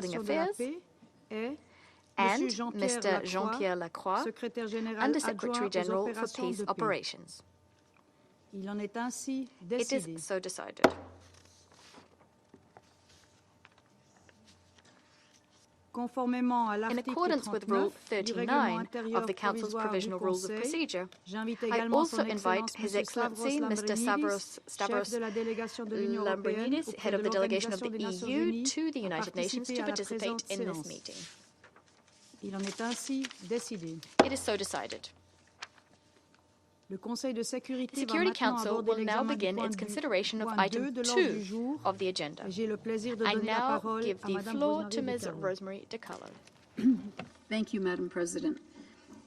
Building Affairs, and Mr. Jean-Pierre Lacroix, Under-Secretary General for Peace Operations. It is so decided. In accordance with Rule 39 of the Council's Provisional Rules of Procedure, I also invite His Excellency Mr. Stavros Lambrinidis, Head of the Delegation of the EU to the United Nations, to participate in this meeting. It is so decided. The Security Council will now begin its consideration of item 2 of the agenda. I now give the floor to Ms. Rosemary DiCarlo. Thank you, Madam President.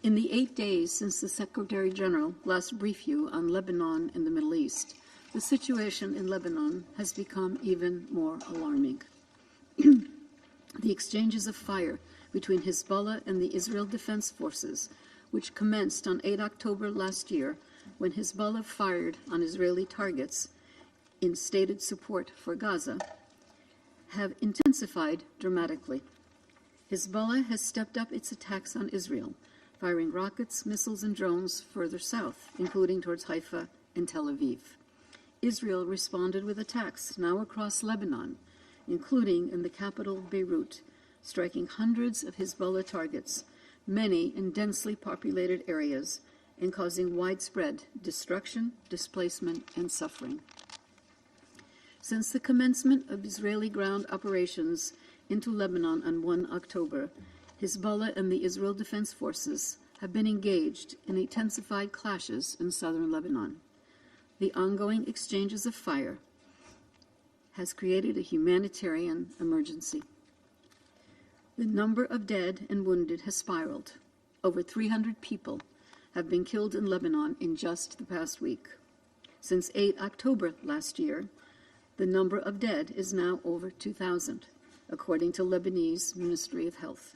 In the 8 days since the Secretary General last briefed you on Lebanon and the Middle East, the situation in Lebanon has become even more alarming. The exchanges of fire between Hezbollah and the Israel Defense Forces, which commenced on 8 October last year when Hezbollah fired on Israeli targets in stated support for Gaza, have intensified dramatically. Hezbollah has stepped up its attacks on Israel, firing rockets, missiles, and drones further south, including towards Haifa and Tel Aviv. Israel responded with attacks now across Lebanon, including in the capital Beirut, striking hundreds of Hezbollah targets, many in densely populated areas, and causing widespread destruction, displacement, and suffering. Since the commencement of Israeli ground operations into Lebanon on 1 October, Hezbollah and the Israel Defense Forces have been engaged in intensified clashes in southern Lebanon. The ongoing exchanges of fire has created a humanitarian emergency. The number of dead and wounded has spiraled. Over 300 people have been killed in Lebanon in just the past week. Since 8 October last year, the number of dead is now over 2,000, according to Lebanese Ministry of Health.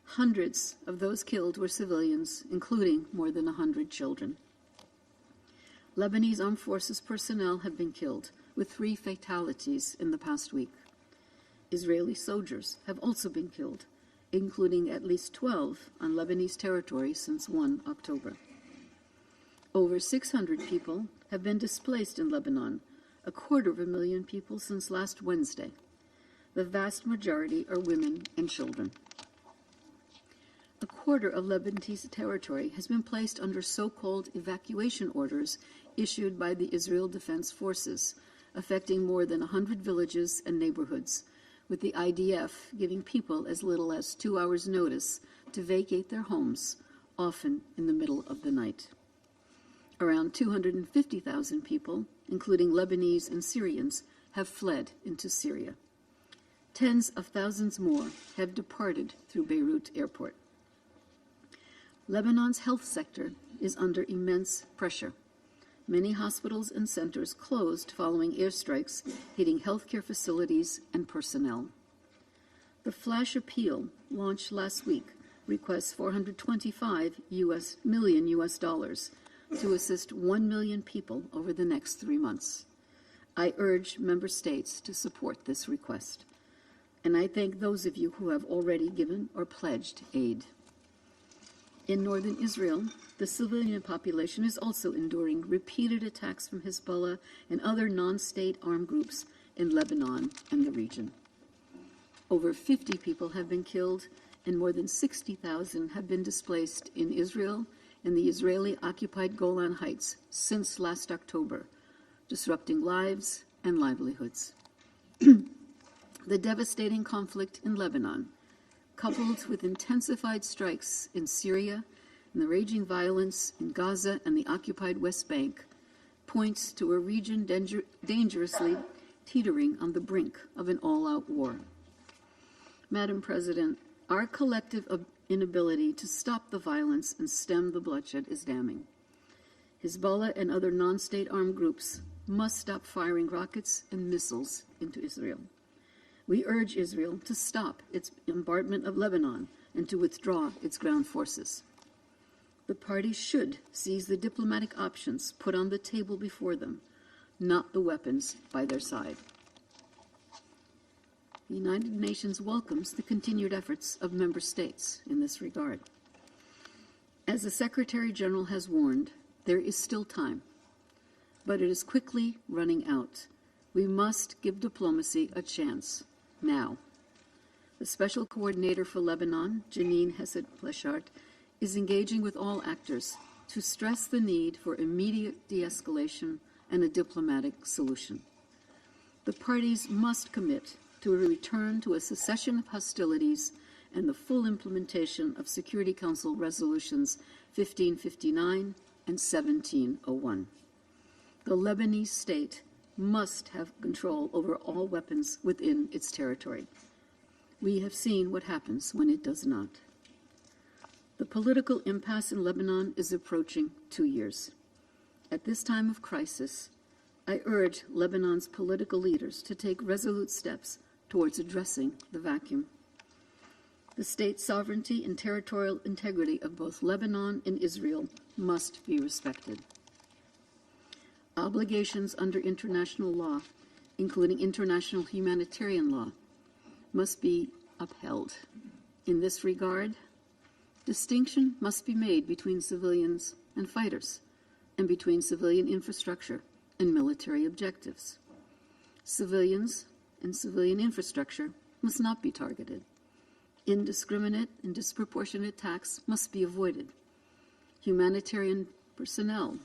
Hundreds of those killed were civilians, including more than 100 children. Lebanese Armed Forces personnel have been killed, with 3 fatalities in the past week. Israeli soldiers have also been killed, including at least 12 on Lebanese territory since 1 October. Over 600 people have been displaced in Lebanon, 250,000 people since last Wednesday. The vast majority are women and children. A quarter of Lebanese territory has been placed under so-called evacuation orders issued by the Israel Defense Forces, affecting more than 100 villages and neighborhoods, with the IDF giving people as little as 2 hours' notice to vacate their homes, often in the middle of the night. Around 250,000 people, including Lebanese and Syrians, have fled into Syria. Tens of thousands more have departed through Beirut airport. Lebanon's health sector is under immense pressure. Many hospitals and centers closed following airstrikes hitting healthcare facilities and personnel. The flash appeal, launched last week, requests $425 million to assist 1 million people over the next 3 months. I urge member states to support this request, and I thank those of you who have already given or pledged aid. In northern Israel, the civilian population is also enduring repeated attacks from Hezbollah and other non-state armed groups in Lebanon and the region. Over 50 people have been killed and more than 60,000 have been displaced in Israel and the Israeli-occupied Golan Heights since last October, disrupting lives and livelihoods. The devastating conflict in Lebanon, coupled with intensified strikes in Syria and the raging violence in Gaza and the occupied West Bank, points to a region dangerously teetering on the brink of an all-out war. Madam President, our collective inability to stop the violence and stem the bloodshed is damning. Hezbollah and other non-state armed groups must stop firing rockets and missiles into Israel. We urge Israel to stop its bombardment of Lebanon and to withdraw its ground forces. The parties should seize the diplomatic options put on the table before them, not the weapons by their side. The United Nations welcomes the continued efforts of member states in this regard. As the Secretary General has warned, there is still time, but it is quickly running out. We must give diplomacy a chance now. The Special Coordinator for Lebanon, Janine Hesed-Pleshart, is engaging with all actors to stress the need for immediate de-escalation and a diplomatic solution. The parties must commit to a return to a cessation of hostilities and the full implementation of Security Council resolutions 1559 and 1701. The Lebanese state must have control over all weapons within its territory. We have seen what happens when it does not. The political impasse in Lebanon is approaching 2 years. At this time of crisis, I urge Lebanon's political leaders to take resolute steps towards addressing the vacuum. The state sovereignty and territorial integrity of both Lebanon and Israel must be respected. Obligations under international law, including international humanitarian law, must be upheld. In this regard, distinction must be made between civilians and fighters, and between civilian infrastructure and military objectives. Civilians and civilian infrastructure must not be targeted. Indiscriminate and disproportionate attacks must be avoided. Humanitarian personnel,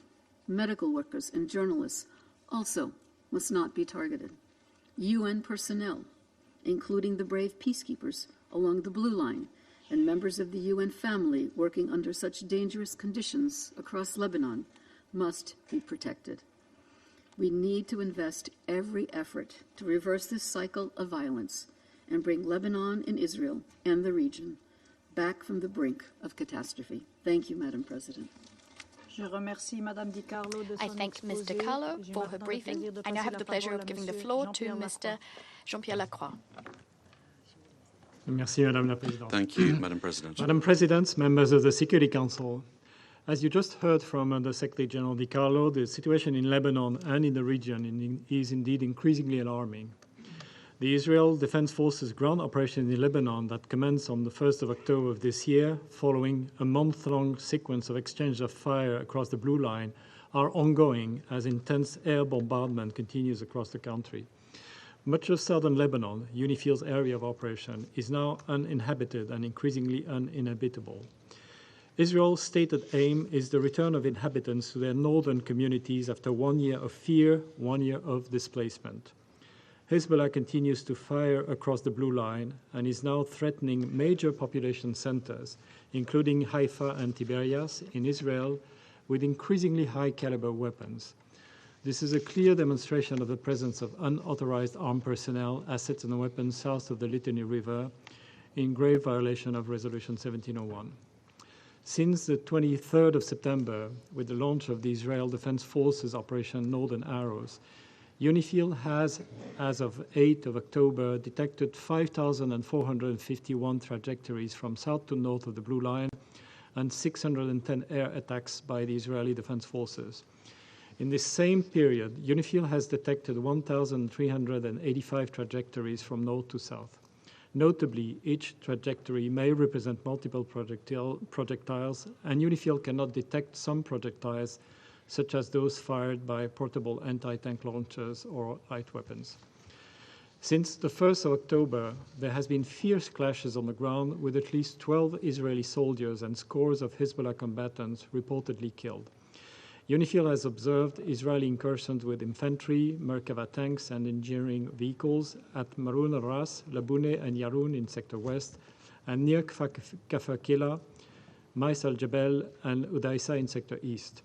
medical workers, and journalists also must not be targeted. UN personnel, including the brave peacekeepers along the Blue Line and members of the UN family working under such dangerous conditions across Lebanon, must be protected. We need to invest every effort to reverse this cycle of violence and bring Lebanon and Israel and the region back from the brink of catastrophe. Thank you, Madam President. I thank Ms. De Carlo for her briefing. I now have the pleasure of giving the floor to Mr. Jean-Pierre Lacroix. Merci, Madame la Présidente. Thank you, Madam President. Madam President, members of the Security Council, as you just heard from the Secretary General De Carlo, the situation in Lebanon and in the region is indeed increasingly alarming. The Israel Defense Forces ground operation in Lebanon that commenced on the 1st of October of this year, following a month-long sequence of exchange of fire across the Blue Line, are ongoing as intense air bombardment continues across the country. Much of southern Lebanon, UNIFIL's area of operation, is now uninhabited and increasingly uninhabitable. Israel's stated aim is the return of inhabitants to their northern communities after 1 year of fear, 1 year of displacement. Hezbollah continues to fire across the Blue Line and is now threatening major population centers, including Haifa and Tiberias in Israel, with increasingly high-caliber weapons. This is a clear demonstration of the presence of unauthorized armed personnel, assets, and weapons south of the Litani River, in grave violation of Resolution 1701. Since the 23rd of September, with the launch of the Israel Defense Forces Operation Northern Arrows, UNIFIL has, as of 8th of October, detected 5,451 trajectories from south to north of the Blue Line and 610 air attacks by the Israeli Defense Forces. In this same period, UNIFIL has detected 1,385 trajectories from north to south. Notably, each trajectory may represent multiple projectiles, and UNIFIL cannot detect some projectiles, such as those fired by portable anti-tank launchers or light weapons. Since the 1st of October, there has been fierce clashes on the ground with at least 12 Israeli soldiers and scores of Hezbollah combatants reportedly killed. UNIFIL has observed Israeli incursions with infantry, Merkava tanks, and engineering vehicles at Marun al-Ras, Labune, and Yarun in Sector West, and near Kafr Kila, Mais al-Jabal, and Udaisa in Sector East.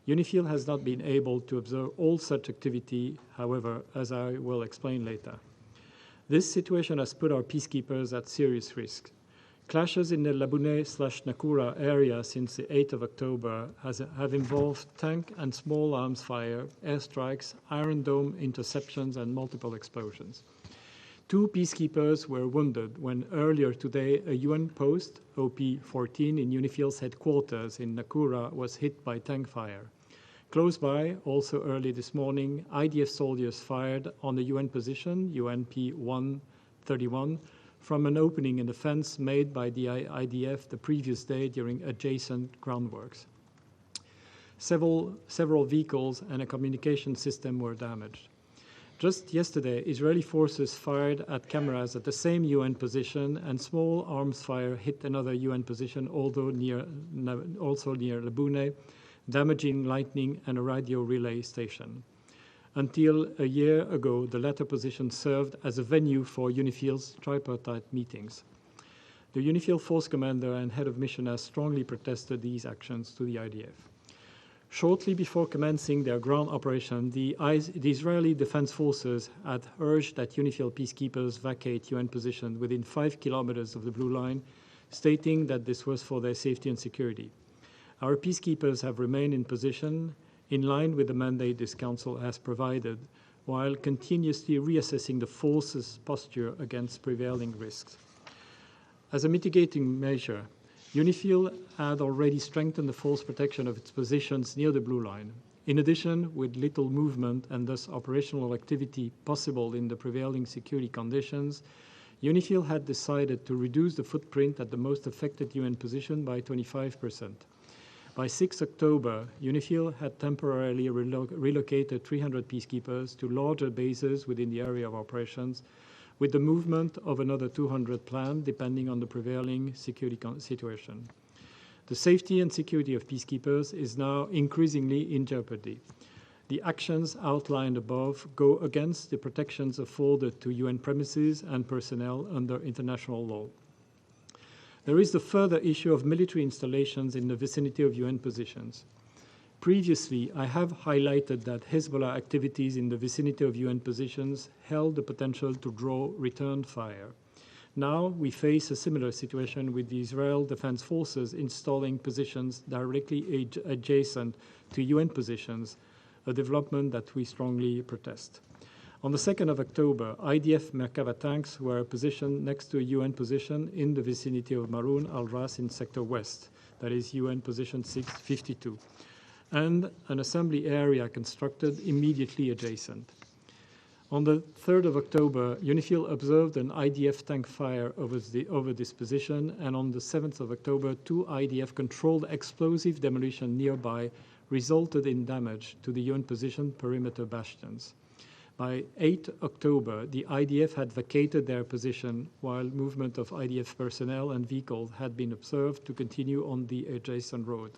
UNIFIL has not been able to observe all such activity, however, as I will explain later. This situation has put our peacekeepers at serious risk. Clashes in the Labune/Nakura area since the 8th of October have involved tank and small arms fire, airstrikes, Iron Dome interceptions, and multiple explosions. 2 peacekeepers were wounded when earlier today a UN post, OP-14, in UNIFIL's headquarters in Nakura was hit by tank fire. Close by, also early this morning, IDF soldiers fired on the UN position, UNP 131 from an opening in the fence made by the IDF the previous day during adjacent groundworks. Several vehicles and a communication system were damaged. Just yesterday, Israeli forces fired at cameras at the same UN position, and small arms fire hit another UN position, also near Lebune, damaging lightning and a radio relay station. Until a year ago, the latter position served as a venue for UNIFIL's tripartite meetings. The UNIFIL force commander and head of mission has strongly protested these actions to the IDF. Shortly before commencing their ground operation, the Israeli Defense Forces had urged that UNIFIL peacekeepers vacate UN positions within 5 kilometers of the Blue Line, stating that this was for their safety and security. Our peacekeepers have remained in position in line with the mandate this Council has provided, while continuously reassessing the force's posture against prevailing risks. As a mitigating measure, UNIFIL had already strengthened the force protection of its positions near the Blue Line. In addition, with little movement and thus operational activity possible in the prevailing security conditions, UNIFIL had decided to reduce the footprint at the most affected UN position by 25%. By 6 October, UNIFIL had temporarily relocated 300 peacekeepers to larger bases within the area of operations, with the movement of another 200 planned depending on the prevailing security situation. The safety and security of peacekeepers is now increasingly in jeopardy. The actions outlined above go against the protections afforded to UN premises and personnel under international law. There is the further issue of military installations in the vicinity of UN positions. Previously, I have highlighted that Hezbollah activities in the vicinity of UN positions held the potential to draw return fire. Now we face a similar situation with the Israel Defense Forces installing positions directly adjacent to UN positions, a development that we strongly protest. On the 2nd of October, IDF Merkava tanks were positioned next to a UN position in the vicinity of Maroun al-Ras in Sector West, that is UN position 652. And an assembly area constructed immediately adjacent. On the 3rd of October, UNIFIL observed an IDF tank fire over this position, and on the 7th of October, 2 IDF-controlled explosive demolition nearby resulted in damage to the UN position perimeter bastions. By 8 October, the IDF had vacated their position, while movement of IDF personnel and vehicles had been observed to continue on the adjacent road.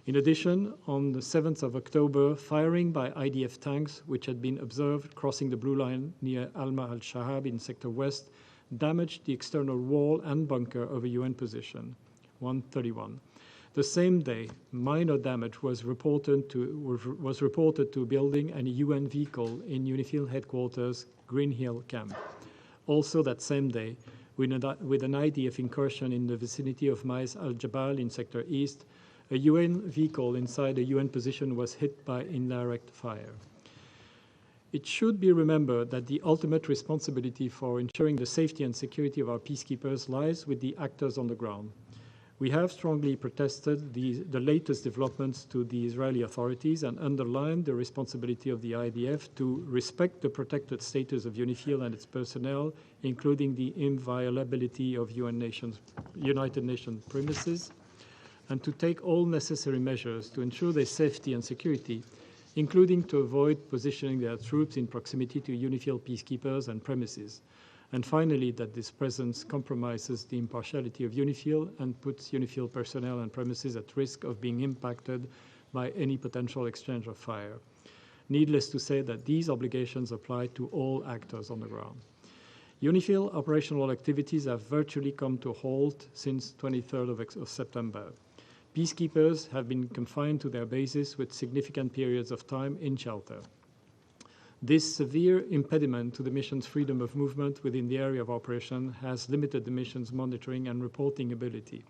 In addition, on the 7th of October, firing by IDF tanks, which had been observed crossing the Blue Line near Alma al-Shahab in Sector West, damaged the external wall and bunker of a UN position, 131. The same day, minor damage was reported to a building and a UN vehicle in UNIFIL headquarters, Green Hill Camp. Also that same day, with an IDF incursion in the vicinity of Mais al-Jabal in Sector East, a UN vehicle inside a UN position was hit by indirect fire. It should be remembered that the ultimate responsibility for ensuring the safety and security of our peacekeepers lies with the actors on the ground. We have strongly protested the latest developments to the Israeli authorities and underlined the responsibility of the IDF to respect the protected status of UNIFIL and its personnel, including the inviolability of United Nations premises, and to take all necessary measures to ensure their safety and security, including to avoid positioning their troops in proximity to UNIFIL peacekeepers and premises. And finally, that this presence compromises the impartiality of UNIFIL and puts UNIFIL personnel and premises at risk of being impacted by any potential exchange of fire. Needless to say that these obligations apply to all actors on the ground. UNIFIL operational activities have virtually come to a halt since 23rd of September. Peacekeepers have been confined to their bases with significant periods of time in shelter. This severe impediment to the mission's freedom of movement within the area of operation has limited the mission's monitoring and reporting ability.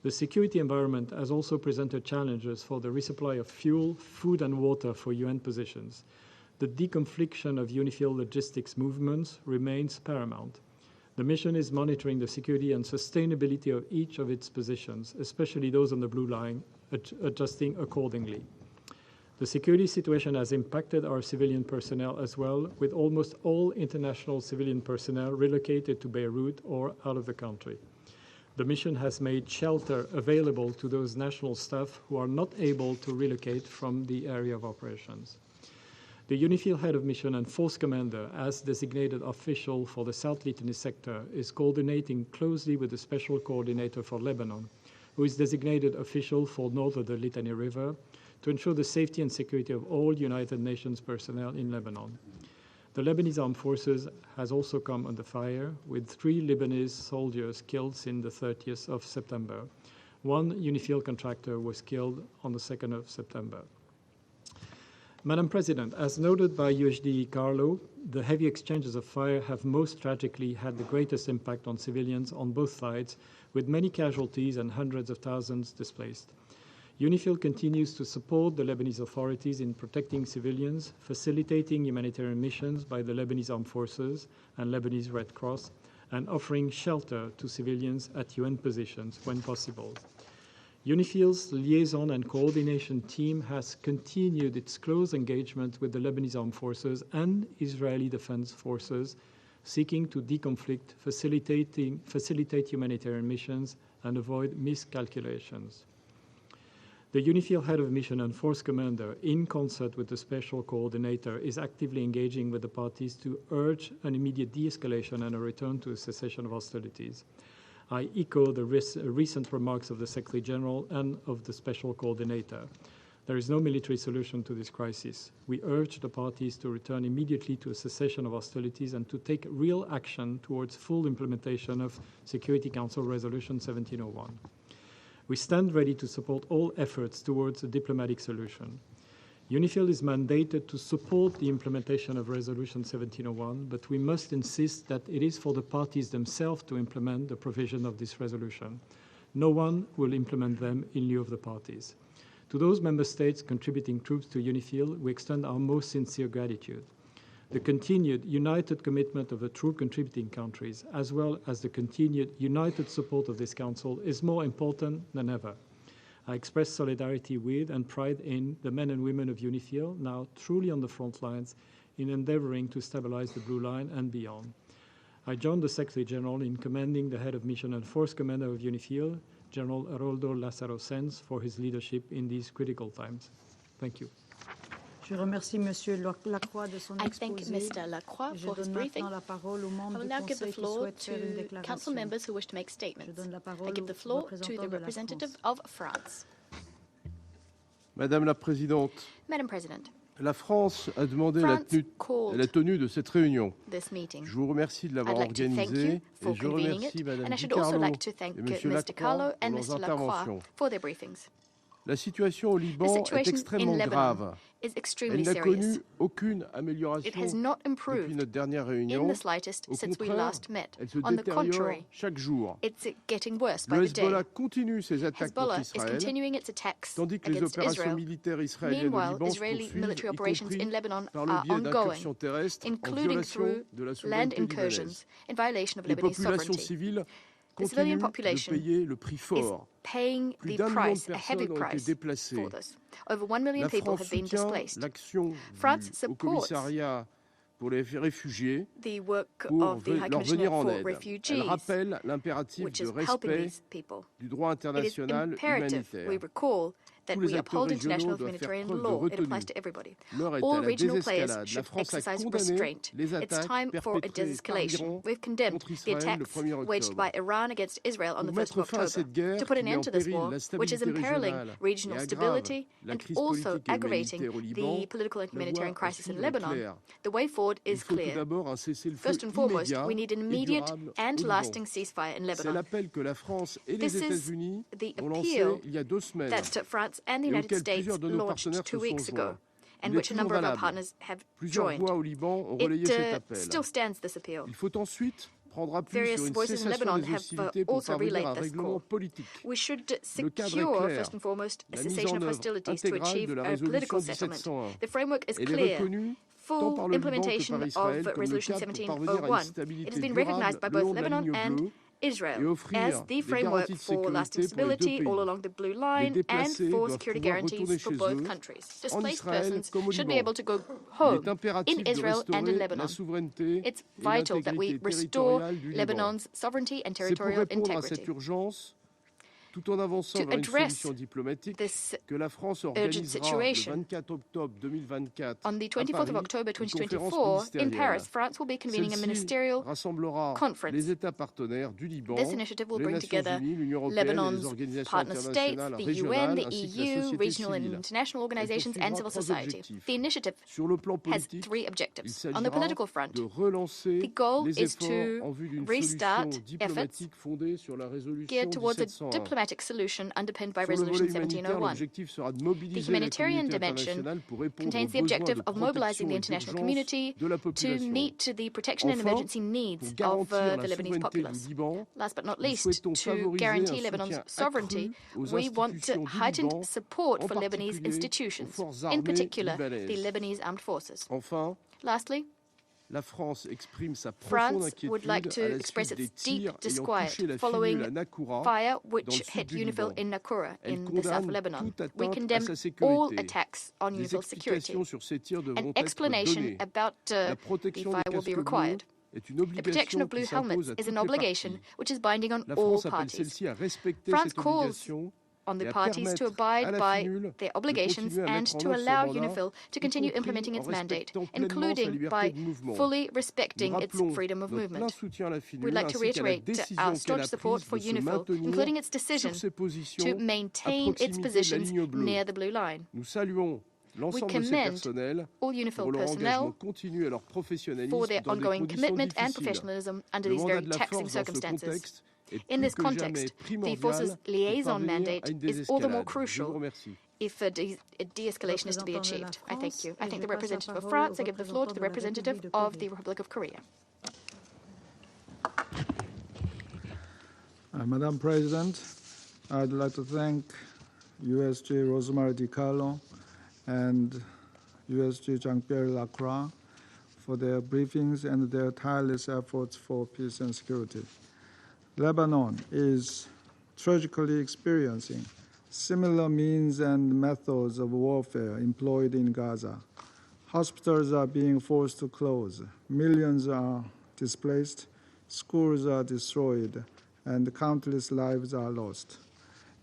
The security environment has also presented challenges for the resupply of fuel, food, and water for UN positions. The deconfliction of UNIFIL logistics movements remains paramount. The mission is monitoring the security and sustainability of each of its positions, especially those on the Blue Line, adjusting accordingly. The security situation has impacted our civilian personnel as well, with almost all international civilian personnel relocated to Beirut or out of the country. The mission has made shelter available to those national staff who are not able to relocate from the area of operations. The UNIFIL head of mission and force commander, as designated official for the South Litani sector, is coordinating closely with the special coordinator for Lebanon, who is designated official for north of the Litani River, to ensure the safety and security of all United Nations personnel in Lebanon. The Lebanese Armed Forces has also come under fire, with 3 Lebanese soldiers killed since the 30th of September. 1 UNIFIL contractor was killed on the 2nd of September. Madam President, as noted by UHD Carlo, the heavy exchanges of fire have most tragically had the greatest impact on civilians on both sides, with many casualties and hundreds of thousands displaced. UNIFIL continues to support the Lebanese authorities in protecting civilians, facilitating humanitarian missions by the Lebanese Armed Forces and Lebanese Red Cross, and offering shelter to civilians at UN positions when possible. UNIFIL's liaison and coordination team has continued its close engagement with the Lebanese Armed Forces and Israeli Defense Forces, seeking to deconflict, facilitate humanitarian missions, and avoid miscalculations. The UNIFIL head of mission and force commander, in concert with the special coordinator, is actively engaging with the parties to urge an immediate de-escalation and a return to a cessation of hostilities. I echo the recent remarks of the Secretary General and of the special coordinator. There is no military solution to this crisis. We urge the parties to return immediately to a cessation of hostilities and to take real action towards full implementation of Security Council Resolution 1701. We stand ready to support all efforts towards a diplomatic solution. UNIFIL is mandated to support the implementation of Resolution 1701, but we must insist that it is for the parties themselves to implement the provision of this resolution. No one will implement them in lieu of the parties. To those member states contributing troops to UNIFIL, we extend our most sincere gratitude. The continued united commitment of the troop contributing countries, as well as the continued united support of this Council, is more important than ever. I express solidarity with and pride in the men and women of UNIFIL, now truly on the front lines, in endeavoring to stabilize the Blue Line and beyond. I join the Secretary General in commending the head of mission and force commander of UNIFIL, General Haroldo Lázaro Senz, for his leadership in these critical times. Thank you. Je remercie Monsieur Lacroix de son I thank Mr. Lacroix for his briefing. I will now give the floor to Council members who wish to make statements. I give the floor to the representative of France. Madame la Présidente, Madam President, la France a demandé la tenue de cette réunion. Je vous remercie de l'avoir organisée et je remercie Madame Di Carlo et Monsieur Lacroix pour leurs interventions. La situation au Liban est extrêmement grave. Elle n'a connu aucune amélioration depuis notre dernière réunion. Au contraire, elle se détériore chaque jour. Le Hezbollah continue ses attaques contre Israël, tandis que les opérations militaires israéliennes au Liban se poursuivent, y compris par le biais d'incursions terrestres en violation de la souveraineté libanaise. Les populations civiles continue de payer le prix fort. Plus d'1 million de personnes ont été déplacées. La France soutient l'action du Haut-Commissariat pour les réfugiés pour leur venir en aide. Elle rappelle l'impératif de respect du droit international humanitaire. Tous les acteurs régionaux doivent faire preuve de retenue. L'heure est à la désescalade. La France a condamné les attaques perpétrées par l'Iran contre Israël le 1er octobre. Pour mettre fin à cette guerre qui met en péril la stabilité régionale et aggrave la crise politique et humanitaire au Liban, la voie est claire. Il faut tout d'abord un cessez-le-feu immédiat et durable au Liban. C'est l'appel que la France et les États-Unis ont lancé il y a 2 semaines. And the United States launched 2 weeks ago, and which a number of our partners have joined. It still stands, this appeal. Various voices in Lebanon have also relayed this call. We should secure, first and foremost, a cessation of hostilities to achieve a political settlement. The framework is clear. Full implementation of Resolution 1701. It has been recognized by both Lebanon and Israel as the framework for lasting stability all along the Blue Line and for security guarantees for both countries. Displaced persons should be able to go home in Israel and in Lebanon. It's vital that we restore Lebanon's sovereignty and territorial integrity. Tout en avançant vers une solution diplomatique que la France organisera le 24 octobre 2024 on the 24th of October 2024 in Paris, France will be convening a ministerial conference. Les États partenaires du Liban, this initiative will bring together Lebanon's partner states, the UN, the EU, regional and international organizations, and civil society. The initiative has 3 objectives. On the political front, the goal is to restart efforts geared towards a diplomatic solution underpinned by Resolution 1701. The humanitarian dimension contains the objective of mobilizing the international community to meet the protection and emergency needs of the Lebanese populace. Last but not least, to guarantee Lebanon's sovereignty, we want heightened support for Lebanese institutions, in particular the Lebanese armed forces. Lastly, France would like to express its deep disquiet following fire which hit UNIFIL in Naqoura in the south of Lebanon. We condemn all attacks on UNIFIL's security. An explanation about the fire will be required. The protection of blue helmets is an obligation which is binding on all parties. France calls on the parties to abide by their obligations and to allow UNIFIL to continue implementing its mandate, including by fully respecting its freedom of movement. We'd like to reiterate our staunch support for UNIFIL, including its decision to maintain its positions near the Blue Line. We commend all UNIFIL personnel for their ongoing commitment and professionalism under these very taxing circumstances. In this context, the force's liaison mandate is all the more crucial if a de-escalation is to be achieved. I thank you. I thank the representative of France. I give the floor to the representative of the Republic of Korea. Madam President, I'd like to thank USG Rosemary DiCarlo and USG Jean-Pierre Lacroix for their briefings and their tireless efforts for peace and security. Lebanon is tragically experiencing similar means and methods of warfare employed in Gaza. Hospitals are being forced to close, millions are displaced, schools are destroyed, and countless lives are lost.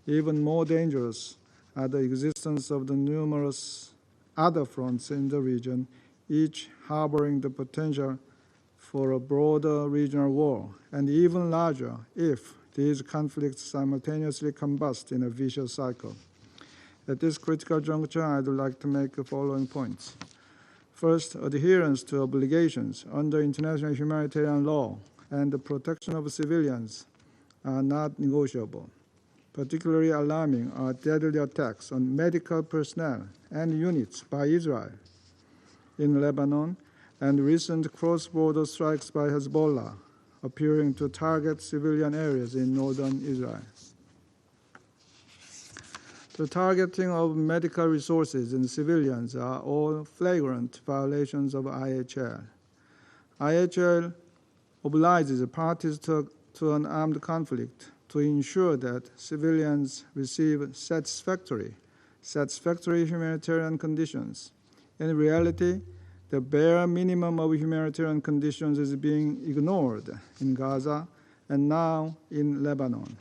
Even more dangerous are the existence of the numerous other fronts in the region, each harboring the potential for a broader regional war, and even larger if these conflicts simultaneously combust in a vicious cycle. At this critical juncture, I'd like to make the following points. First, adherence to obligations under international humanitarian law and the protection of civilians are not negotiable. Particularly alarming are deadly attacks on medical personnel and units by Israel in Lebanon, and recent cross-border strikes by Hezbollah, appearing to target civilian areas in northern Israel. The targeting of medical resources and civilians are all flagrant violations of IHL. IHL obliges parties to an armed conflict to ensure that civilians receive satisfactory humanitarian conditions. In reality, the bare minimum of humanitarian conditions is being ignored in Gaza and now in Lebanon.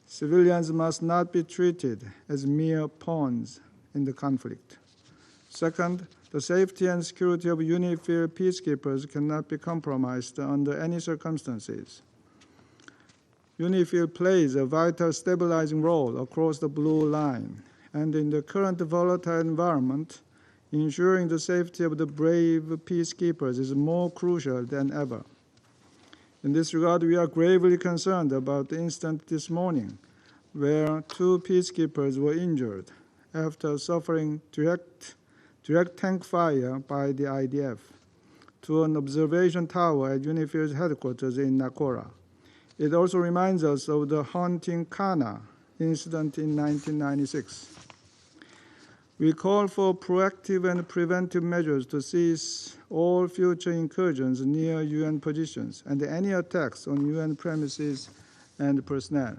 Civilians must not be treated as mere pawns in the conflict. Second, the safety and security of UNIFIL peacekeepers cannot be compromised under any circumstances. UNIFIL plays a vital stabilizing role across the Blue Line, and in the current volatile environment, ensuring the safety of the brave peacekeepers is more crucial than ever. In this regard, we are gravely concerned about the incident this morning where 2 peacekeepers were injured after suffering direct tank fire by the IDF to an observation tower at UNIFIL's headquarters in Naqoura. It also reminds us of the haunting Kana incident in 1996. We call for proactive and preventive measures to cease all future incursions near UN positions and any attacks on UN premises and personnel.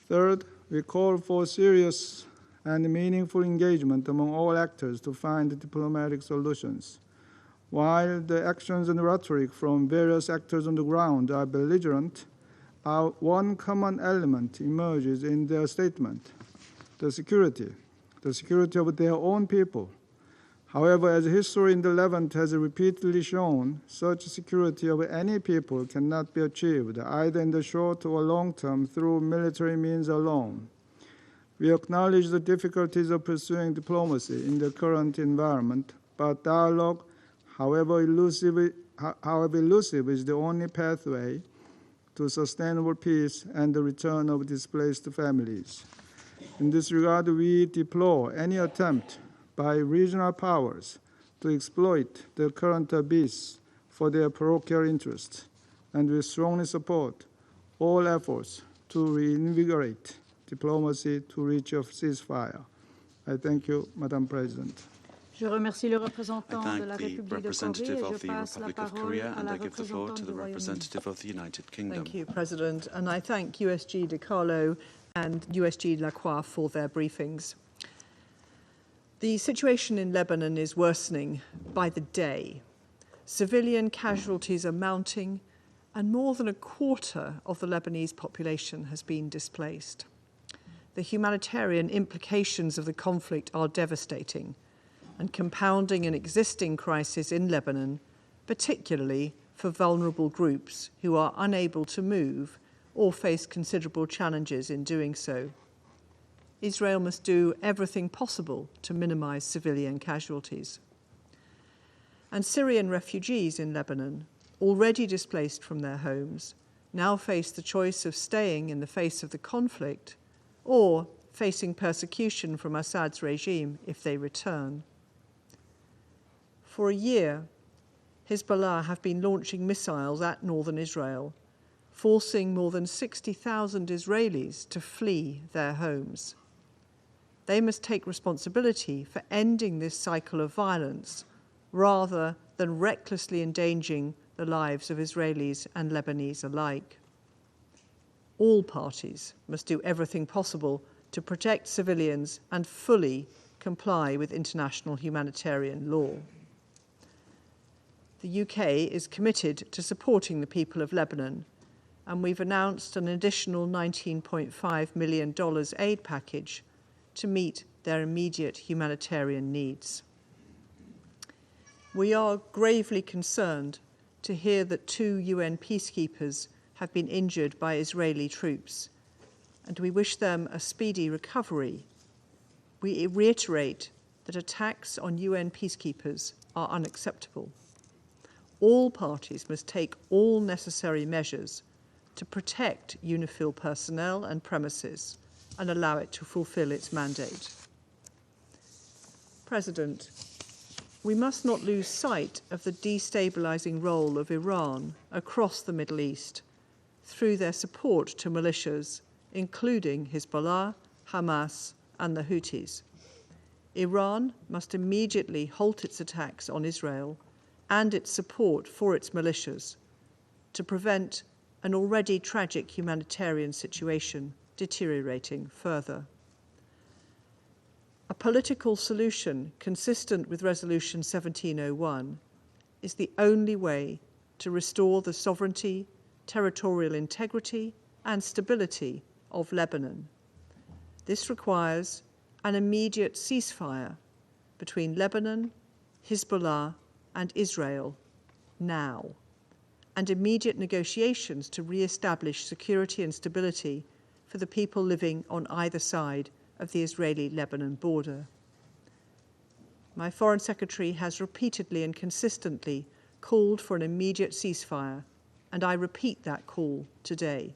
Third, we call for serious and meaningful engagement among all actors to find diplomatic solutions. While the actions and rhetoric from various actors on the ground are belligerent, one common element emerges in their statement: the security of their own people. However, as history in the Levant has repeatedly shown, such security of any people cannot be achieved either in the short or long term through military means alone. We acknowledge the difficulties of pursuing diplomacy in the current environment, but dialogue, however elusive, is the only pathway to sustainable peace and the return of displaced families. In this regard, we deplore any attempt by regional powers to exploit the current abyss for their parochial interests, and we strongly support all efforts to reinvigorate diplomacy to reach a ceasefire. I thank you, Madam President. Je remercie le représentant de la République de Corée et je passe la parole à la représentante du Royaume-Uni. Thank you, President, and I thank USG DiCarlo and USG Lacroix for their briefings. The situation in Lebanon is worsening by the day. Civilian casualties are mounting, and more than a quarter of the Lebanese population has been displaced. The humanitarian implications of the conflict are devastating and compounding an existing crisis in Lebanon, particularly for vulnerable groups who are unable to move or face considerable challenges in doing so. Israel must do everything possible to minimize civilian casualties. And Syrian refugees in Lebanon, already displaced from their homes, now face the choice of staying in the face of the conflict or facing persecution from Assad's regime if they return. For a year, Hezbollah have been launching missiles at northern Israel, forcing more than 60,000 Israelis to flee their homes. They must take responsibility for ending this cycle of violence rather than recklessly endangering the lives of Israelis and Lebanese alike. All parties must do everything possible to protect civilians and fully comply with international humanitarian law. The UK is committed to supporting the people of Lebanon, and we've announced an additional $19.5 million aid package to meet their immediate humanitarian needs. We are gravely concerned to hear that 2 UN peacekeepers have been injured by Israeli troops, and we wish them a speedy recovery. We reiterate that attacks on UN peacekeepers are unacceptable. All parties must take all necessary measures to protect UNIFIL personnel and premises and allow it to fulfill its mandate. President, we must not lose sight of the destabilizing role of Iran across the Middle East through their support to militias, including Hezbollah, Hamas, and the Houthis. Iran must immediately halt its attacks on Israel and its support for its militias to prevent an already tragic humanitarian situation deteriorating further. A political solution consistent with Resolution 1701 is the only way to restore the sovereignty, territorial integrity, and stability of Lebanon. This requires an immediate ceasefire between Lebanon, Hezbollah, and Israel now, and immediate negotiations to re-establish security and stability for the people living on either side of the Israeli-Lebanon border. My Foreign Secretary has repeatedly and consistently called for an immediate ceasefire, and I repeat that call today.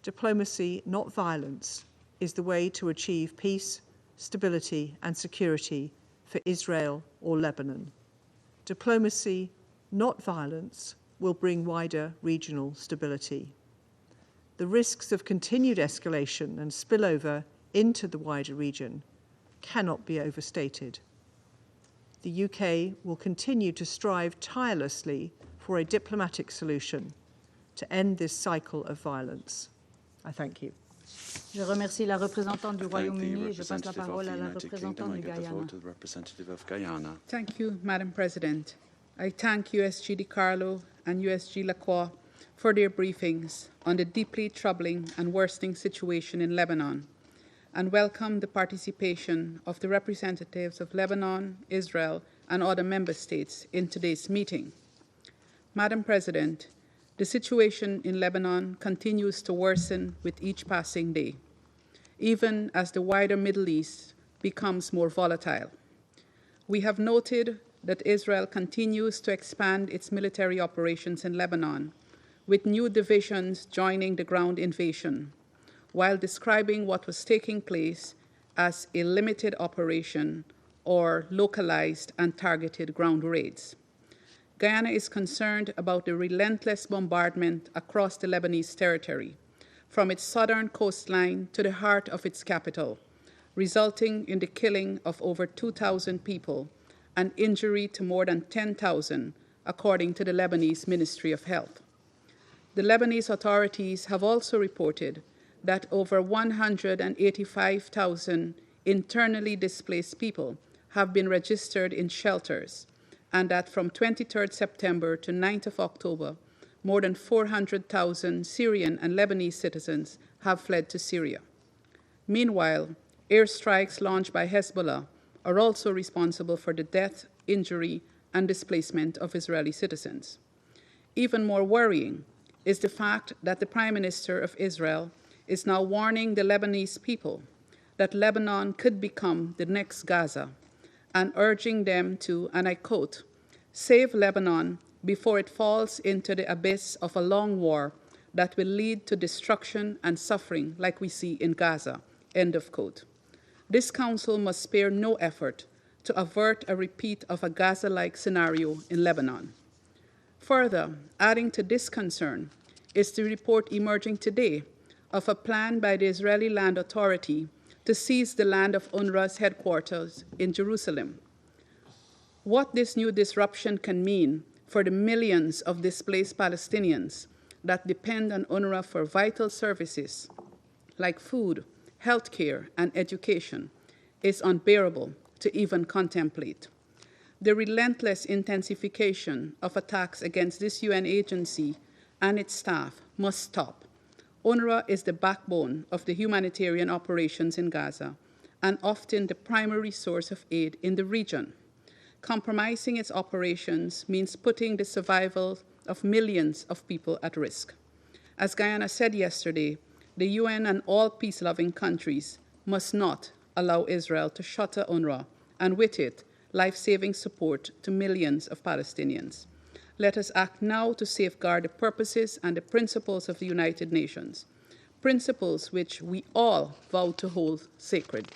Diplomacy, not violence, is the way to achieve peace, stability, and security for Israel or Lebanon. Diplomacy, not violence, will bring wider regional stability. The risks of continued escalation and spillover into the wider region cannot be overstated. The UK will continue to strive tirelessly for a diplomatic solution to end this cycle of violence. I thank you. Je remercie la représentante du Royaume-Uni et je passe la parole à la représentante du Guyana. Thank you, Madam President. I thank USG DiCarlo and USG Lacroix for their briefings on the deeply troubling and worsening situation in Lebanon, and welcome the participation of the representatives of Lebanon, Israel, and other member states in today's meeting. Madam President, the situation in Lebanon continues to worsen with each passing day, even as the wider Middle East becomes more volatile. We have noted that Israel continues to expand its military operations in Lebanon, with new divisions joining the ground invasion, while describing what was taking place as a limited operation or localized and targeted ground raids. Guyana is concerned about the relentless bombardment across the Lebanese territory, from its southern coastline to the heart of its capital, resulting in the killing of over 2,000 people and injury to more than 10,000, according to the Lebanese Ministry of Health. The Lebanese authorities have also reported that over 185,000 internally displaced people have been registered in shelters, and that from 23rd September to 9th of October, more than 400,000 Syrian and Lebanese citizens have fled to Syria. Meanwhile, airstrikes launched by Hezbollah are also responsible for the death, injury, and displacement of Israeli citizens. Even more worrying is the fact that the Prime Minister of Israel is now warning the Lebanese people that Lebanon could become the next Gaza, and urging them to, and I quote, "save Lebanon before it falls into the abyss of a long war that will lead to destruction and suffering like we see in Gaza," end of quote. This council must spare no effort to avert a repeat of a Gaza-like scenario in Lebanon. Further, adding to this concern is the report emerging today of a plan by the Israeli Land Authority to seize the land of UNRWA's headquarters in Jerusalem. What this new disruption can mean for the millions of displaced Palestinians that depend on UNRWA for vital services like food, healthcare, and education is unbearable to even contemplate. The relentless intensification of attacks against this UN agency and its staff must stop. UNRWA is the backbone of the humanitarian operations in Gaza and often the primary source of aid in the region. Compromising its operations means putting the survival of millions of people at risk. As Guyana said yesterday, the UN and all peace-loving countries must not allow Israel to shutter UNRWA and with it, life-saving support to millions of Palestinians. Let us act now to safeguard the purposes and the principles of the United Nations, principles which we all vow to hold sacred.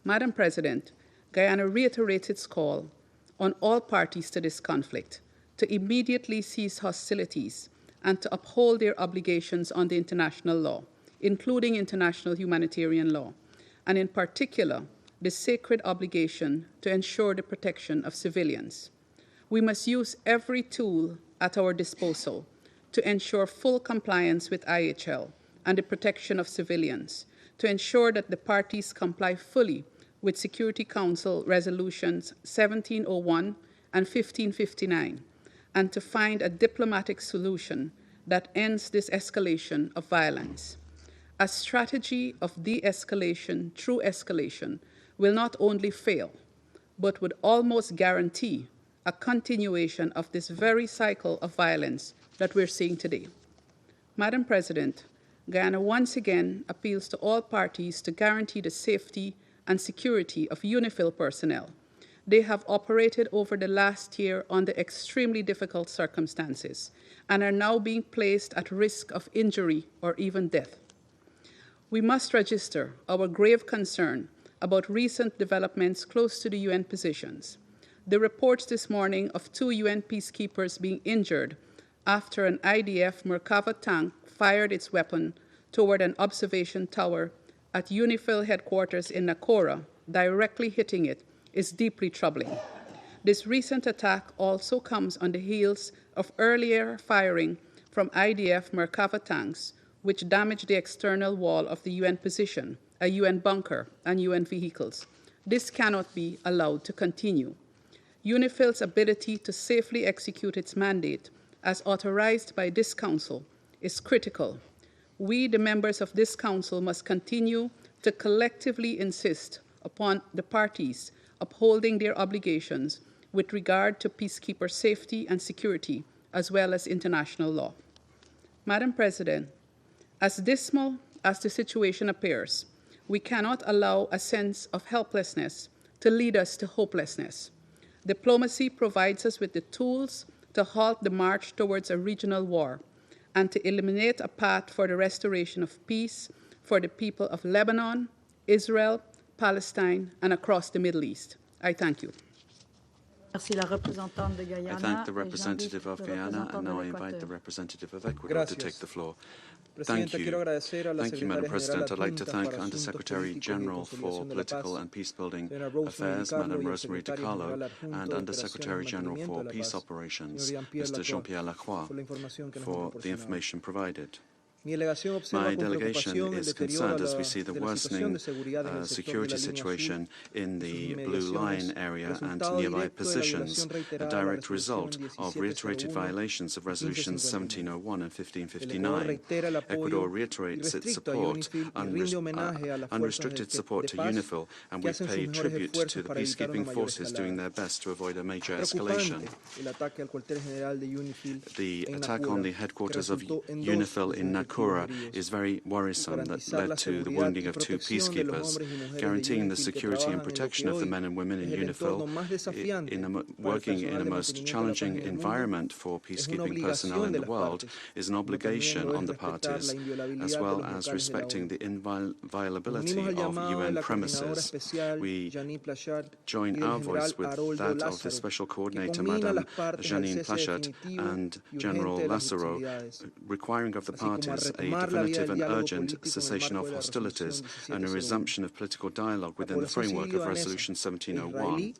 Madam President, Guyana reiterates its call on all parties to this conflict to immediately cease hostilities and to uphold their obligations under international law, including international humanitarian law, and in particular, the sacred obligation to ensure the protection of civilians. We must use every tool at our disposal to ensure full compliance with IHL and the protection of civilians, to ensure that the parties comply fully with Security Council Resolutions 1701 and 1559, and to find a diplomatic solution that ends this escalation of violence. A strategy of de-escalation through escalation will not only fail, but would almost guarantee a continuation of this very cycle of violence that we're seeing today. Madam President, Guyana once again appeals to all parties to guarantee the safety and security of UNIFIL personnel. They have operated over the last year under extremely difficult circumstances and are now being placed at risk of injury or even death. We must register our grave concern about recent developments close to the UN positions. The reports this morning of 2 UN peacekeepers being injured after an IDF Merkava tank fired its weapon toward an observation tower at UNIFIL headquarters in Nakora, directly hitting it, is deeply troubling. This recent attack also comes on the heels of earlier firing from IDF Merkava tanks, which damaged the external wall of the UN position, a UN bunker, and UN vehicles. This cannot be allowed to continue. UNIFIL's ability to safely execute its mandate, as authorized by this Council, is critical. We, the members of this Council, must continue to collectively insist upon the parties upholding their obligations with regard to peacekeeper safety and security, as well as international law. Madam President, as dismal as the situation appears, we cannot allow a sense of helplessness to lead us to hopelessness. Diplomacy provides us with the tools to halt the march towards a regional war and to eliminate a path for the restoration of peace for the people of Lebanon, Israel, Palestine, and across the Middle East. I thank you. I thank the representative of Guyana, and now I invite the representative of Ecuador to take the floor. Thank you. Thank you, Madam President. I'd like to thank Under-Secretary General for Political and Peacebuilding Affairs, Madam Rosemary DiCarlo, and Under-Secretary General for Peace Operations, Mr. Jean-Pierre Lacroix, for the information provided. My delegation is concerned as we see the worsening security situation in the Blue Line area and nearby positions, a direct result of reiterated violations of Resolutions 1701 and 1559. Ecuador reiterates its support, unrestricted support to UNIFIL, and we pay tribute to the peacekeeping forces doing their best to avoid a major escalation. The attack on the headquarters of UNIFIL in Nakora is very worrisome. That led to the wounding of 2 peacekeepers. Guaranteeing the security and protection of the men and women in UNIFIL, working in a most challenging environment for peacekeeping personnel in the world, is an obligation on the parties, as well as respecting the inviolability of UN premises. We join our voice with that of the Special Coordinator, Madame Janine Plachat, and General Lazaro, requiring of the parties a definitive and urgent cessation of hostilities and a resumption of political dialogue within the framework of Resolution 1701.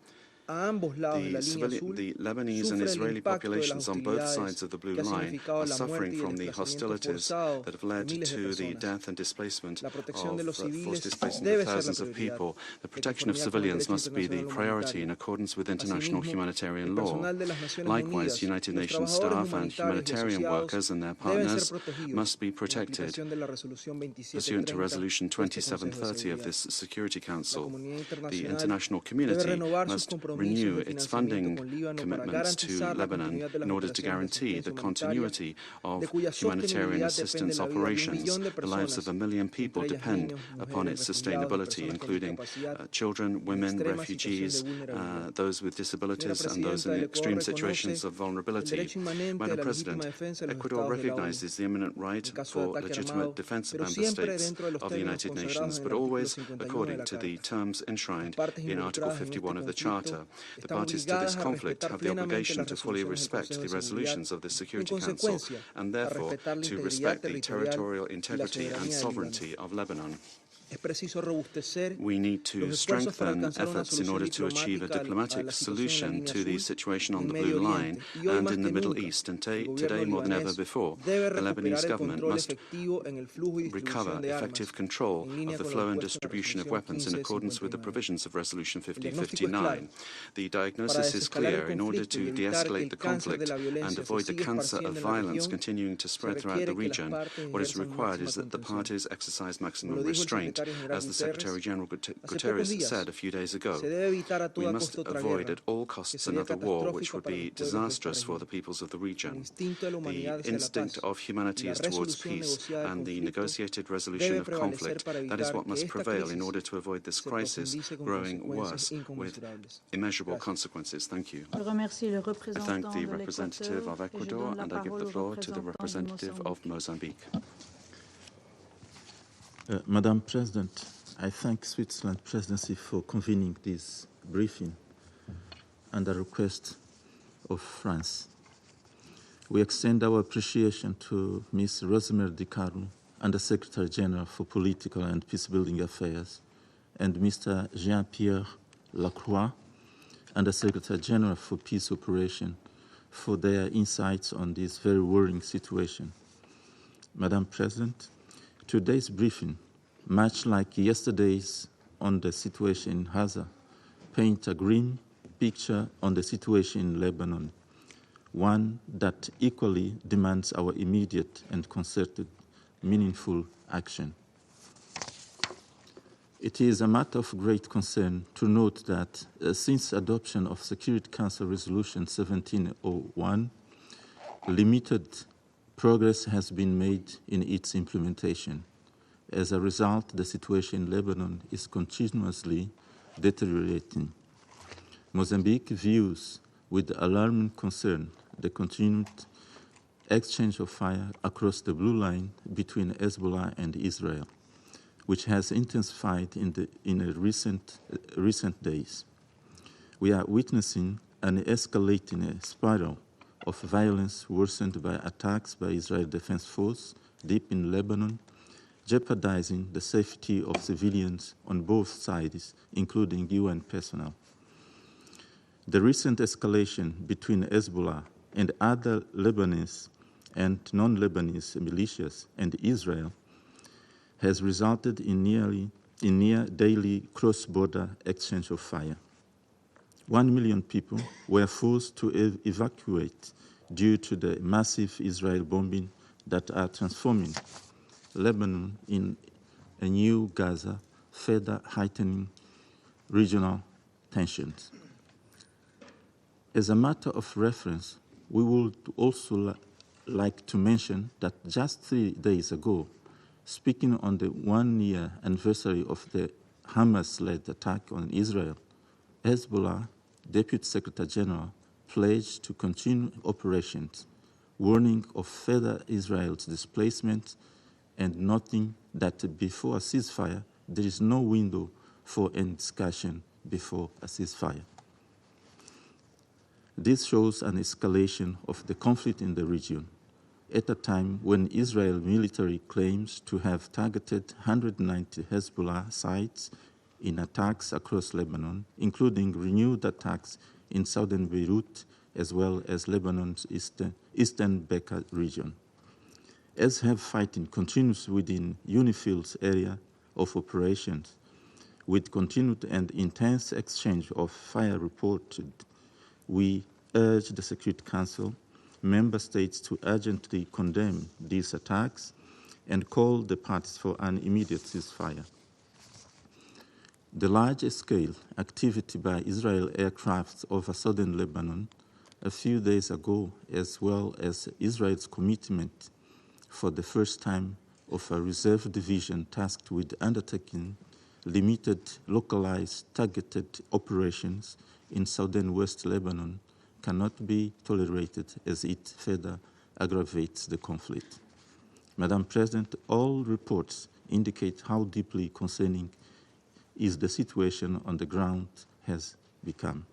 The Lebanese and Israeli populations on both sides of the Blue Line are suffering from the hostilities that have led to the death and displacement of forced displacement of thousands of people. The protection of civilians must be the priority in accordance with international humanitarian law. Likewise, United Nations staff and humanitarian workers and their partners must be protected pursuant to Resolution 2730 of this Security Council. The international community must renew its funding commitments to Lebanon in order to guarantee the continuity of humanitarian assistance operations. The lives of 1 million people depend upon its sustainability, including children, women, refugees, those with disabilities, and those in extreme situations of vulnerability. Madam President, Ecuador recognizes the imminent right for legitimate defense of member states of the United Nations, but always according to the terms enshrined in Article 51 of the Charter. The parties to this conflict have the obligation to fully respect the resolutions of the Security Council and therefore to respect the territorial integrity and sovereignty of Lebanon. We need to strengthen efforts in order to achieve a diplomatic solution to the situation on the Blue Line and in the Middle East. And today, more than ever before, the Lebanese government must recover effective control of the flow and distribution of weapons in accordance with the provisions of Resolution 1559. The diagnosis is clear. In order to de-escalate the conflict and avoid the cancer of violence continuing to spread throughout the region, what is required is that the parties exercise maximum restraint. As the Secretary-General Guterres said a few days ago, we must avoid at all costs another war, which would be disastrous for the peoples of the region. The instinct of humanity is towards peace, and the negotiated resolution of conflict, that is what must prevail in order to avoid this crisis growing worse with immeasurable consequences. Thank you. I thank the representative of Ecuador, and I give the floor to the representative of Mozambique. Madam President, I thank Switzerland Presidency for convening this briefing and the request of France. We extend our appreciation to Ms. Rosemary DiCarlo Under Secretary General for Political and Peacebuilding Affairs, and Mr. Jean-Pierre Lacroix, Under Secretary General for Peace Operations, for their insights on this very worrying situation. Madam President, today's briefing, much like yesterday's on the situation in Gaza, paint a grim picture on the situation in Lebanon, one that equally demands our immediate and concerted, meaningful action. It is a matter of great concern to note that since adoption of Security Council Resolution 1701, limited progress has been made in its implementation. As a result, the situation in Lebanon is continuously deteriorating. Mozambique views with alarming concern the continued exchange of fire across the blue line between Hezbollah and Israel, which has intensified in recent days. We are witnessing an escalating spiral of violence worsened by attacks by Israel Defense Force deep in Lebanon, jeopardizing the safety of civilians on both sides, including UN personnel. The recent escalation between Hezbollah and other Lebanese and non-Lebanese militias and Israel has resulted in near daily cross-border exchange of fire. 1 million people were forced to evacuate due to the massive Israel bombing that are transforming Lebanon in a new Gaza, further heightening regional tensions. As a matter of reference, we would also like to mention that just 3 days ago, speaking on the 1-year anniversary of the Hamas-led attack on Israel, Hezbollah Deputy Secretary General pledged to continue operations, warning of further Israel's displacement and noting that before a ceasefire, there is no window for any discussion before a ceasefire. This shows an escalation of the conflict in the region at a time when Israel military claims to have targeted 190 Hezbollah sites in attacks across Lebanon, including renewed attacks in southern Beirut, as well as Lebanon's eastern Bekaa region. As have fighting continues within UNIFIL's area of operations, with continued and intense exchange of fire reported, we urge the Security Council member states to urgently condemn these attacks and call the parties for an immediate ceasefire. The large-scale activity by Israel aircraft over southern Lebanon a few days ago, as well as Israel's commitment for the first time of a reserve division tasked with undertaking limited, localized, targeted operations in southern West Lebanon, cannot be tolerated as it further aggravates the conflict. Madam President, all reports indicate how deeply concerning is the situation on the ground has become.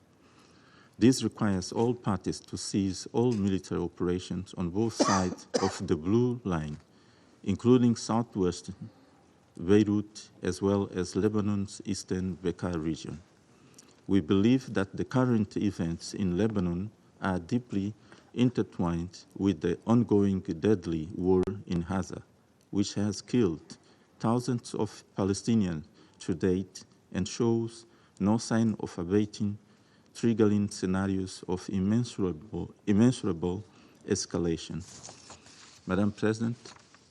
This requires all parties to cease all military operations on both sides of the blue line, including southwest Beirut, as well as Lebanon's eastern Bekaa region. We believe that the current events in Lebanon are deeply intertwined with the ongoing deadly war in Gaza, which has killed thousands of Palestinians to date and shows no sign of abating, triggering scenarios of immeasurable escalation. Madam President,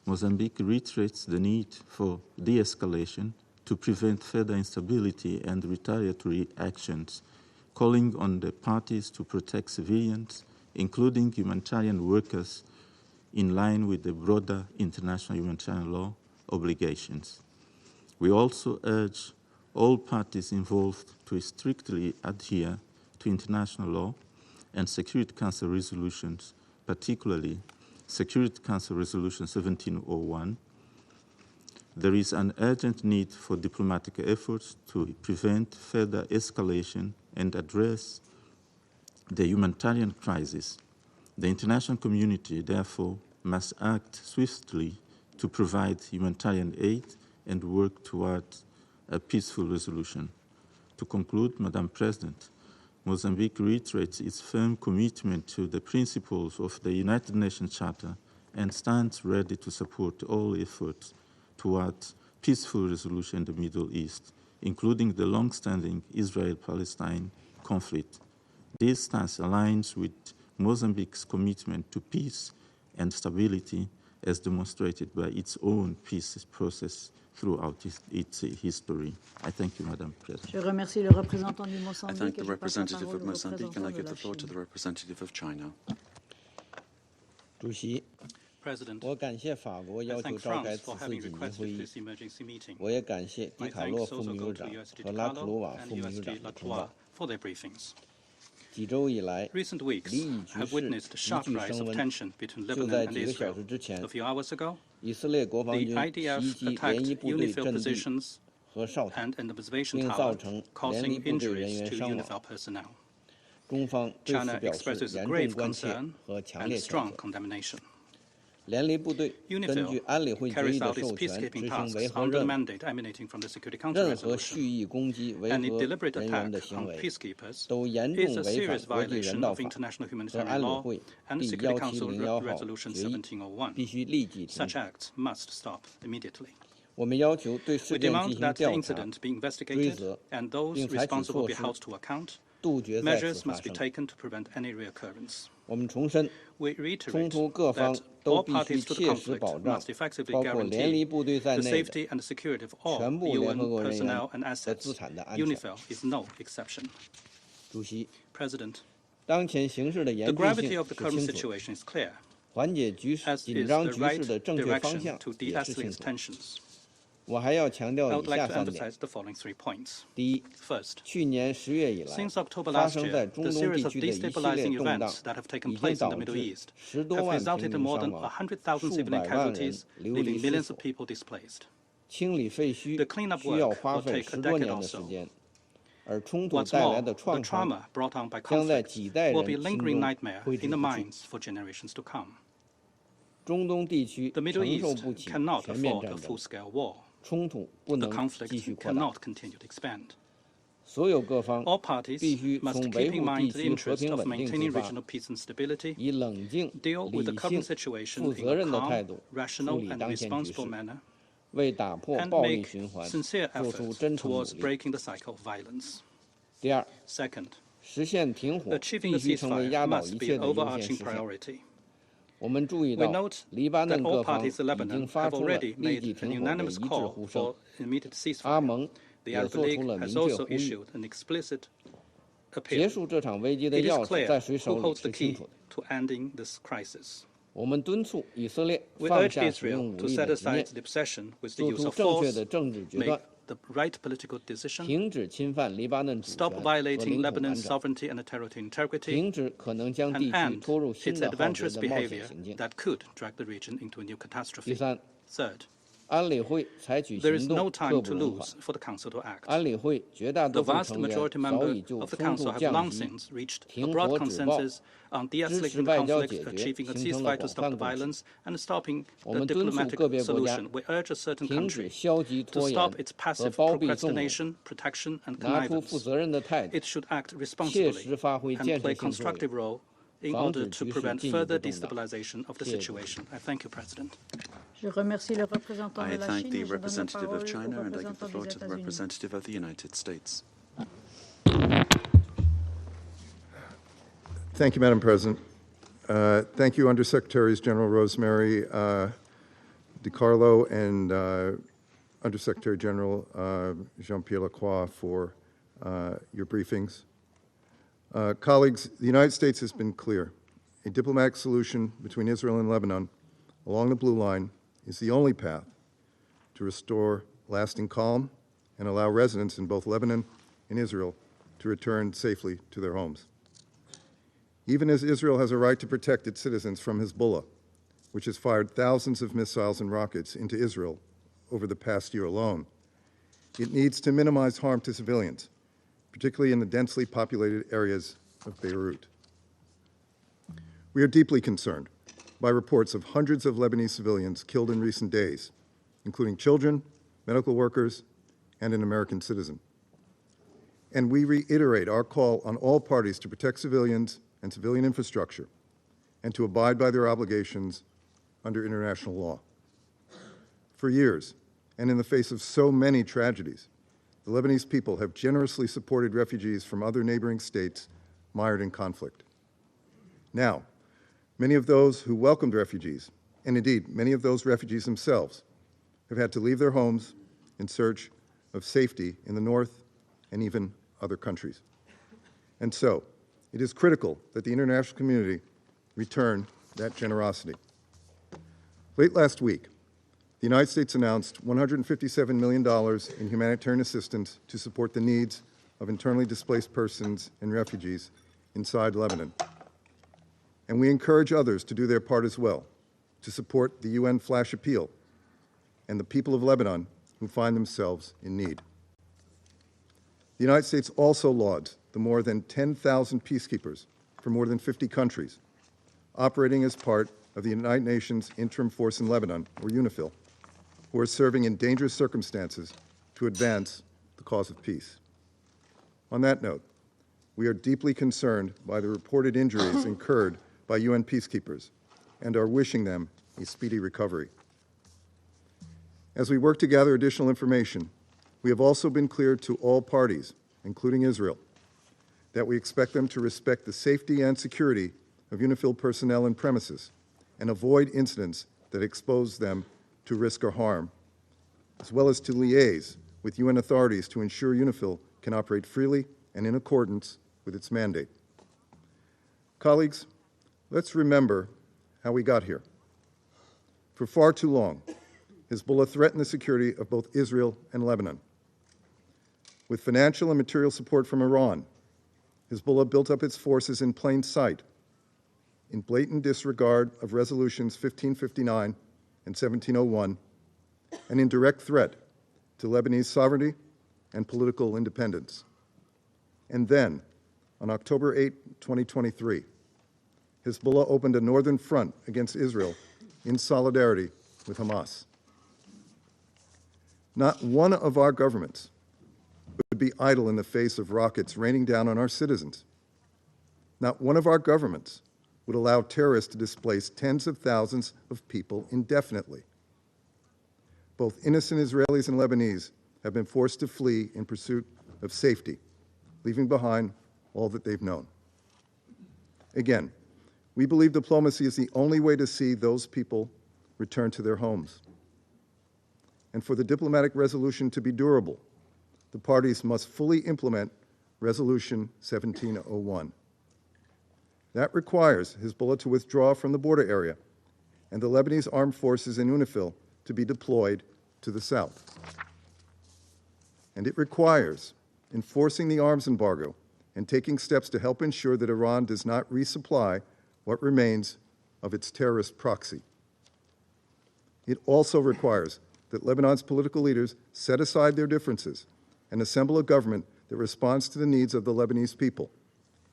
Mozambique reiterates the need for de-escalation to prevent further instability and retaliatory actions, calling on the parties to protect civilians, including humanitarian workers, in line with the broader international humanitarian law obligations. We also urge all parties involved to strictly adhere to international law and Security Council resolutions, particularly Security Council Resolution 1701. There is an urgent need for diplomatic efforts to prevent further escalation and address the humanitarian crisis. The international community, therefore, must act swiftly to provide humanitarian aid and work toward a peaceful resolution. To conclude, Madam President, Mozambique reiterates its firm commitment to the principles of the United Nations Charter and stands ready to support all efforts towards peaceful resolution in the Middle East, including the long-standing Israel-Palestine conflict. This stance aligns with Mozambique's commitment to peace and stability as demonstrated by its own peace process throughout its history. I thank you, Madam President. Je remercie le représentant du Mozambique. I thank the representative of Mozambique and I give the floor to the representative of China. President, I thank France for having requested this emergency meeting. I thanks also go to USG DiCarlo and USG Lacroix for their briefings. Recent weeks have witnessed a sharp rise of tension between Lebanon and Israel. A few hours ago, the IDF attacked UNIFIL positions and an observation tower, causing injuries to UNIFIL personnel. China expresses grave concern and strong condemnation. UNIFIL carries out its peacekeeping tasks under the mandate emanating from the Security Council resolution. Any deliberate attack on peacekeepers is a serious violation of international humanitarian law and the Security Council Resolution 1701. Such acts must stop immediately. We demand that the incident be investigated and those responsible be held to account. Measures must be taken to prevent any reoccurrence. We reiterate that all parties to the conflict must effectively guarantee the safety and the security of all UN personnel and assets. UNIFIL is no exception. President, the gravity of the current situation is clear, as is the right direction to de-escalate tensions. I would like to emphasize the following 3 points. First, since October last year, the series of destabilizing events that have taken place in the Middle East have resulted in more than 100,000 civilian casualties, leaving millions of people displaced. The cleanup work will take a decade or so. What's more, the trauma brought on by conflict will be a lingering nightmare in the minds for generations to come. The Middle East cannot afford a full-scale war. The conflict cannot continue to expand. All parties must keep in mind the interest of maintaining regional peace and stability, deal with the current situation in a calm, rational, and responsible manner, and make sincere efforts towards breaking the cycle of violence. Second, achieving a ceasefire must be an overarching priority. We note that all parties in Lebanon have already made an unanimous call for immediate ceasefire. The Arab League has also issued an explicit appeal. It is clear who holds the key to ending this crisis. We urge Israel to set aside the obsession with the use of force, make the right political decision, stop violating Lebanon's sovereignty and territorial integrity, and end its adventurous behavior that could drag the region into a new catastrophe. Third, there is no time to lose for the Council to act. The vast majority members of the Council have long since reached a broad consensus on de-escalating the conflict, achieving a ceasefire to stop the violence, and stopping the diplomatic solution. We urge a certain country to stop its passive procrastination, protection, and connivance. It should act responsibly and play a constructive role in order to prevent further destabilization of the situation. I thank you, President. I thank the representative of China and I give the floor to the representative of the United States. Thank you, Madam President. Thank you, Undersecretaries General Rosemary DiCarlo and Undersecretary General Jean-Pierre Lacroix for your briefings. Colleagues, the United States has been clear. A diplomatic solution between Israel and Lebanon along the Blue Line is the only path to restore lasting calm and allow residents in both Lebanon and Israel to return safely to their homes. Even as Israel has a right to protect its citizens from Hezbollah, which has fired thousands of missiles and rockets into Israel over the past year alone, it needs to minimize harm to civilians, particularly in the densely populated areas of Beirut. We are deeply concerned by reports of hundreds of Lebanese civilians killed in recent days, including children, medical workers, and an American citizen. And we reiterate our call on all parties to protect civilians and civilian infrastructure and to abide by their obligations under international law. For years, and in the face of so many tragedies, the Lebanese people have generously supported refugees from other neighboring states mired in conflict. Now, many of those who welcomed refugees, and indeed many of those refugees themselves, have had to leave their homes in search of safety in the north and even other countries. And so, it is critical that the international community return that generosity. Late last week, the United States announced $157 million in humanitarian assistance to support the needs of internally displaced persons and refugees inside Lebanon. And we encourage others to do their part as well, to support the UN flash appeal and the people of Lebanon who find themselves in need. The United States also lauds the more than 10,000 peacekeepers from more than 50 countries operating as part of the United Nations Interim Force in Lebanon, or UNIFIL, who are serving in dangerous circumstances to advance the cause of peace. On that note, we are deeply concerned by the reported injuries incurred by UN peacekeepers and are wishing them a speedy recovery. As we work to gather additional information, we have also been clear to all parties, including Israel, that we expect them to respect the safety and security of UNIFIL personnel and premises and avoid incidents that expose them to risk or harm, as well as to liaise with UN authorities to ensure UNIFIL can operate freely and in accordance with its mandate. Colleagues, let's remember how we got here. For far too long, Hezbollah threatened the security of both Israel and Lebanon. With financial and material support from Iran, Hezbollah built up its forces in plain sight, in blatant disregard of resolutions 1559 and 1701, and in direct threat to Lebanese sovereignty and political independence. And then, on October 8, 2023, Hezbollah opened a northern front against Israel in solidarity with Hamas. Not one of our governments would be idle in the face of rockets raining down on our citizens. Not one of our governments would allow terrorists to displace tens of thousands of people indefinitely. Both innocent Israelis and Lebanese have been forced to flee in pursuit of safety, leaving behind all that they've known. Again, we believe diplomacy is the only way to see those people return to their homes. And for the diplomatic resolution to be durable, the parties must fully implement Resolution 1701. That requires Hezbollah to withdraw from the border area and the Lebanese armed forces in UNIFIL to be deployed to the south. And it requires enforcing the arms embargo and taking steps to help ensure that Iran does not resupply what remains of its terrorist proxy. It also requires that Lebanon's political leaders set aside their differences and assemble a government that responds to the needs of the Lebanese people,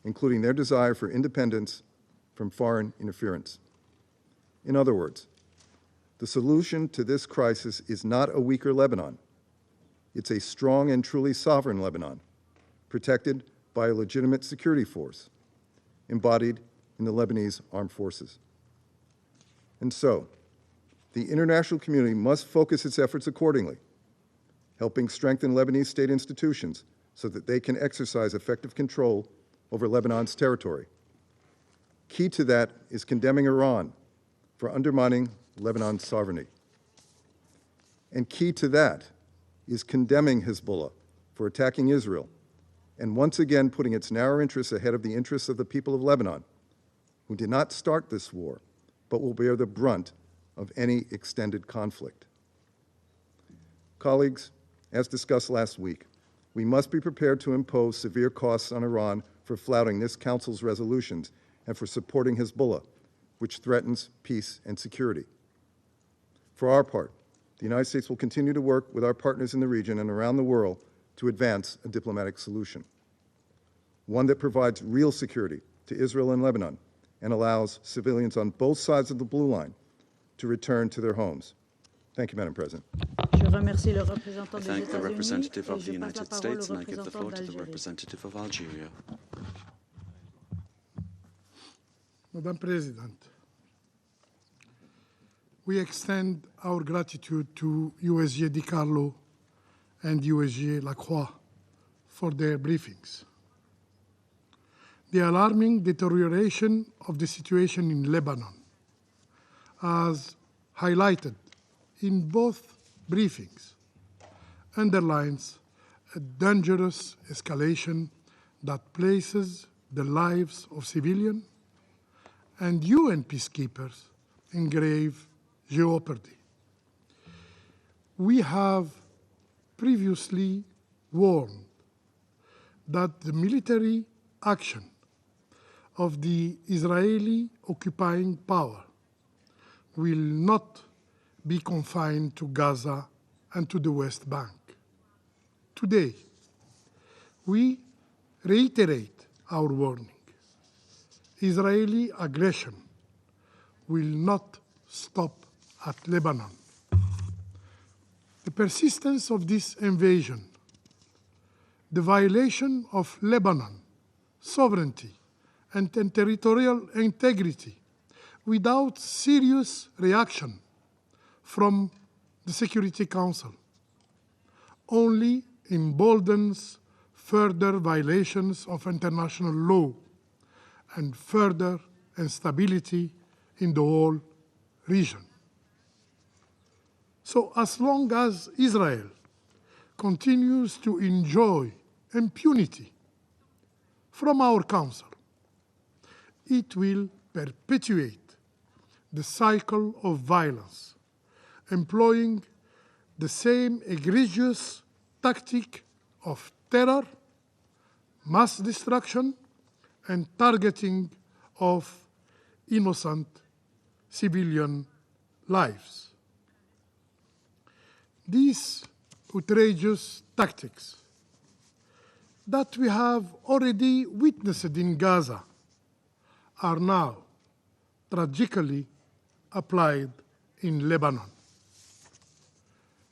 including their desire for independence from foreign interference. In other words, the solution to this crisis is not a weaker Lebanon. It's a strong and truly sovereign Lebanon, protected by a legitimate security force, embodied in the Lebanese armed forces. And so, the international community must focus its efforts accordingly, helping strengthen Lebanese state institutions so that they can exercise effective control over Lebanon's territory. Key to that is condemning Iran for undermining Lebanon's sovereignty. And key to that is condemning Hezbollah for attacking Israel and once again putting its narrow interests ahead of the interests of the people of Lebanon, who did not start this war, but will bear the brunt of any extended conflict. Colleagues, as discussed last week, we must be prepared to impose severe costs on Iran for flouting this Council's resolutions and for supporting Hezbollah, which threatens peace and security. For our part, the United States will continue to work with our partners in the region and around the world to advance a diplomatic solution, one that provides real security to Israel and Lebanon and allows civilians on both sides of the blue line to return to their homes. Thank you, Madam President. I thank the representative of the United States, and I give the floor to the representative of Algeria. Madam President, we extend our gratitude to USG DiCarlo and USG Lacroix for their briefings. The alarming deterioration of the situation in Lebanon, as highlighted in both briefings, underlines a dangerous escalation that places the lives of civilians and UN peacekeepers in grave jeopardy. We have previously warned that the military action of the Israeli occupying power will not be confined to Gaza and to the West Bank. Today, we reiterate our warning. Israeli aggression will not stop at Lebanon. The persistence of this invasion, the violation of Lebanon sovereignty and territorial integrity without serious reaction from the Security Council only emboldens further violations of international law and further instability in the whole region. So as long as Israel continues to enjoy impunity from our Council, it will perpetuate the cycle of violence, employing the same egregious tactic of terror, mass destruction, and targeting of innocent civilian lives. These outrageous tactics that we have already witnessed in Gaza are now tragically applied in Lebanon.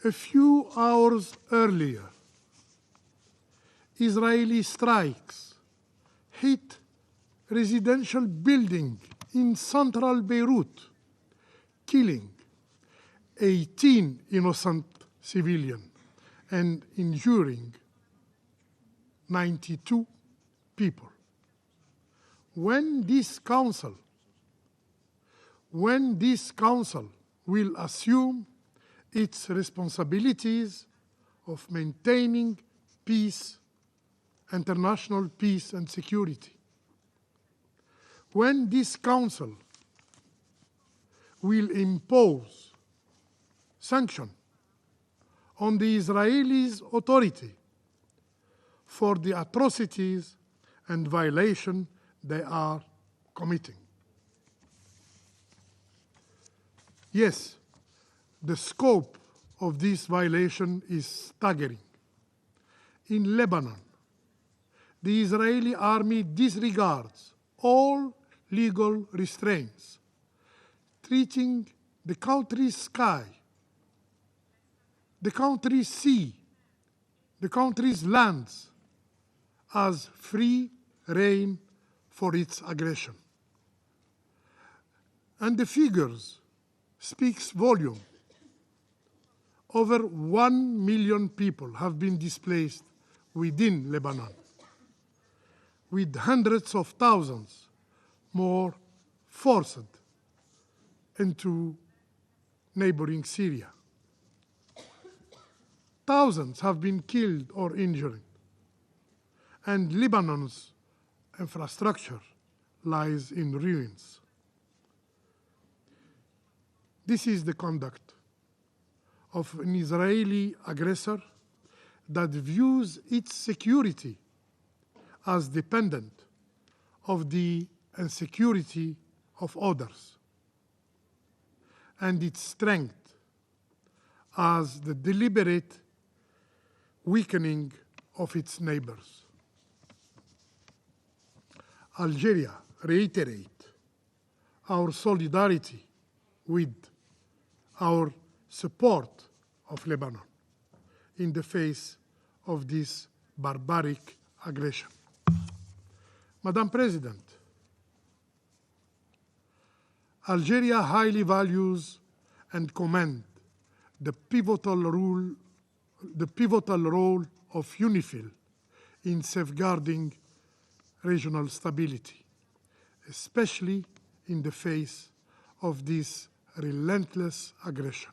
A few hours earlier, Israeli strikes hit residential building in central Beirut, killing 18 innocent civilians and injuring 92 people. When this council will assume its responsibilities of maintaining peace, international peace and security, when this council will impose sanctions on the Israelis' authority for the atrocities and violations they are committing. Yes, the scope of this violation is staggering. In Lebanon, the Israeli army disregards all legal restraints, treating the country's sky, the country's sea, the country's lands as free rein for its aggression. And the figures speaks volume. Over 1 million people have been displaced within Lebanon, with hundreds of thousands more forced into neighboring Syria. Thousands have been killed or injured, and Lebanon's infrastructure lies in ruins. This is the conduct of an Israeli aggressor that views its security as dependent of the insecurity of others, and its strength as the deliberate weakening of its neighbors. Algeria reiterates our solidarity with our support of Lebanon in the face of this barbaric aggression. Madam President, Algeria highly values and commends the pivotal role of UNIFIL in safeguarding regional stability, especially in the face of this relentless aggression.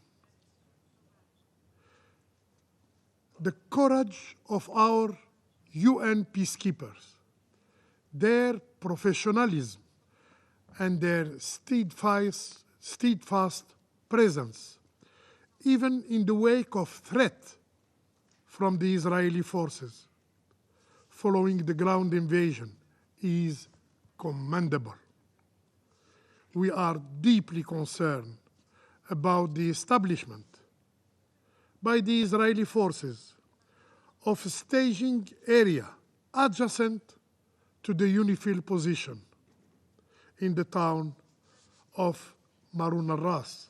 The courage of our UN peacekeepers, their professionalism, and their steadfast presence, even in the wake of threat from the Israeli forces following the ground invasion, is commendable. We are deeply concerned about the establishment by the Israeli forces of a staging area adjacent to the UNIFIL position in the town of Marun al-Ras,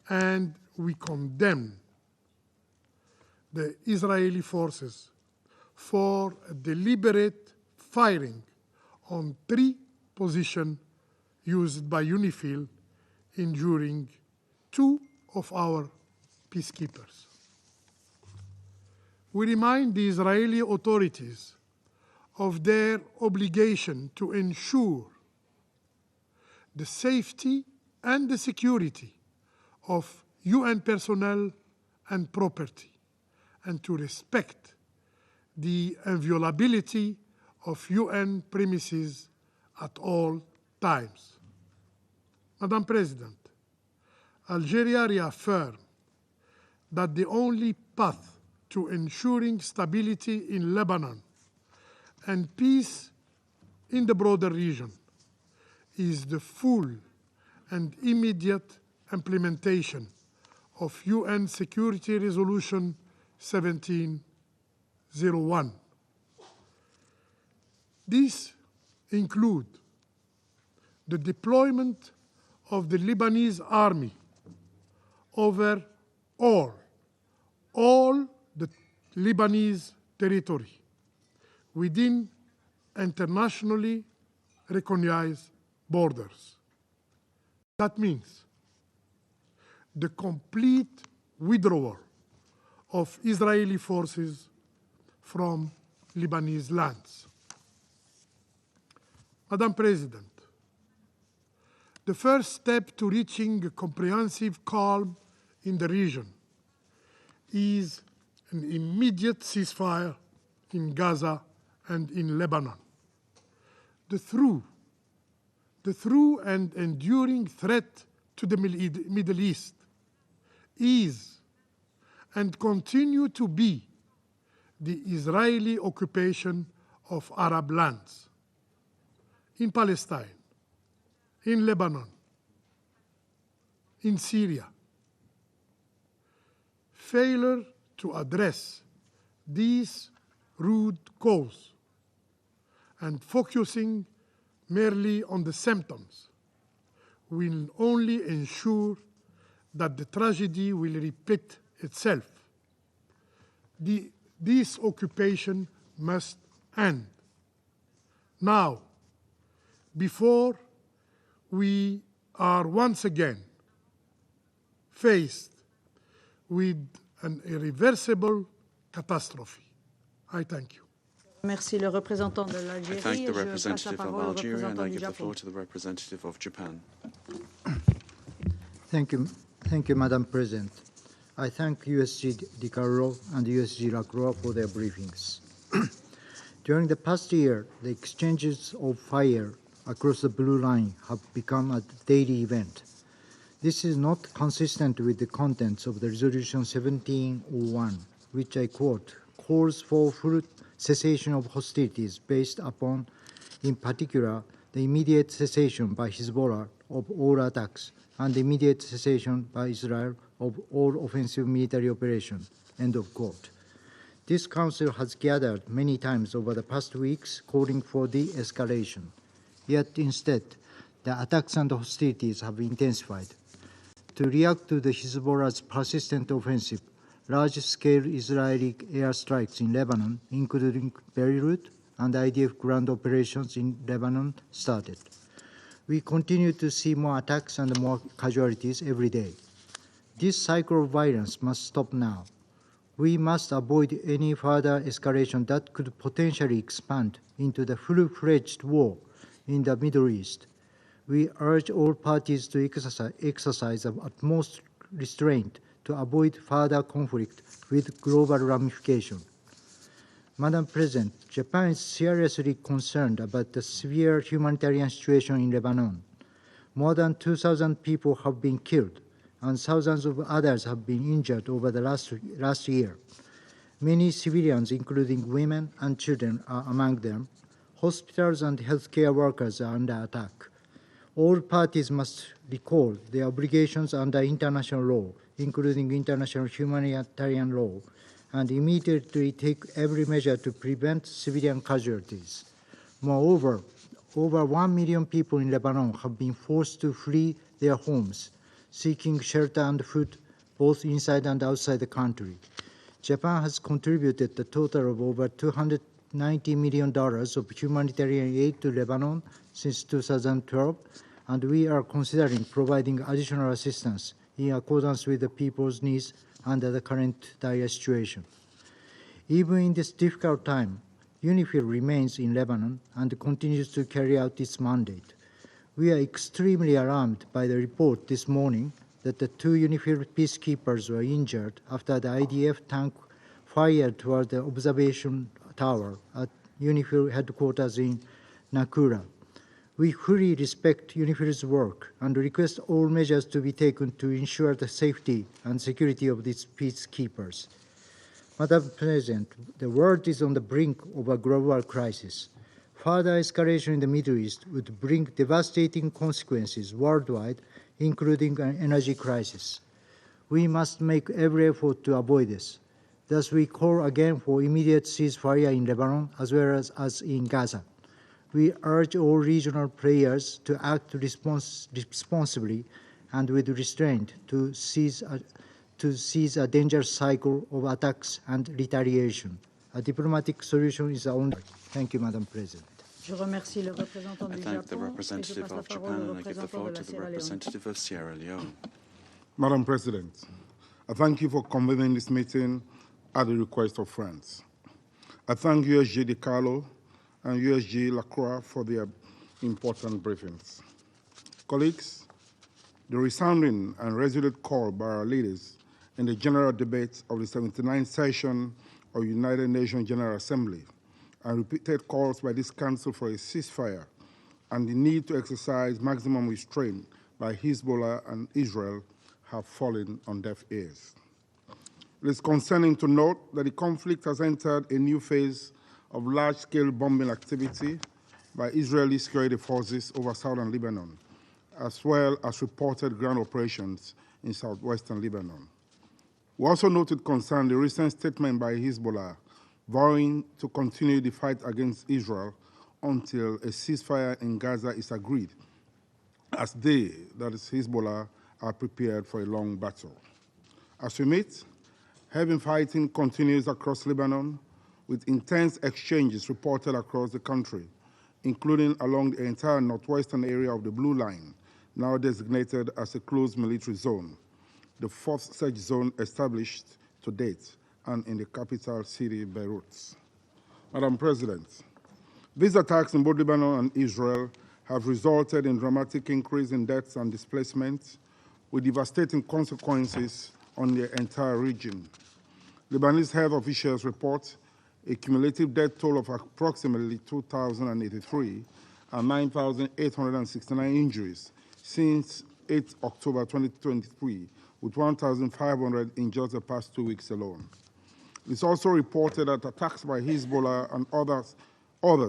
and we condemn the Israeli forces for a deliberate firing on 3 positions used by UNIFIL, injuring 2 of our peacekeepers. We remind the Israeli authorities of their obligation to ensure the safety and the security of UN personnel and property, and to respect the inviolability of UN premises at all times. Madam President, Algeria reaffirmed that the only path to ensuring stability in Lebanon and peace in the broader region is the full and immediate implementation of UN Security Resolution 1701. These include the deployment of the Lebanese army over all the Lebanese territory within internationally recognized borders. That means the complete withdrawal of Israeli forces from Lebanese lands. Madam President, the first step to reaching a comprehensive calm in the region is an immediate ceasefire in Gaza and in Lebanon. The true and enduring threat to the Middle East is and continue to be the Israeli occupation of Arab lands in Palestine, in Lebanon, in Syria. Failure to address these root causes and focusing merely on the symptoms will only ensure that the tragedy will repeat itself. This occupation must end now, before we are once again faced with an irreversible catastrophe. I thank you. Merci le représentant de l'Algérie. I thank the representative of Algeria, and I give the floor to the representative of Japan. Thank you, Madam President. I thank USG DiCarlo and USG Lacroix for their briefings. During the past year, the exchanges of fire across the blue line have become a daily event. This is not consistent with the contents of the Resolution 1701, which I quote, calls for full cessation of hostilities based upon, in particular, the immediate cessation by Hezbollah of all attacks and the immediate cessation by Israel of all offensive military operations, end of quote. This Council has gathered many times over the past weeks calling for de-escalation. Yet instead, the attacks and hostilities have intensified. To react to the Hezbollah's persistent offensive, large-scale Israeli airstrikes in Lebanon, including Beirut, and IDF ground operations in Lebanon started. We continue to see more attacks and more casualties every day. This cycle of violence must stop now. We must avoid any further escalation that could potentially expand into the full-fledged war in the Middle East. We urge all parties to exercise the utmost restraint to avoid further conflict with global ramification. Madam President, Japan is seriously concerned about the severe humanitarian situation in Lebanon. More than 2,000 people have been killed, and thousands of others have been injured over the last year. Many civilians, including women and children, are among them. Hospitals and healthcare workers are under attack. All parties must recall their obligations under international law, including international humanitarian law, and immediately take every measure to prevent civilian casualties. Moreover, over 1 million people in Lebanon have been forced to flee their homes, seeking shelter and food both inside and outside the country. Japan has contributed a total of over $290 million of humanitarian aid to Lebanon since 2012, and we are considering providing additional assistance in accordance with the people's needs under the current dire situation. Even in this difficult time, UNIFIL remains in Lebanon and continues to carry out its mandate. We are extremely alarmed by the report this morning that the 2 UNIFIL peacekeepers were injured after the IDF tank fired toward the observation tower at UNIFIL headquarters in Nakura. We fully respect UNIFIL's work and request all measures to be taken to ensure the safety and security of these peacekeepers. Madam President, the world is on the brink of a global crisis. Further escalation in the Middle East would bring devastating consequences worldwide, including an energy crisis. We must make every effort to avoid this. Thus, we call again for immediate ceasefire in Lebanon as well as in Gaza. We urge all regional players to act responsibly and with restraint to seize a dangerous cycle of attacks and retaliation. A diplomatic solution is the only. Thank you, Madam President. Je remercie le représentant du I thank the Japon, representative of Japan and I give the floor to the representative of Sierra Leone. Madam President, I thank you for convening this meeting at the request of France. I thank USG DiCarlo and USG Lacroix for their important briefings. Colleagues, the resounding and resolute call by our leaders in the general debate of the 79th session of United Nations General Assembly and repeated calls by this Council for a ceasefire and the need to exercise maximum restraint by Hezbollah and Israel have fallen on deaf ears. It is concerning to note that the conflict has entered a new phase of large-scale bombing activity by Israeli security forces over southern Lebanon, as well as reported ground operations in southwestern Lebanon. We also noted concern the recent statement by Hezbollah vowing to continue the fight against Israel until a ceasefire in Gaza is agreed, as they, that is Hezbollah, are prepared for a long battle. As we meet, heavy fighting continues across Lebanon, with intense exchanges reported across the country, including along the entire northwestern area of the Blue Line, now designated as a closed military zone, the fourth such zone established to date, and in the capital city, Beirut. Madam President, these attacks in both Lebanon and Israel have resulted in dramatic increase in deaths and displacement, with devastating consequences on the entire region. Lebanese health officials report a cumulative death toll of approximately 2,083 and 9,869 injuries since 8 October 2023, with 1,500 in just the past 2 weeks alone. It's also reported that attacks by Hezbollah and others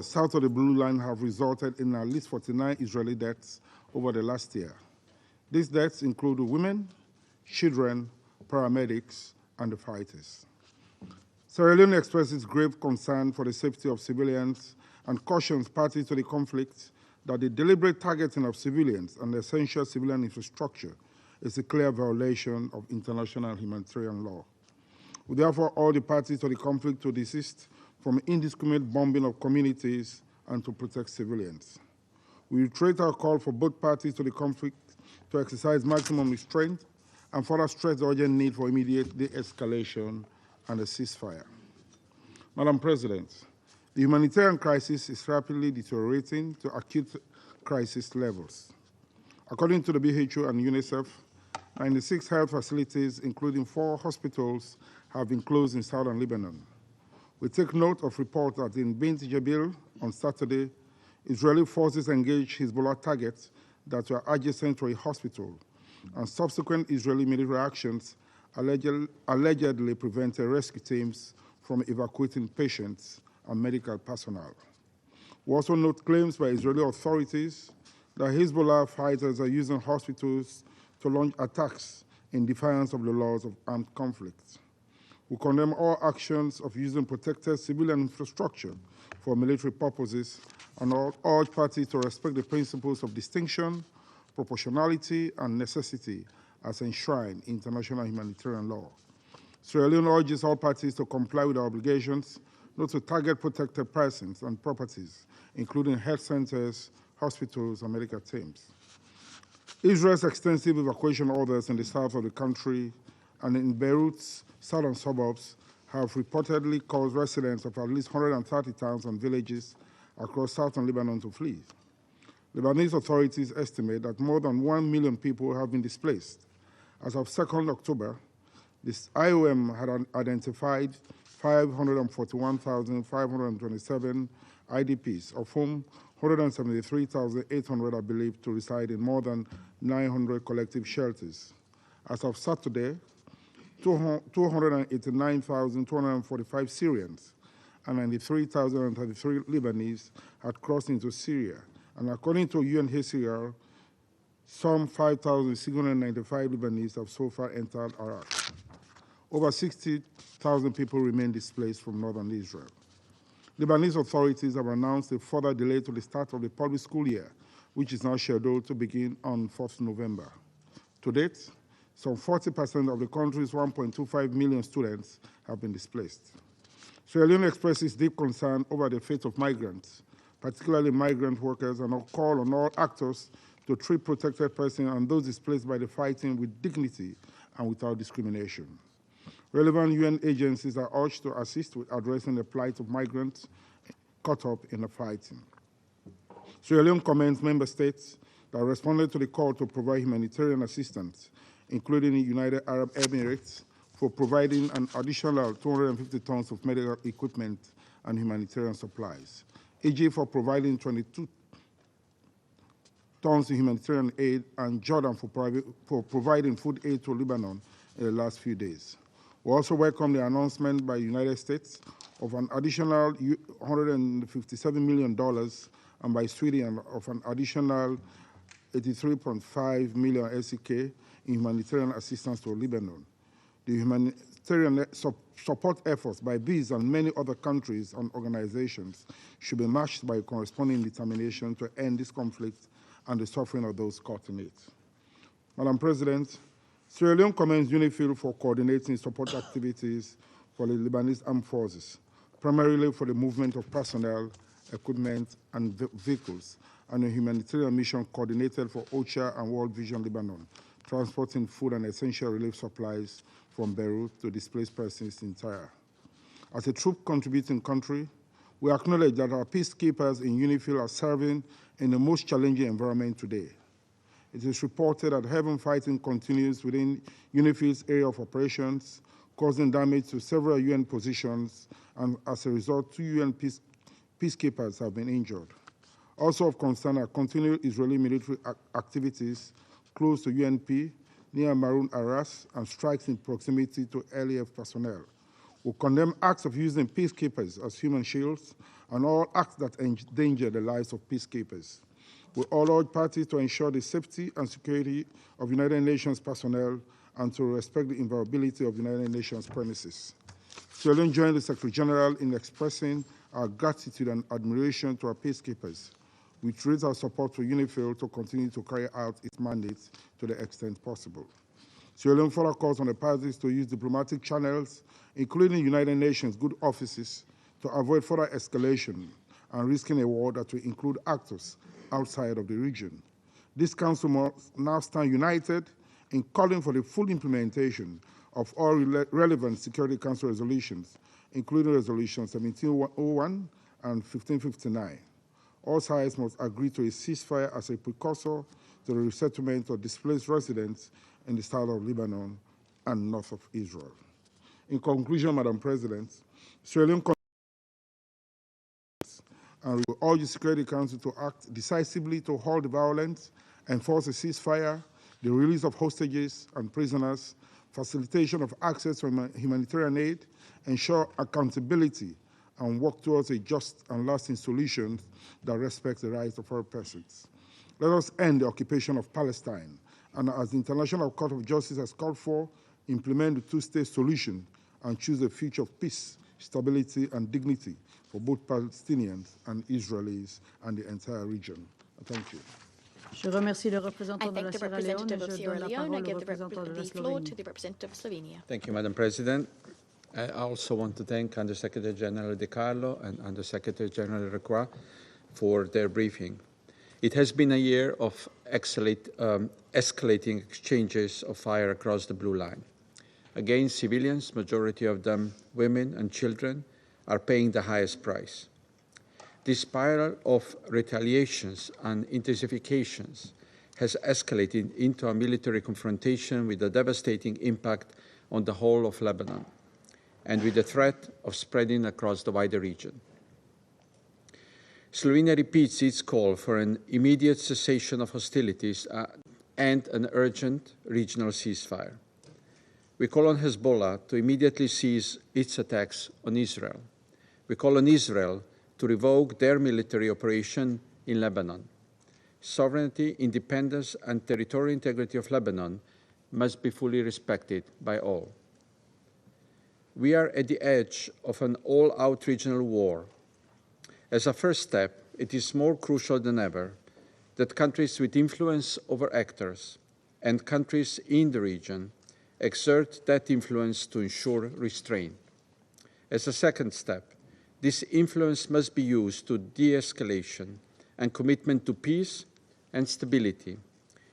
south of the Blue Line have resulted in at least 49 Israeli deaths over the last year. These deaths include women, children, paramedics, and the fighters. Sierra Leone expresses grave concern for the safety of civilians and cautions parties to the conflict that the deliberate targeting of civilians and essential civilian infrastructure is a clear violation of international humanitarian law. We therefore urge the parties to the conflict to desist from indiscriminate bombing of communities and to protect civilians. We reiterate our call for both parties to the conflict to exercise maximum restraint and further stress the urgent need for immediate de-escalation and a ceasefire. Madam President, the humanitarian crisis is rapidly deteriorating to acute crisis levels. According to the WHO and UNICEF, 96 health facilities, including 4 hospitals, have been closed in southern Lebanon. We take note of reports that in Bint Jabil on Saturday, Israeli forces engaged Hezbollah targets that were adjacent to a hospital, and subsequent Israeli military actions allegedly prevented rescue teams from evacuating patients and medical personnel. We also note claims by Israeli authorities that Hezbollah fighters are using hospitals to launch attacks in defiance of the laws of armed conflict. We condemn all actions of using protected civilian infrastructure for military purposes and urge parties to respect the principles of distinction, proportionality, and necessity as enshrined in international humanitarian law. Sierra Leone urges all parties to comply with our obligations not to target protected persons and properties, including health centers, hospitals, and medical teams. Israel's extensive evacuation orders in the south of the country and in Beirut's southern suburbs have reportedly caused residents of at least 130 towns and villages across southern Lebanon to flee. Lebanese authorities estimate that more than 1 million people have been displaced. As of 2nd October, this IOM had identified 541,527 IDPs, of whom 173,800 are believed to reside in more than 900 collective shelters. As of Saturday, 289,245 Syrians and 93,033 Lebanese had crossed into Syria, and according to UNHCR, some 5,695 Lebanese have so far entered Iraq. Over 60,000 people remain displaced from northern Israel. Lebanese authorities have announced a further delay to the start of the public school year, which is now scheduled to begin on 4th November. To date, some 40% of the country's 1.25 million students have been displaced. Sierra Leone expresses deep concern over the fate of migrants, particularly migrant workers, and call on all actors to treat protected persons and those displaced by the fighting with dignity and without discrimination. Relevant UN agencies are urged to assist with addressing the plight of migrants caught up in the fighting. Sierra Leone commends member states that responded to the call to provide humanitarian assistance, including the United Arab Emirates, for providing an additional 250 tons of medical equipment and humanitarian supplies. Egypt for providing 22 tons of humanitarian aid, and Jordan for providing food aid to Lebanon in the last few days. We also welcome the announcement by the United States of an additional $157 million and by Sweden of an additional 83.5 million SEK in humanitarian assistance to Lebanon. The humanitarian support efforts by these and many other countries and organizations should be matched by a corresponding determination to end this conflict and the suffering of those caught in it. Madam President, Sierra Leone commends UNIFIL for coordinating support activities for the Lebanese armed forces, primarily for the movement of personnel, equipment, and vehicles, and a humanitarian mission coordinated for OCHA and World Vision Lebanon, transporting food and essential relief supplies from Beirut to displaced persons in Tyre. As a troop-contributing country, we acknowledge that our peacekeepers in UNIFIL are serving in the most challenging environment today. It is reported that heavy fighting continues within UNIFIL's area of operations, causing damage to several UN positions, and as a result, 2 UN peacekeepers have been injured. Also of concern are continued Israeli military activities close to UNP, near Maroun Aras, and strikes in proximity to LAF personnel. We condemn acts of using peacekeepers as human shields and all acts that endanger the lives of peacekeepers. We all urge parties to ensure the safety and security of United Nations personnel and to respect the inviolability of United Nations premises. Sierra Leone joined the Secretary General in expressing our gratitude and admiration to our peacekeepers. which raised our support for UNIFIL to continue to carry out its mandates to the extent possible. Sierra Leone further calls on the parties to use diplomatic channels, including United Nations good offices, to avoid further escalation and risking a war that will include actors outside of the region. This Council must now stand united in calling for the full implementation of all relevant Security Council resolutions, including Resolution 1701 and 1559. All sides must agree to a ceasefire as a precursor to the resettlement of displaced residents in the south of Lebanon and north of Israel. In conclusion, Madam President, Sierra Leone and we will urge the Security Council to act decisively to halt the violence, enforce a ceasefire, the release of hostages and prisoners, facilitation of access to humanitarian aid, ensure accountability, and work towards a just and lasting solution that respects the rights of all persons. Let us end the occupation of Palestine, and as the International Court of Justice has called for, implement the two-state solution and choose a future of peace, stability, and dignity for both Palestinians and Israelis and the entire region. Thank you. Je remercie le représentant de la Sierra Leone. I give the floor to the representative of Slovenia. Thank you, Madam President. I also want to thank Undersecretary General De Carlo and Undersecretary General Lacroix for their briefing. It has been a year of escalating exchanges of fire across the Blue Line. Again, civilians, majority of them women and children, are paying the highest price. This spiral of retaliations and intensifications has escalated into a military confrontation with a devastating impact on the whole of Lebanon, and with the threat of spreading across the wider region. Slovenia repeats its call for an immediate cessation of hostilities and an urgent regional ceasefire. We call on Hezbollah to immediately cease its attacks on Israel. We call on Israel to revoke their military operation in Lebanon. Sovereignty, independence, and territorial integrity of Lebanon must be fully respected by all. We are at the edge of an all-out regional war. As a first step, it is more crucial than ever that countries with influence over actors and countries in the region exert that influence to ensure restraint. As a second step, this influence must be used to de-escalation and commitment to peace and stability,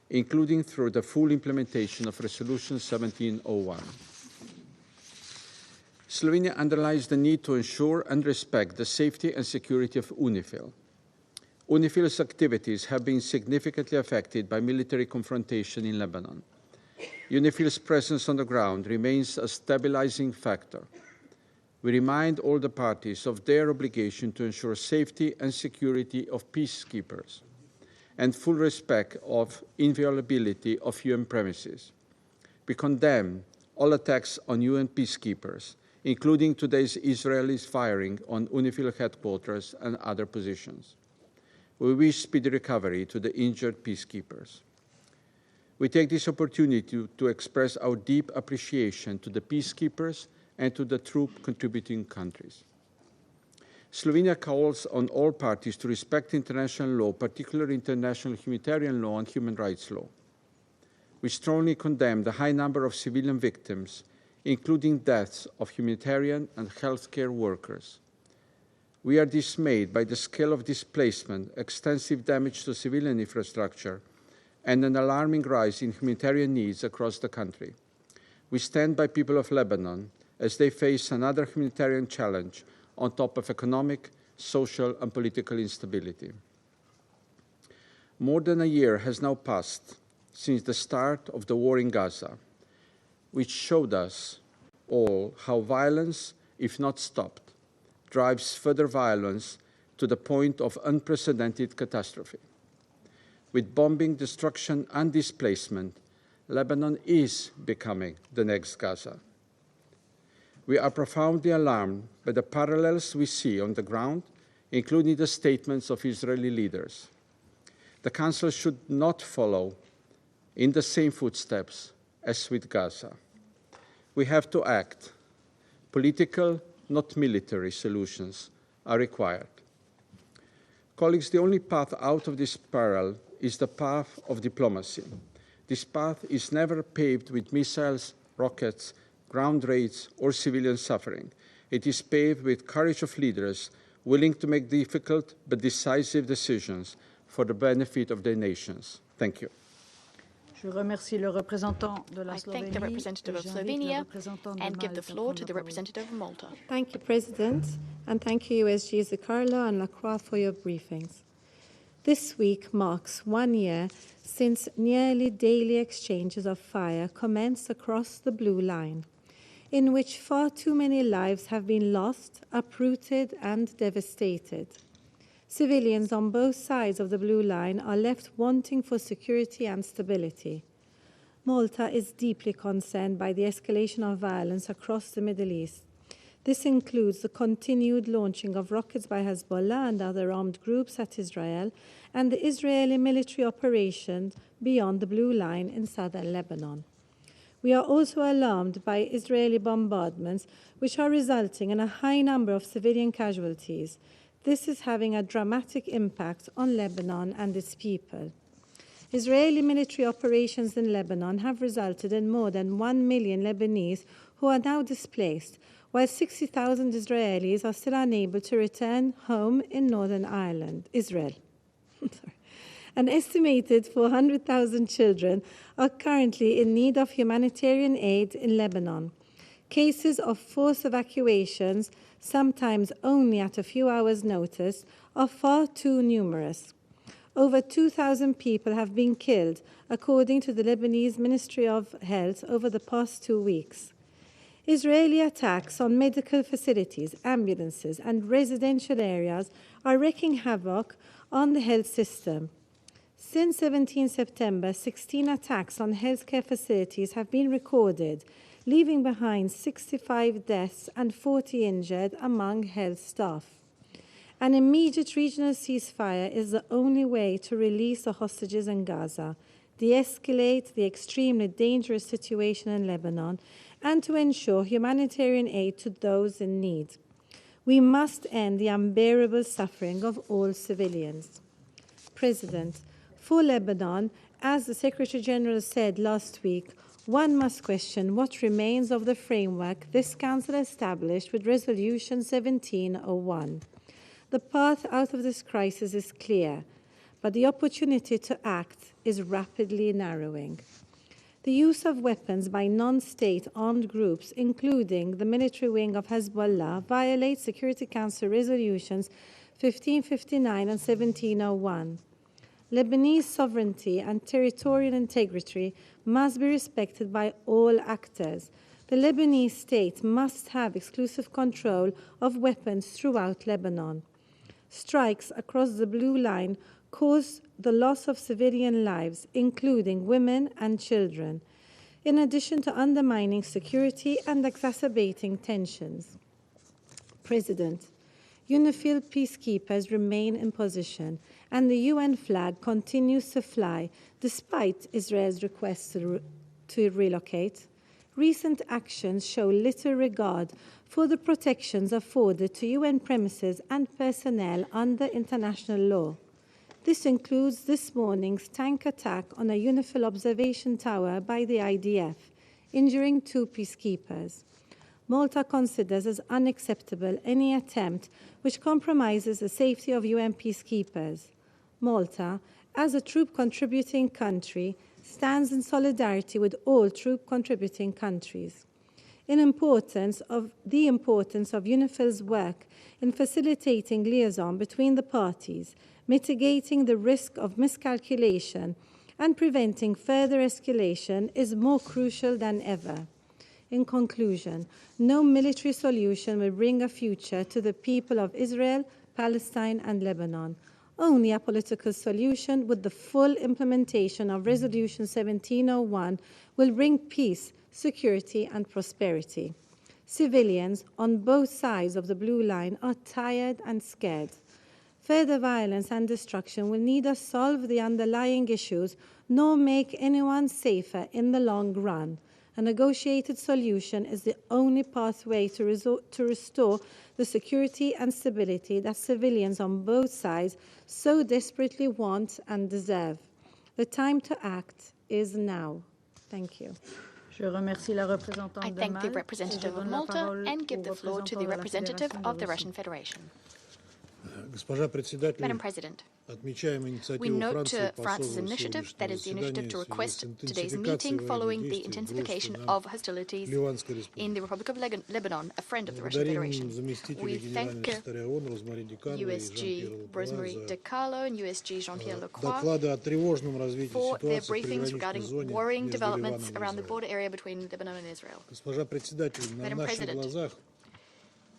including through the full implementation of Resolution 1701. Slovenia underlines the need to ensure and respect the safety and security of UNIFIL. UNIFIL's activities have been significantly affected by military confrontation in Lebanon. UNIFIL's presence on the ground remains a stabilizing factor. We remind all the parties of their obligation to ensure safety and security of peacekeepers and full respect of inviolability of UN premises. We condemn all attacks on UN peacekeepers, including today's Israeli firing on UNIFIL headquarters and other positions. We wish speedy recovery to the injured peacekeepers. We take this opportunity to express our deep appreciation to the peacekeepers and to the troop contributing countries. Slovenia calls on all parties to respect international law, particularly international humanitarian law and human rights law. We strongly condemn the high number of civilian victims, including deaths of humanitarian and healthcare workers. We are dismayed by the scale of displacement, extensive damage to civilian infrastructure, and an alarming rise in humanitarian needs across the country. We stand by people of Lebanon as they face another humanitarian challenge on top of economic, social, and political instability. More than a year has now passed since the start of the war in Gaza, which showed us all how violence, if not stopped, drives further violence to the point of unprecedented catastrophe. With bombing, destruction, and displacement, Lebanon is becoming the next Gaza. We are profoundly alarmed by the parallels we see on the ground, including the statements of Israeli leaders. The Council should not follow in the same footsteps as with Gaza. We have to act. Political, not military, solutions are required. Colleagues, the only path out of this spiral is the path of diplomacy. This path is never paved with missiles, rockets, ground raids, or civilian suffering. It is paved with courage of leaders willing to make difficult but decisive decisions for the benefit of their nations. Thank you. Je remercie le représentant de la Slovénie. I thank the representative of Slovenia and give the floor to the representative of Malta. Thank you, President, and thank you, USGs De Carlo and Lacroix, for your briefings. This week marks 1 year since nearly daily exchanges of fire commenced across the Blue Line, in which far too many lives have been lost, uprooted, and devastated. Civilians on both sides of the Blue Line are left wanting for security and stability. Malta is deeply concerned by the escalation of violence across the Middle East. This includes the continued launching of rockets by Hezbollah and other armed groups at Israel, and the Israeli military operations beyond the Blue Line in southern Lebanon. We are also alarmed by Israeli bombardments, which are resulting in a high number of civilian casualties. This is having a dramatic impact on Lebanon and its people. Israeli military operations in Lebanon have resulted in more than 1 million Lebanese who are now displaced, while 60,000 Israelis are still unable to return home in Northern Ireland, Israel. An estimated 400,000 children are currently in need of humanitarian aid in Lebanon. Cases of forced evacuations, sometimes only at a few hours' notice, are far too numerous. Over 2,000 people have been killed, according to the Lebanese Ministry of Health, over the past 2 weeks. Israeli attacks on medical facilities, ambulances, and residential areas are wreaking havoc on the health system. Since 17 September, 16 attacks on healthcare facilities have been recorded, leaving behind 65 deaths and 40 injured among health staff. An immediate regional ceasefire is the only way to release the hostages in Gaza, de-escalate the extremely dangerous situation in Lebanon, and to ensure humanitarian aid to those in need. We must end the unbearable suffering of all civilians. President, for Lebanon, as the Secretary General said last week, one must question what remains of the framework this Council established with Resolution 1701. The path out of this crisis is clear, but the opportunity to act is rapidly narrowing. The use of weapons by non-state armed groups, including the military wing of Hezbollah, violates Security Council resolutions 1559 and 1701. Lebanese sovereignty and territorial integrity must be respected by all actors. The Lebanese state must have exclusive control of weapons throughout Lebanon. Strikes across the Blue Line cause the loss of civilian lives, including women and children, in addition to undermining security and exacerbating tensions. President, UNIFIL peacekeepers remain in position, and the UN flag continues to fly despite Israel's request to relocate. Recent actions show little regard for the protections afforded to UN premises and personnel under international law. This includes this morning's tank attack on a UNIFIL observation tower by the IDF, injuring 2 peacekeepers. Malta considers as unacceptable any attempt which compromises the safety of UN peacekeepers. Malta, as a troop-contributing country, stands in solidarity with all troop-contributing countries. The importance of UNIFIL's work in facilitating liaison between the parties, mitigating the risk of miscalculation, and preventing further escalation is more crucial than ever. In conclusion, no military solution will bring a future to the people of Israel, Palestine, and Lebanon. Only a political solution with the full implementation of Resolution 1701 will bring peace, security, and prosperity. Civilians on both sides of the Blue Line are tired and scared. Further violence and destruction will neither solve the underlying issues nor make anyone safer in the long run. A negotiated solution is the only pathway to restore the security and stability that civilians on both sides so desperately want and deserve. The time to act is now. Thank you. I thank the representative of Malta and give the floor to the representative of the Russian Federation. Madam President, we note France's initiative, that is the initiative to request today's meeting following the intensification of hostilities in the Republic of Lebanon, a friend of the Russian Federation. We thank USG Rosemary DiCarlo and USG Jean-Pierre Lacroix for their briefings regarding worrying developments around the border area between Lebanon and Israel. Madam President,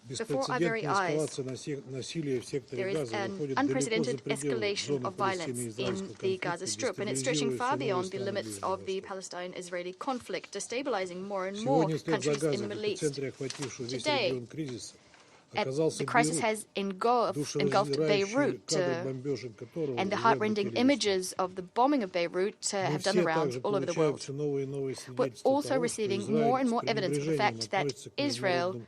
before our very eyes, there is an unprecedented escalation of violence in the Gaza Strip, and it's stretching far beyond the limits of the Palestine-Israeli conflict, destabilizing more and more countries in the Middle East. Today, the crisis has engulfed Beirut, and the heart-rending images of the bombing of Beirut have done the rounds all over the world. We're also receiving more and more evidence of the fact that Israel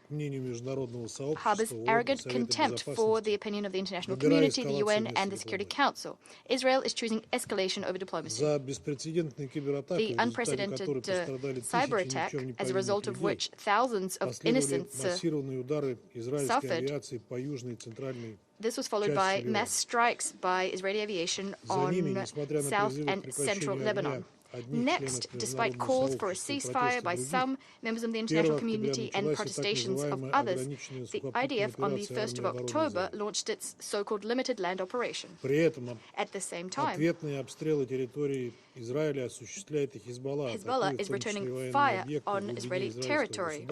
harbors arrogant contempt for the opinion of the international community, the UN, and the Security Council. Israel is choosing escalation over diplomacy. The unprecedented cyber attack, as a result of which thousands of innocents suffered. This was followed by mass strikes by Israeli aviation on south and central Lebanon. Next, despite calls for a ceasefire by some members of the international community and protestations of others, the IDF on the 1st of October launched its so-called limited land operation. At the same time, Hezbollah is returning fire on Israeli territory,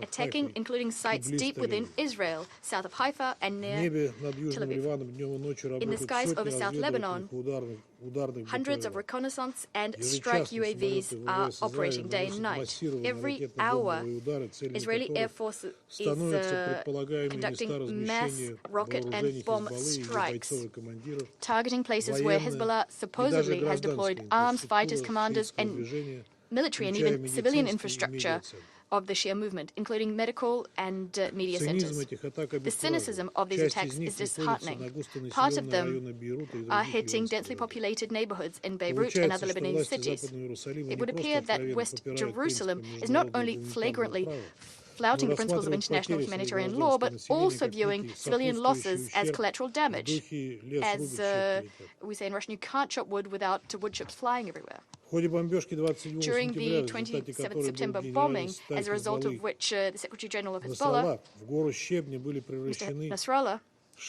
attacking including sites deep within Israel, south of Haifa and near Tel Aviv. In the skies over South Lebanon, hundreds of reconnaissance and strike UAVs are operating day and night. Every hour, Israeli Air Force is conducting mass rocket and bomb strikes, targeting places where Hezbollah supposedly has deployed arms, fighters, commanders, and military and even civilian infrastructure of the Shia movement, including medical and media centers. The cynicism of these attacks is disheartening. Part of them are hitting densely populated neighborhoods in Beirut and other Lebanese cities. It would appear that West Jerusalem is not only flagrantly flouting the principles of international humanitarian law, but also viewing civilian losses as collateral damage. As we say in Russian, you can't chop wood without wood chips flying everywhere. During the 27th September bombing, as a result of which the Secretary General of Hezbollah, Mr. Nasrallah,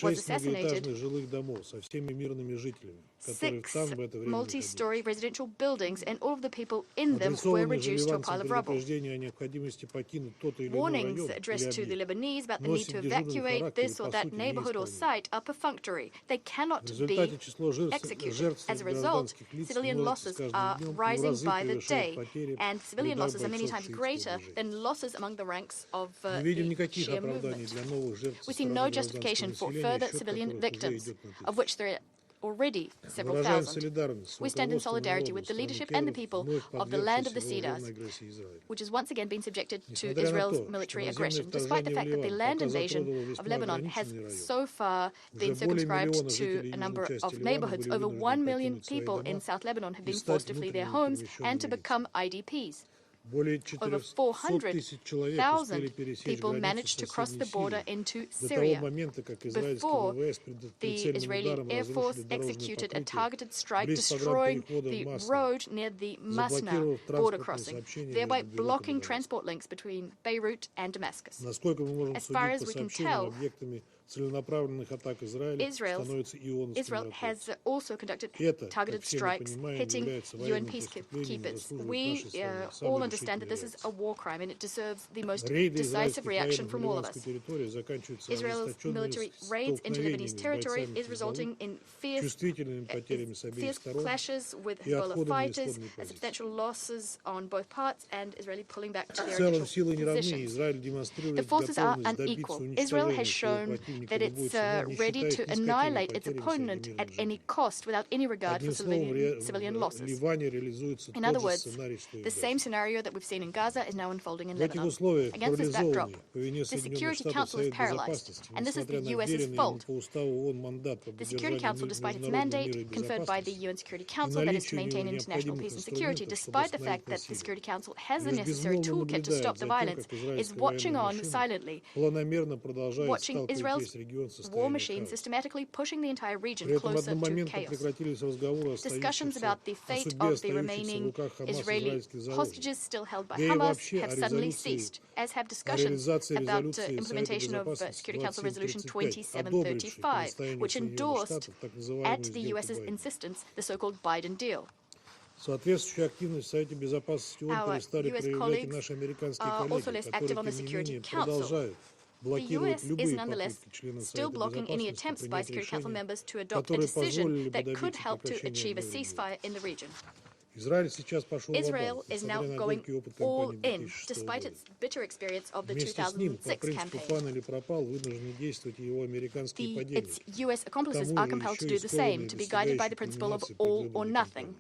was assassinated, 6 multi-story residential buildings and all of the people in them were reduced to a pile of rubble. Warnings addressed to the Lebanese about the need to evacuate this or that neighborhood or site are perfunctory. They cannot be executed. As a result, civilian losses are rising by the day, and civilian losses are many times greater than losses among the ranks of the Shia movement. We see no justification for further civilian victims, of which there are already several thousand. We stand in solidarity with the leadership and the people of the land of the Cedars, which has once again been subjected to Israel's military aggression, despite the fact that the land invasion of Lebanon has so far been circumscribed to a number of neighborhoods. Over 1 million people in South Lebanon have been forced to flee their homes and to become IDPs. Over 400,000 people managed to cross the border into Syria before the Israeli Air Force executed a targeted strike, destroying the road near the Masna border crossing, thereby blocking transport links between Beirut and Damascus. As far as we can tell, Israel has also conducted targeted strikes hitting UN peacekeepers. We all understand that this is a war crime and it deserves the most decisive reaction from all of us. Israel's military raids into Lebanese territory is resulting in fierce clashes with Hezbollah fighters, substantial losses on both parts, and Israeli pulling back to their initial positions. The forces are unequal. Israel has shown that it's ready to annihilate its opponent at any cost without any regard for civilian losses. In other words, the same scenario that we've seen in Gaza is now unfolding in Lebanon. Against this backdrop, the Security Council is paralyzed, and this is the US's fault. The Security Council, despite its mandate conferred by the UN Security Council that is to maintain international peace and security, despite the fact that the Security Council has the necessary toolkit to stop the violence, is watching on silently, watching Israel's war machine systematically pushing the entire region closer to chaos. Discussions about the fate of the remaining Israeli hostages still held by Hamas have suddenly ceased, as have discussions about implementation of Security Council Resolution 2735, which endorsed, at the US's insistence, the so-called Biden deal. Our US colleagues are also less active on the Security Council. The US is nonetheless still blocking any attempts by Security Council members to adopt a decision that could help to achieve a ceasefire in the region. Israel is now going all in, despite its bitter experience of the 2006 campaign. Its US accomplices are compelled to do the same, to be guided by the principle of all or nothing.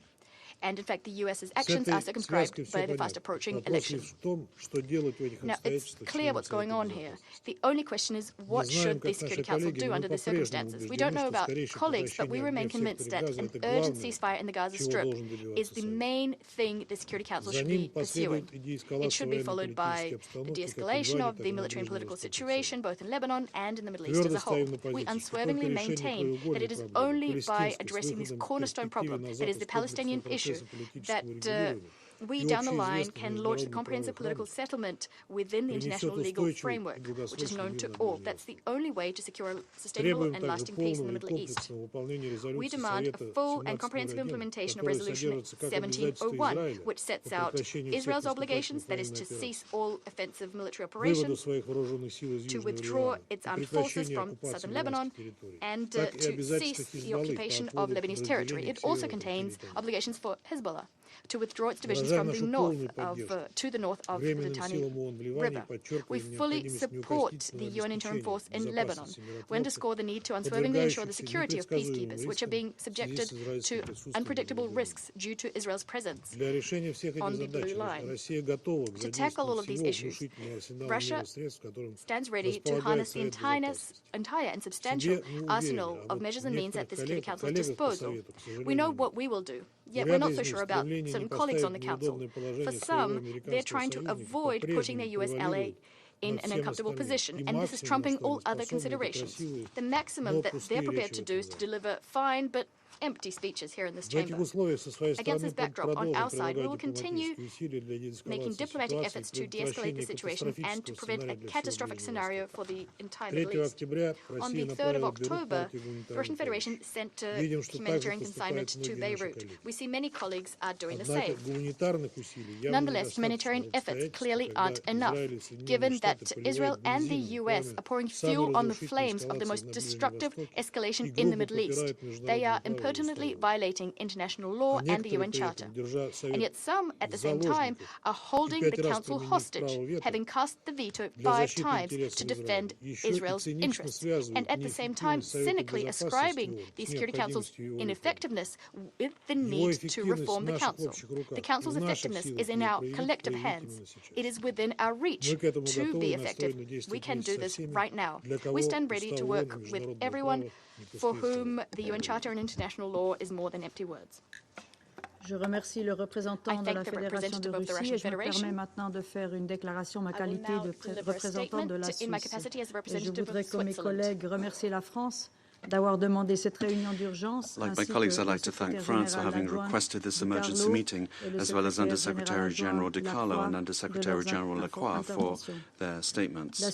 And in fact, the US's actions are circumscribed by the fast-approaching election. Now, it's clear what's going on here. The only question is, what should the Security Council do under the circumstances? We don't know about colleagues, but we remain convinced that an urgent ceasefire in the Gaza Strip is the main thing the Security Council should be pursuing. It should be followed by the de-escalation of the military and political situation, both in Lebanon and in the Middle East as a whole. We unswervingly maintain that it is only by addressing this cornerstone problem, that is the Palestinian issue, that we down the line can launch the comprehensive political settlement within the international legal framework, which is known to all. That's the only way to secure a sustainable and lasting peace in the Middle East. We demand a full and comprehensive implementation of Resolution 1701, which sets out Israel's obligations, that is to cease all offensive military operations, to withdraw its armed forces from southern Lebanon, and to cease the occupation of Lebanese territory. It also contains obligations for Hezbollah to withdraw its divisions from the north to the north of the Litani River. We fully support the UN interim force in Lebanon. We underscore the need to unswervingly ensure the security of peacekeepers, which are being subjected to unpredictable risks due to Israel's presence on the blue line. To tackle all of these issues, Russia stands ready to harness the entire and substantial arsenal of measures and means at the Security Council's disposal. We know what we will do, yet we're not so sure about certain colleagues on the Council. For some, they're trying to avoid putting their US ally in an uncomfortable position, and this is trumping all other considerations. The maximum that they're prepared to do is to deliver fine but empty speeches here in this chamber. Against this backdrop, on our side, we will continue making diplomatic efforts to de-escalate the situation and to prevent a catastrophic scenario for the entire Middle East. On the 3rd of October, the Russian Federation sent a humanitarian consignment to Beirut. We see many colleagues are doing the same. Nonetheless, humanitarian efforts clearly aren't enough, given that Israel and the US are pouring fuel on the flames of the most destructive escalation in the Middle East. They are impertinently violating international law and the UN Charter. And yet some, at the same time, are holding the Council hostage, having cast the veto 5 times to defend Israel's interests, and at the same time cynically ascribing the Security Council's ineffectiveness with the need to reform the Council. The Council's effectiveness is in our collective hands. It is within our reach to be effective. We can do this right now. We stand ready to work with everyone for whom the UN Charter and international law is more than empty words. Je remercie le représentant de la Fédération de Russie et je me permets maintenant de faire une déclaration en ma qualité de représentant de la Suisse. Et je voudrais, comme mes collègues, remercier la France d'avoir demandé cette réunion d'urgence. Like my colleagues, I'd like to thank France for having requested this emergency meeting, as well as Under-Secretary General De Carlo and Under-Secretary General Lacroix for their statements.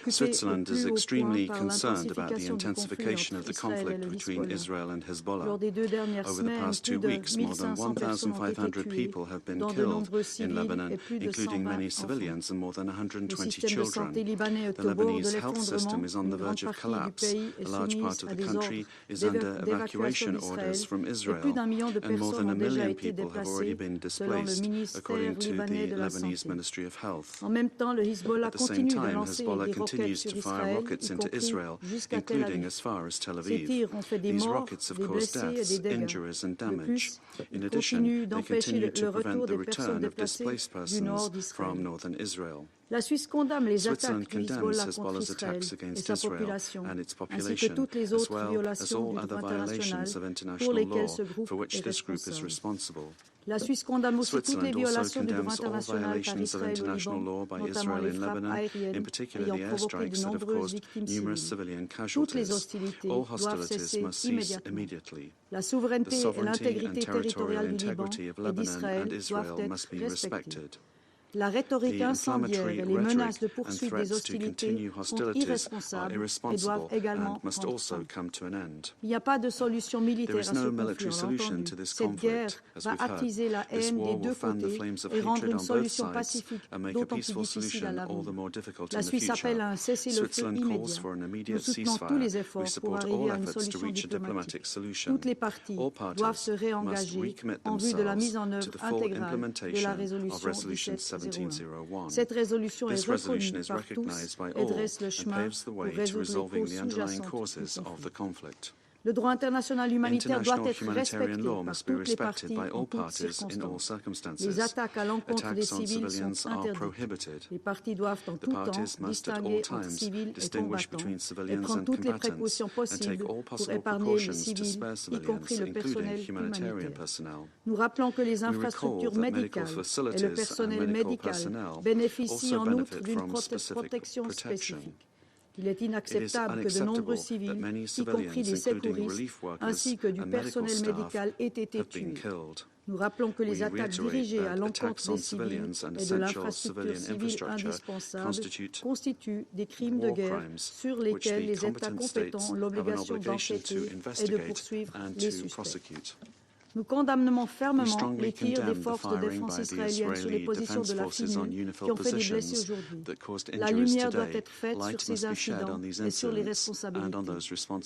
Switzerland is extremely concerned about the intensification of the conflict between Israel and Hezbollah. Over the past 2 weeks, more than 1,500 people have been killed in Lebanon, including many civilians and more than 120 children. The Lebanese health system is on the verge of collapse. A large part part of the country is under evacuation orders from Israel, and more than 1 million people have already been displaced, according to the Lebanese Ministry of Health. At the same time, Hezbollah continues to fire rockets into Israel, including as far as Tel Aviv. These rockets have caused deaths, injuries and damage. In addition, they continue to prevent the return of displaced persons from northern Israel. Switzerland condemns Hezbollah's attacks against Israel and its population, as well as all other violations of international law for which this group is responsible. Switzerland also condemns all violations of international law by Israel in Lebanon, in particular the airstrikes that have caused numerous civilian casualties. All hostilities must cease immediately. The sovereignty and territorial integrity of Lebanon and Israel must be respected. La rhétorique incendiaire et les menaces de poursuite des hostilités sont irresponsables et doivent également prendre fin. Il n'y a pas de solution militaire à ce conflit, on l'a entendu. Cette guerre va attiser la haine des deux côtés et rendre une solution pacifique d'autant plus difficile à l'avenir. La Suisse appelle à un cessez-le-feu immédiat. Nous soutenons tous les efforts pour arriver à une solution diplomatique. Toutes les parties doivent se réengager en vue de la mise en œuvre intégrale de la résolution 1701. Cette résolution est reconnue par tous et dresse le chemin pour résoudre les causes sous-jacentes du conflit. Le droit international humanitaire doit être respecté par toutes les parties en toutes circonstances. Les attaques à l'encontre des civils sont interdites. Les parties doivent en tout temps distinguer entre civils et combattants et prendre toutes les précautions possibles pour épargner les civils, y compris le personnel humanitaire. Nous rappelons que les infrastructures médicales et le personnel médical bénéficient en outre d'une protection spécifique. Il est inacceptable que de nombreux civils, y compris des secouristes, ainsi que du personnel médical, aient été tués. Nous rappelons que les attaques dirigées à l'encontre des civils et de l'infrastructure civile indispensable constituent des crimes de guerre sur lesquels les États compétents ont l'obligation d'enquêter et de poursuivre les suspects. Nous condamnons fermement les tirs des forces de défense israéliennes sur les positions de la FINUL qui ont fait des blessés aujourd'hui. La lumière doit être faite sur ces incidents et sur les responsabilités.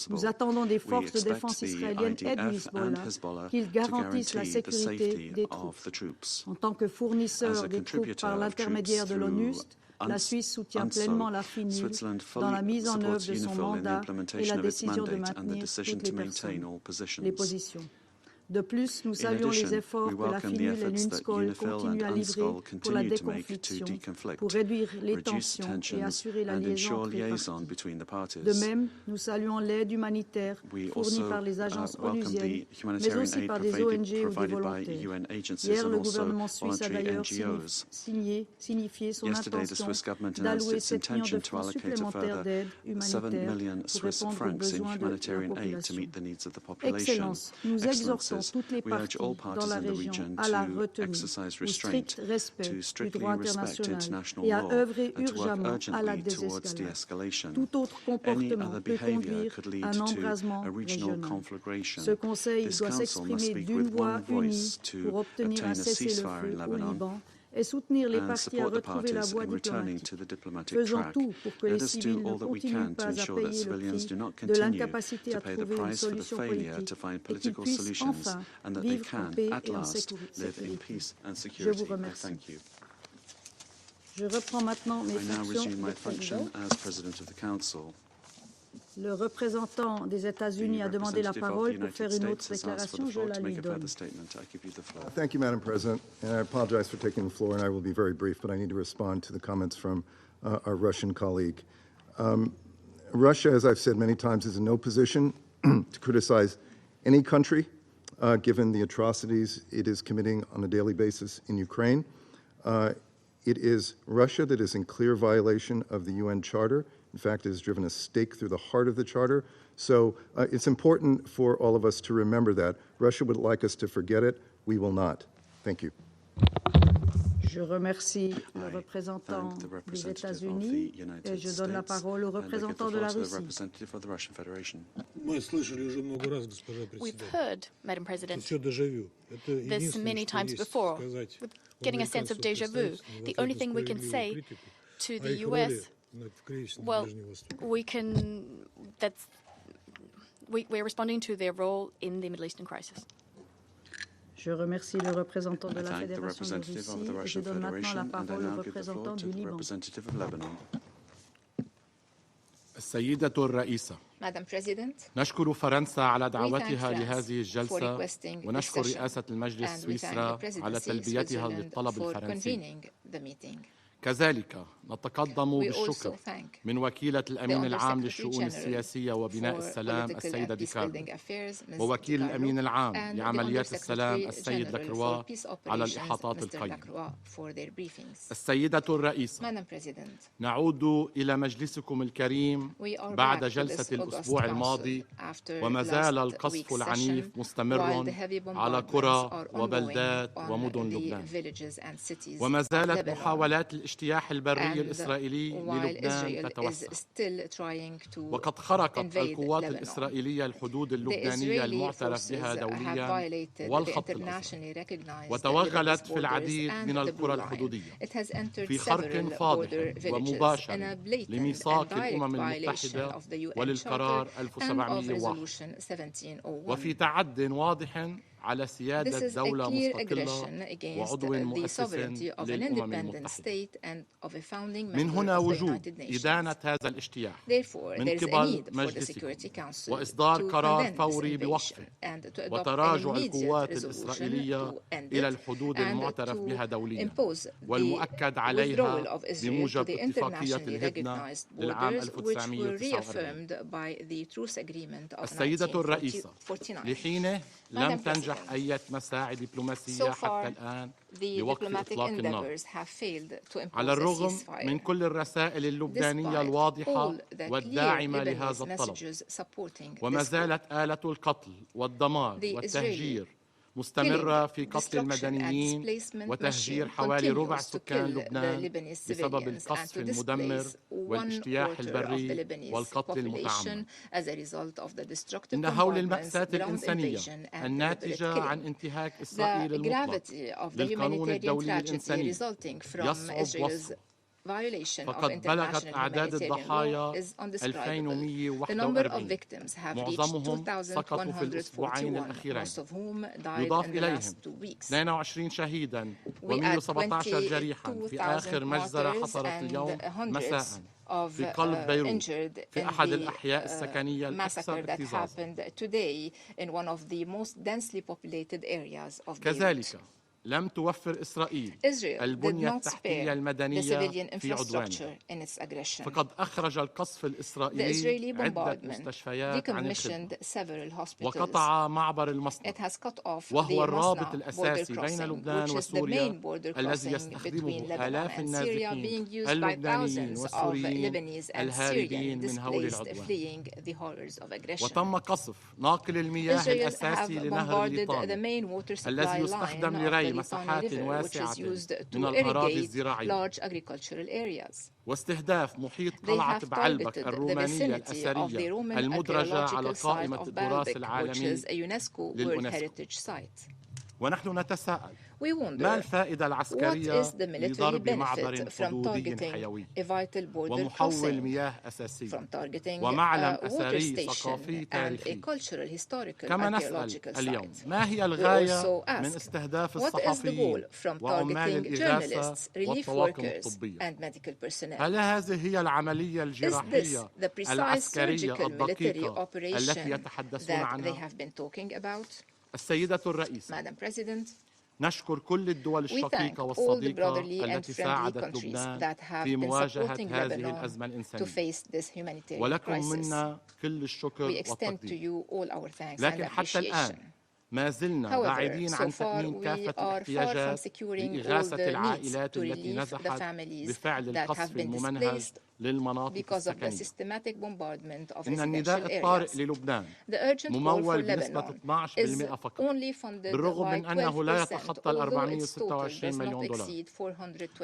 Nous attendons des forces de défense israéliennes et du Hezbollah qu'ils garantissent la sécurité des troupes. En tant que fournisseur des troupes par l'intermédiaire de l'ONUST, la Suisse soutient pleinement la FINUL dans la mise en œuvre de son mandat et la décision de maintenir toutes les positions. De plus, nous saluons les efforts que la FINUL et l'UNSCOL continuent à livrer pour la déconfliction, pour réduire les tensions et assurer la liaison entre les parties. De même, nous saluons l'aide humanitaire fournie par les agences onusiennes, mais aussi par des ONG ou des volontaires. Hier, le gouvernement suisse a d'ailleurs signifié son intention d'allouer 7 millions de francs supplémentaires d'aide humanitaire pour répondre aux besoins de la population. Excellences, nous exhortons toutes les parties dans la région à la retenue, au strict respect du droit international et à œuvrer urgemment à la désescalade. Tout autre comportement peut conduire à un embrasement régional. Ce Conseil doit s'exprimer d'une voix unie pour obtenir un cessez-le-feu au Liban et soutenir les parties à retrouver la voie diplomatique. Faisons tout pour que les civils ne continuent pas à payer le prix de l'incapacité à trouver une solution politique et qu'ils puissent enfin vivre en paix et en sécurité. Je vous remercie. Je reprends maintenant mes fonctions de président. Le représentant des États-Unis a demandé la parole pour faire une autre déclaration. Je la lui donne. Thank you, Madam President. And I apologize for taking the floor, and I will be very brief, but I need to respond to the comments from our Russian colleague. Russia, as I've said many times, is in no position to criticize any country, given the atrocities it is committing on a daily basis in Ukraine. It is Russia that is in clear violation of the UN Charter. In fact, it has driven a stake through the heart of the Charter. So it's important for all of us to remember that. Russia would like us to forget it. We will not. Thank you. Je remercie le représentant des États-Unis et je donne la parole au représentant de la Russie. We've heard, Madam President, this many times before, getting a sense of déjà vu. The only thing we can say to the US, well, we're responding to their role in the Middle Eastern crisis. Je remercie le représentant de la Fédération de Russie et je donne maintenant la parole au représentant du Liban. السيدة الرئيسة Madam President, نشكر فرنسا على دعوتها لهذه الجلسة ونشكر رئاسة المجلس السويسرا على تلبيتها للطلب الفرنسي. كذلك نتقدم بالشكر من وكيلة الأمين العام للشؤون السياسية وبناء السلام السيدة ديكارلو ووكيل الأمين العام لعمليات السلام السيد لاكروا على الإحاطات القيمة. السيدة الرئيسة، نعود إلى مجلسكم الكريم بعد جلسة الأسبوع الماضي وما زال القصف العنيف مستمر على قرى وبلدات ومدن لبنان، وما زالت محاولات الاجتياح البري الإسرائيلي للبنان تتوسع، وقد خرقت القوات الإسرائيلية الحدود اللبنانية المعترف بها دوليا والخط الأزرق وتوغلت في العديد من القرى الحدودية في خرق فاضح ومباشر لميثاق الأمم المتحدة وللقرار 1701 وفي تعد واضح على سيادة دولة مستقلة وعضو مؤسس للأمم المتحدة. من هنا وجود إدانة هذا الاجتياح من قبل مجلسكم وإصدار قرار فوري بوقفه وتراجع القوات الإسرائيلية إلى الحدود المعترف بها دوليا والمؤكد عليها بموجب اتفاقية الهدنة للعام 1949. السيدة الرئيسة، لحين لم تنجح أي مساعي دبلوماسية حتى الآن لوقف إطلاق النار على الرغم من كل الرسائل اللبنانية الواضحة والداعمة لهذا الطلب، وما زالت آلة القتل والدمار والتهجير مستمرة في قتل المدنيين وتهجير حوالي ربع سكان لبنان بسبب القصف المدمر والاجتياح البري والقتل المتعمد. إن هول المأساة الإنسانية الناتجة عن انتهاك إسرائيل المطلق للقانون الدولي الإنساني يصعب وصفه، فقد بلغت أعداد الضحايا 2141 معظمهم سقطوا في الأسبوعين الأخيرين، يضاف إليهم 22 شهيدا و117 جريحا في آخر مجزرة حصلت اليوم مساء في قلب بيروت في أحد الأحياء السكنية الأكثر اكتظاظا. كذلك لم توفر إسرائيل البنية التحتية المدنية في عدوانها، فقد أخرج القصف الإسرائيلي عدة مستشفيات عن الخدمة وقطع معبر المصنع، وهو الرابط الأساسي بين لبنان وسوريا الذي يستخدمه آلاف النازحين اللبنانيين والسوريين الهاربين من هول العدوان. وتم قصف ناقل المياه الأساسي لنهر الليطاني الذي يستخدم لري مساحات واسعة من الأراضي الزراعية، واستهداف محيط قلعة بعلبك الرومانية الأثرية المدرجة على قائمة التراث العالمي لليونسكو. ونحن نتساءل، ما الفائدة العسكرية لضرب معبر حدودي حيوي ومحول مياه أساسي ومعلم أثري ثقافي تاريخي؟ كما نسأل اليوم، ما هي الغاية من استهداف الصحفيين وعمال الإغاثة والطواقم الطبية؟ هل هذه هي العملية الجراحية العسكرية الدقيقة التي يتحدثون عنها؟ السيدة الرئيسة، نشكر كل الدول الشقيقة والصديقة التي ساعدت لبنان في مواجهة هذه الأزمة الإنسانية، ولكم منا كل الشكر والتقدير. لكن حتى الآن ما زلنا بعيدين عن تأمين كافة الاحتياجات لإغاثة العائلات التي نزحت بفعل القصف الممنهج للمناطق السكنية. إن النداء الطارئ للبنان ممول بنسبة 12% فقط، بالرغم من أنه لا يتخطى 426 مليون دولار.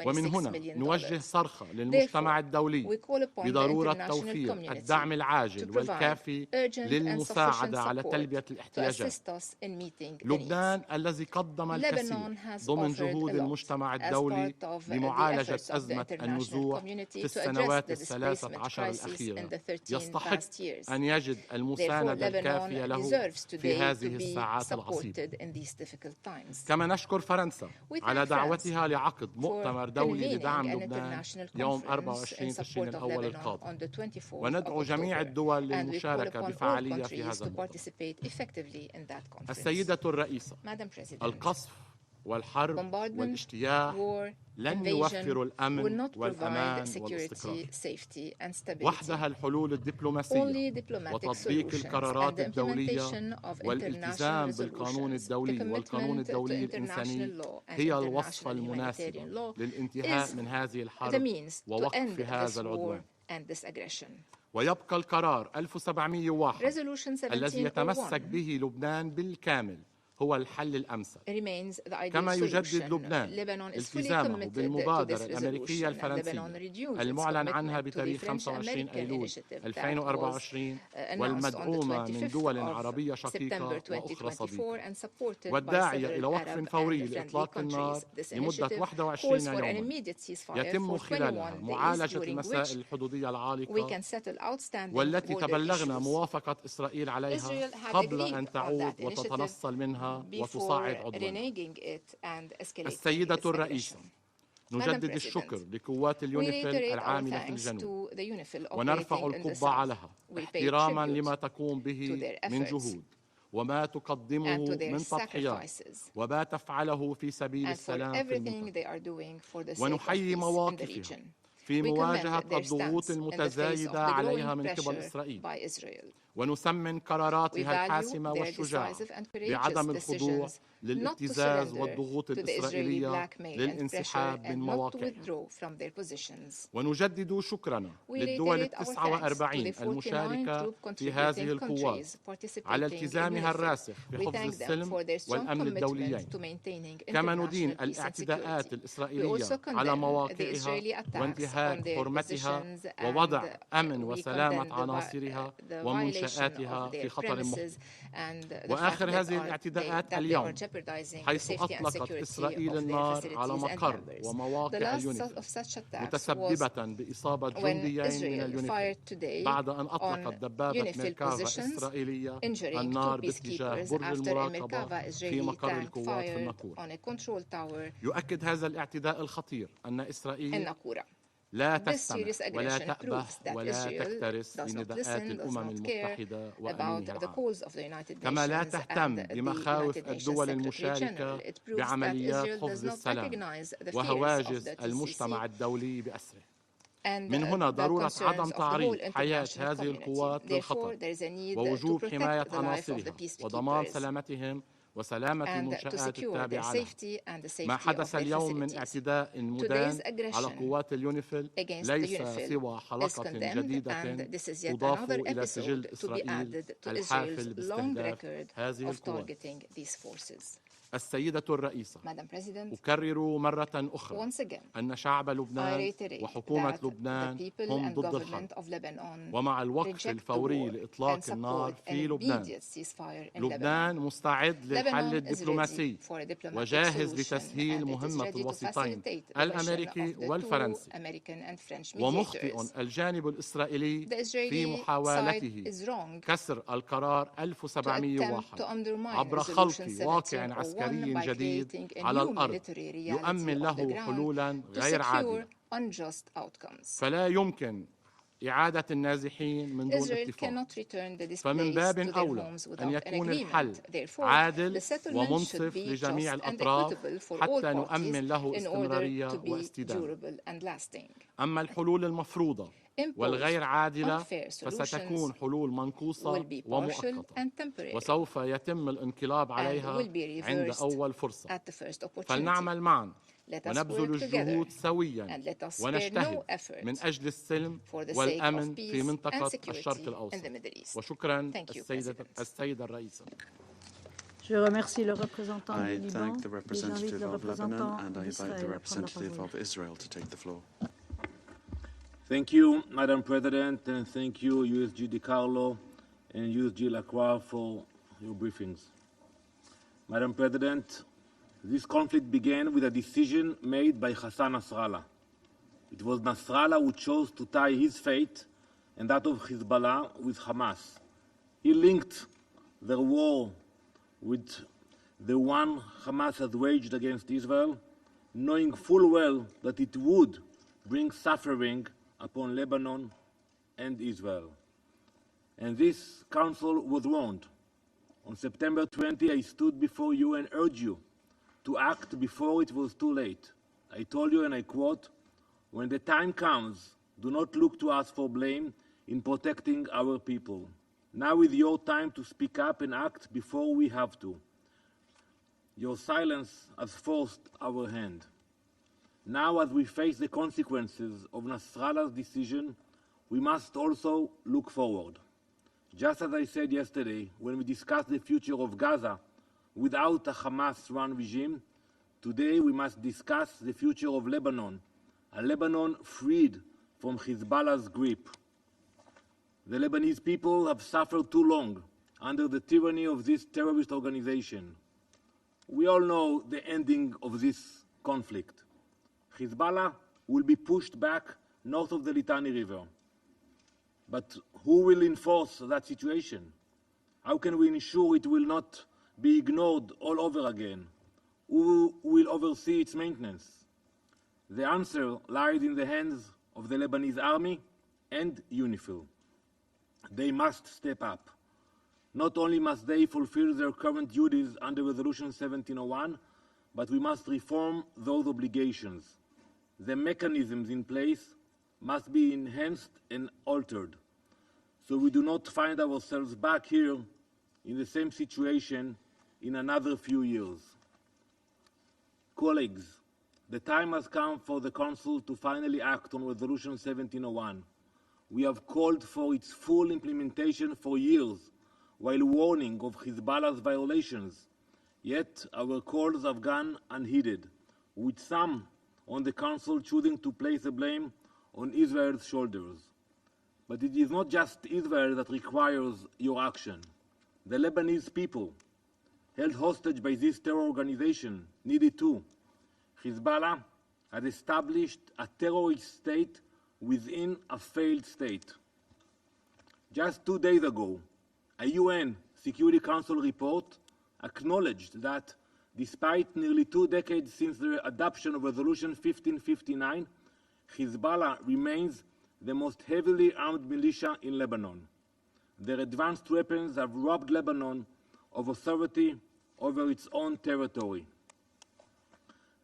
ومن هنا نوجه صرخة للمجتمع الدولي بضرورة توفير الدعم العاجل والكافي للمساعدة على تلبية الاحتياجات. لبنان الذي قدم الكثير ضمن جهود المجتمع الدولي لمعالجة أزمة النزوح في السنوات 13 الأخيرة يستحق أن يجد المساندة الكافية له في هذه الساعات العصيبة. كما نشكر فرنسا على دعوتها لعقد مؤتمر دولي لدعم لبنان يوم 24 تشرين الأول القادم، وندعو جميع الدول للمشاركة بفعالية في هذا المؤتمر. السيدة الرئيسة، القصف والحرب والاجتياح لن يوفروا الأمن والأمان والاستقرار. وحدها الحلول الدبلوماسية وتطبيق القرارات الدولية والالتزام بالقانون الدولي والقانون الدولي الإنساني هي الوصفة المناسبة للانتهاء من هذه الحرب ووقف هذا العدوان. ويبقى القرار 1701 الذي يتمسك به لبنان بالكامل هو الحل الأمثل. كما يجدد لبنان التزامه بالمبادرة الأمريكية الفرنسية المعلن عنها بتاريخ 25 أيلول 2024 والمدعومة من دول عربية شقيقة وأخرى صديقة، والداعية إلى وقف فوري لإطلاق النار لمدة 21 يوما يتم خلالها معالجة المسائل الحدودية العالقة والتي تبلغنا موافقة إسرائيل عليها قبل أن تعود وتتنصل منها وتصاعد عدوانها. السيدة الرئيسة، نجدد الشكر لقوات اليونيفيل العاملة في الجنوب ونرفع القبعة لها احتراما لما تقوم به من جهود وما تقدمه من تضحيات وما تفعله في سبيل السلام في المنطقة، ونحيي مواقفها في مواجهة الضغوط المتزايدة عليها من قبل إسرائيل، ونثمن قراراتها الحاسمة والشجاعة بعدم الخضوع للابتزاز والضغوط الإسرائيلية للانسحاب من مواقعها. ونجدد شكرنا للدول 49 المشاركة في هذه القوات على التزامها الراسخ بحفظ السلم والأمن الدوليين. كما ندين الاعتداءات الإسرائيلية على مواقعها وانتهاك حرمتها ووضع أمن وسلامة عناصرها ومنشآتها في خطر محدق. وآخر هذه الاعتداءات اليوم حيث أطلقت إسرائيل النار على مقر ومواقع اليونيفيل متسببة بإصابة جنديين من اليونيفيل بعد أن أطلقت دبابة ميركافا إسرائيلية النار باتجاه برج المراقبة في مقر القوات في الناقورة. يؤكد هذا الاعتداء الخطير أن إسرائيل لا تستمع ولا تأبه ولا تكترث لنداءات الأمم المتحدة وأمينها العام، كما لا تهتم بمخاوف الدول المشاركة بعمليات حفظ السلام وهواجس المجتمع الدولي بأسره. من هنا ضرورة عدم تعريض حياة هذه القوات للخطر ووجوب حماية عناصرها وضمان سلامتهم وسلامة المنشآت التابعة لها. ما حدث اليوم من اعتداء مدان على قوات اليونيفيل ليس سوى حلقة جديدة تضاف إلى سجل إسرائيل الحافل باستهداف هذه القوات. السيدة الرئيسة، أكرر مرة أخرى أن شعب لبنان وحكومة لبنان هم ضد الحرب ومع الوقف الفوري لإطلاق النار في لبنان. لبنان مستعد للحل الدبلوماسي وجاهز لتسهيل مهمة الوسيطين الأمريكي والفرنسي، ومخطئ الجانب الإسرائيلي في محاولته كسر القرار 1701 عبر خلق واقع عسكري جديد على الأرض يؤمن له حلولا غير عادلة. فلا يمكن إعادة النازحين من دون اتفاق، فمن باب أولى أن يكون الحل عادل ومنصف لجميع الأطراف حتى نؤمن له استمرارية واستدامة. أما الحلول المفروضة والغير عادلة فستكون حلول منقوصة ومؤقتة وسوف يتم الانقلاب عليها عند أول فرصة. فلنعمل معا ونبذل الجهود سويا ونجتهد من أجل السلم والأمن في منطقة الشرق الأوسط. وشكرا السيدة الرئيسة. Je remercie le représentant du I Liban. thank the representative of Lebanon and I invite the representative of Israel to take the floor. Thank you, Madam President, and thank you, USG DiCarlo and USG Lacroix, for your briefings. Madam President, this conflict began with a decision made by Hassan Nasrallah It was Nasrallah who chose to tie his fate and that of Hezbollah with Hamas. He linked their war with the one Hamas has waged against Israel, knowing full well that it would bring suffering upon Lebanon and Israel. And this council was warned. On September 20, I stood before you and urged you to act before it was too late. I told you, and I quote, "When the time comes, do not look to us for blame in protecting our people. Now is your time to speak up and act before we have to. Your silence has forced our hand. Now, as we face the consequences of Nasrallah's decision, we must also look forward. Just as I said yesterday when we discussed the future of Gaza without a Hamas-run regime, today we must discuss the future of Lebanon, a Lebanon freed from Hezbollah's grip. The Lebanese people have suffered too long under the tyranny of this terrorist organization. We all know the ending of this conflict. Hezbollah will be pushed back north of the Litani River. But who will enforce that situation? How can we ensure it will not be ignored all over again? Who will oversee its maintenance? The answer lies in the hands of the Lebanese army and UNIFIL. They must step up. Not only must they fulfill their current duties under Resolution 1701, but we must reform those obligations. The mechanisms in place must be enhanced and altered, so we do not find ourselves back here in the same situation in another few years. Colleagues, the time has come for the Council to finally act on Resolution 1701. We have called for its full implementation for years, while warning of Hezbollah's violations. Yet our calls have gone unheeded, with some on the Council choosing to place the blame on Israel's shoulders. But it is not just Israel that requires your action. The Lebanese people, held hostage by this terror organization, need it too. Hezbollah has established a terrorist state within a failed state. Just 2 days ago, a UN Security Council report acknowledged that despite nearly 2 decades since the adoption of Resolution 1559, Hezbollah remains the most heavily armed militia in Lebanon. Their advanced weapons have robbed Lebanon of authority over its own territory.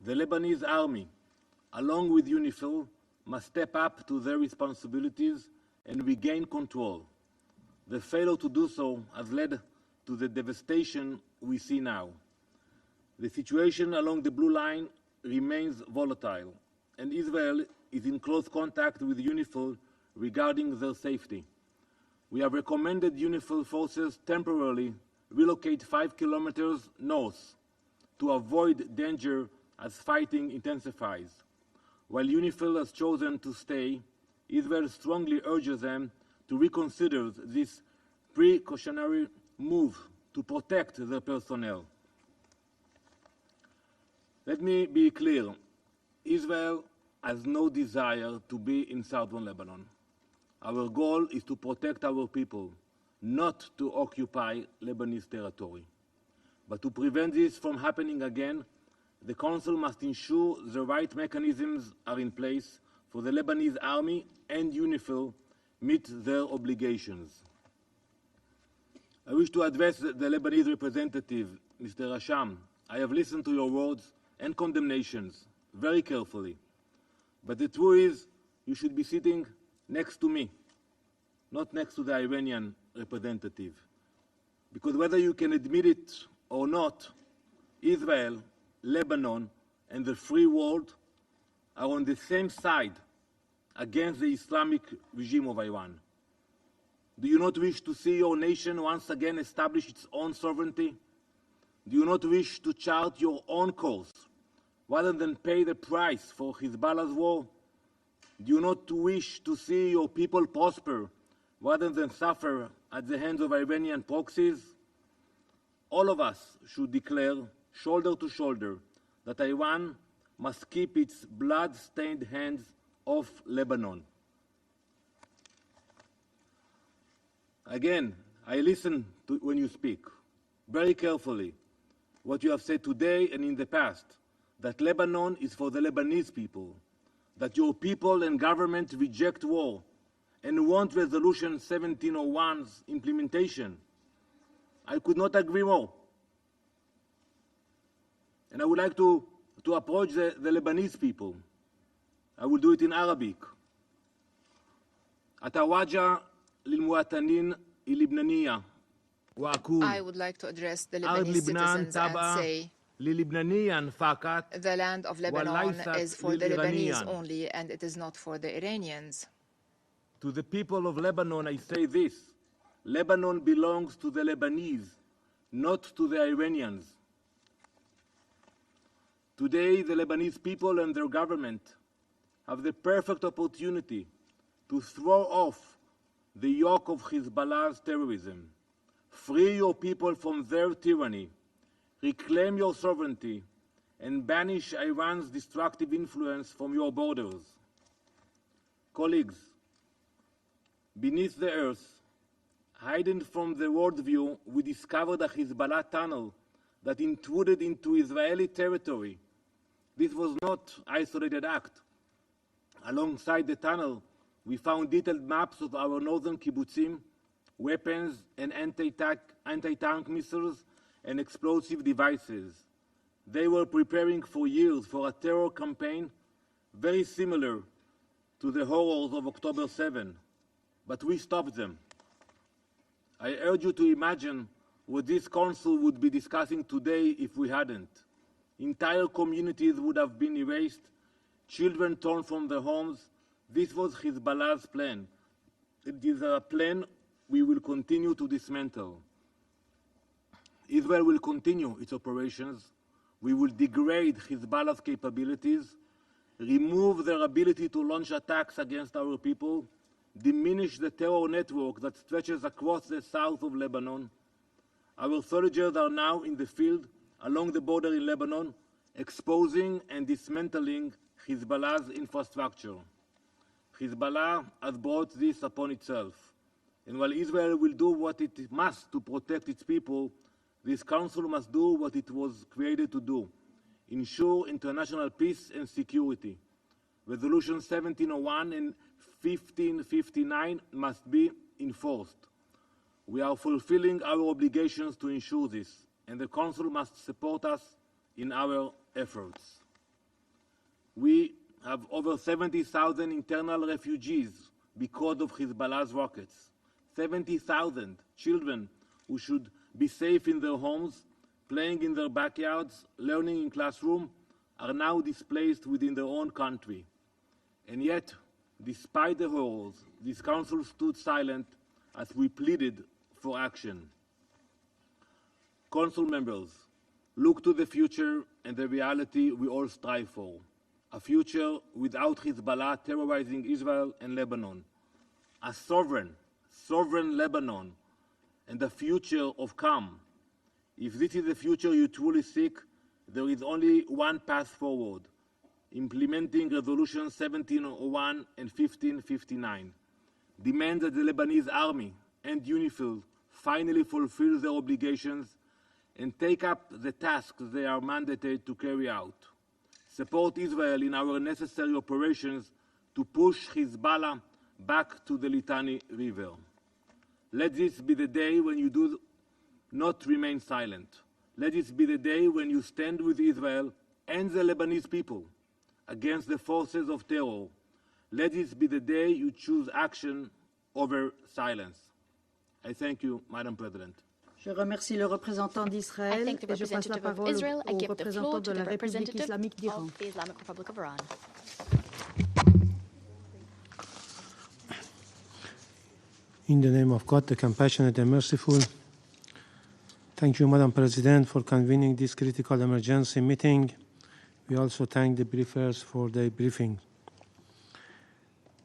The Lebanese army, along with UNIFIL, must step up to their responsibilities and regain control. The failure to do so has led to the devastation we see now. The situation along the Blue Line remains volatile, and Israel is in close contact with UNIFIL regarding their safety. We have recommended UNIFIL forces temporarily relocate 5 kilometers north to avoid danger as fighting intensifies. While UNIFIL has chosen to stay, Israel strongly urges them to reconsider this precautionary move to protect their personnel. Let me be clear. Israel has no desire to be in southern Lebanon. Our goal is to protect our people, not to occupy Lebanese territory. But to prevent this from happening again, the Council must ensure the right mechanisms are in place for the Lebanese army and UNIFIL meet their obligations. I wish to address the Lebanese representative, Mr. Rasham. I have listened to your words and condemnations very carefully. But the truth is, you should be sitting next to me, not next to the Iranian representative. Because whether you can admit it or not, Israel, Lebanon, and the free world are on the same side against the Islamic regime of Iran. Do you not wish to see your nation once again establish its own sovereignty? Do you not wish to chart your own course rather than pay the price for Hezbollah's war? Do you not wish to see your people prosper rather than suffer at the hands of Iranian proxies? All of us should declare, shoulder to shoulder, that Iran must keep its blood-stained hands of Lebanon. Again, I listen to when you speak very carefully what you have said today and in the past, that Lebanon is for the Lebanese people, that your people and government reject war and want Resolution 1701's implementation. I could not agree more. And I would like to approach the Lebanese people. I will do it in Arabic. أتوجه للمواطنين اللبنانية وأقول I would like to address the Lebanese citizens and say the land of Lebanon is for the Lebanese only and it is not for the Iranians. To the people of Lebanon I say this: Lebanon belongs to the Lebanese, not to the Iranians. Today the Lebanese people and their government have the perfect opportunity to throw off the yoke of Hezbollah's terrorism, free your people from their tyranny, reclaim your sovereignty, and banish Iran's destructive influence from your borders. Colleagues, beneath the earth, hiding from the worldview, we discovered a Hezbollah tunnel that intruded into Israeli territory. This was not an isolated act. Alongside the tunnel, we found detailed maps of our northern kibbutzim, weapons and anti-tank missiles and explosive devices. They were preparing for years for a terror campaign very similar to the horrors of October 7, but we stopped them. I urge you to imagine what this council would be discussing today if we hadn't. Entire communities would have been erased, children torn from their homes. This was Hezbollah's plan. It is a plan we will continue to dismantle. Israel will continue its operations. We will degrade Hezbollah's capabilities, remove their ability to launch attacks against our people, diminish the terror network that stretches across the south of Lebanon. Our soldiers are now in the field along the border in Lebanon, exposing and dismantling Hezbollah's infrastructure. Hezbollah has brought this upon itself. And while Israel will do what it must to protect its people, this council must do what it was created to do: ensure international peace and security. Resolution 1701 and 1559 must be enforced. We are fulfilling our obligations to ensure this, and the council must support us in our efforts. We have over 70,000 internal refugees because of Hezbollah's rockets. 70,000 children who should be safe in their homes, playing in their backyards, learning in classrooms, are now displaced within their own country. And yet, despite the horrors, this council stood silent as we pleaded for action. Council members, look to the future and the reality we all strive for: a future without Hezbollah terrorizing Israel and Lebanon, a sovereign Lebanon, and a future of calm. If this is the future you truly seek, there is only one path forward: implementing Resolution 1701 and 1559. Demand that the Lebanese army and UNIFIL finally fulfill their obligations and take up the tasks they are mandated to carry out. Support Israel in our necessary operations to push Hezbollah back to the Litani River. Let this be the day when you do not remain silent. Let this be the day when you stand with Israel and the Lebanese people against the forces of terror. Let this be the day you choose action over silence. I thank you, Madam President. Je remercie le représentant d'Israël et je passe la parole au représentant de la République islamique d'Iran. In the name of God, the compassionate and merciful, thank you, Madam President, for convening this critical emergency meeting. We also thank the briefers for their briefing.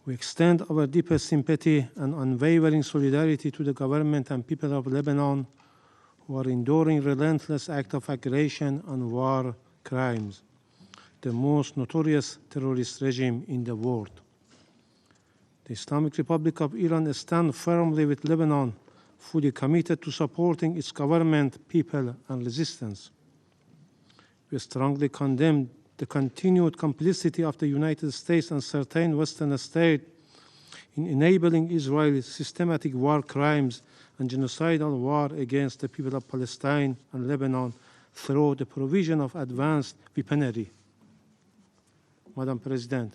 We extend our deepest sympathy and unwavering solidarity to the government and people of Lebanon who are enduring relentless acts of aggression and war crimes, the most notorious terrorist regime in the world. The Islamic Republic of Iran stands firmly with Lebanon, fully committed to supporting its government, people, and resistance. We strongly condemn the continued complicity of the United States and certain Western states in enabling Israel's systematic war crimes and genocidal war against the people of Palestine and Lebanon through the provision of advanced weaponry. Madam President,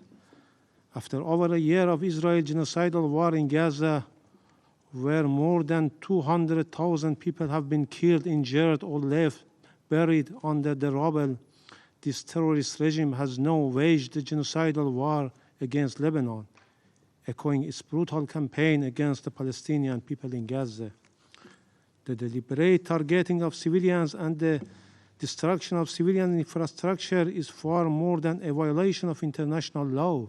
after over a year of Israel's genocidal war in Gaza, where more than 200,000 people have been killed, injured, or left buried under the rubble, this terrorist regime has now waged a genocidal war against Lebanon, echoing its brutal campaign against the Palestinian people in Gaza. The deliberate targeting of civilians and the destruction of civilian infrastructure is far more than a violation of international law.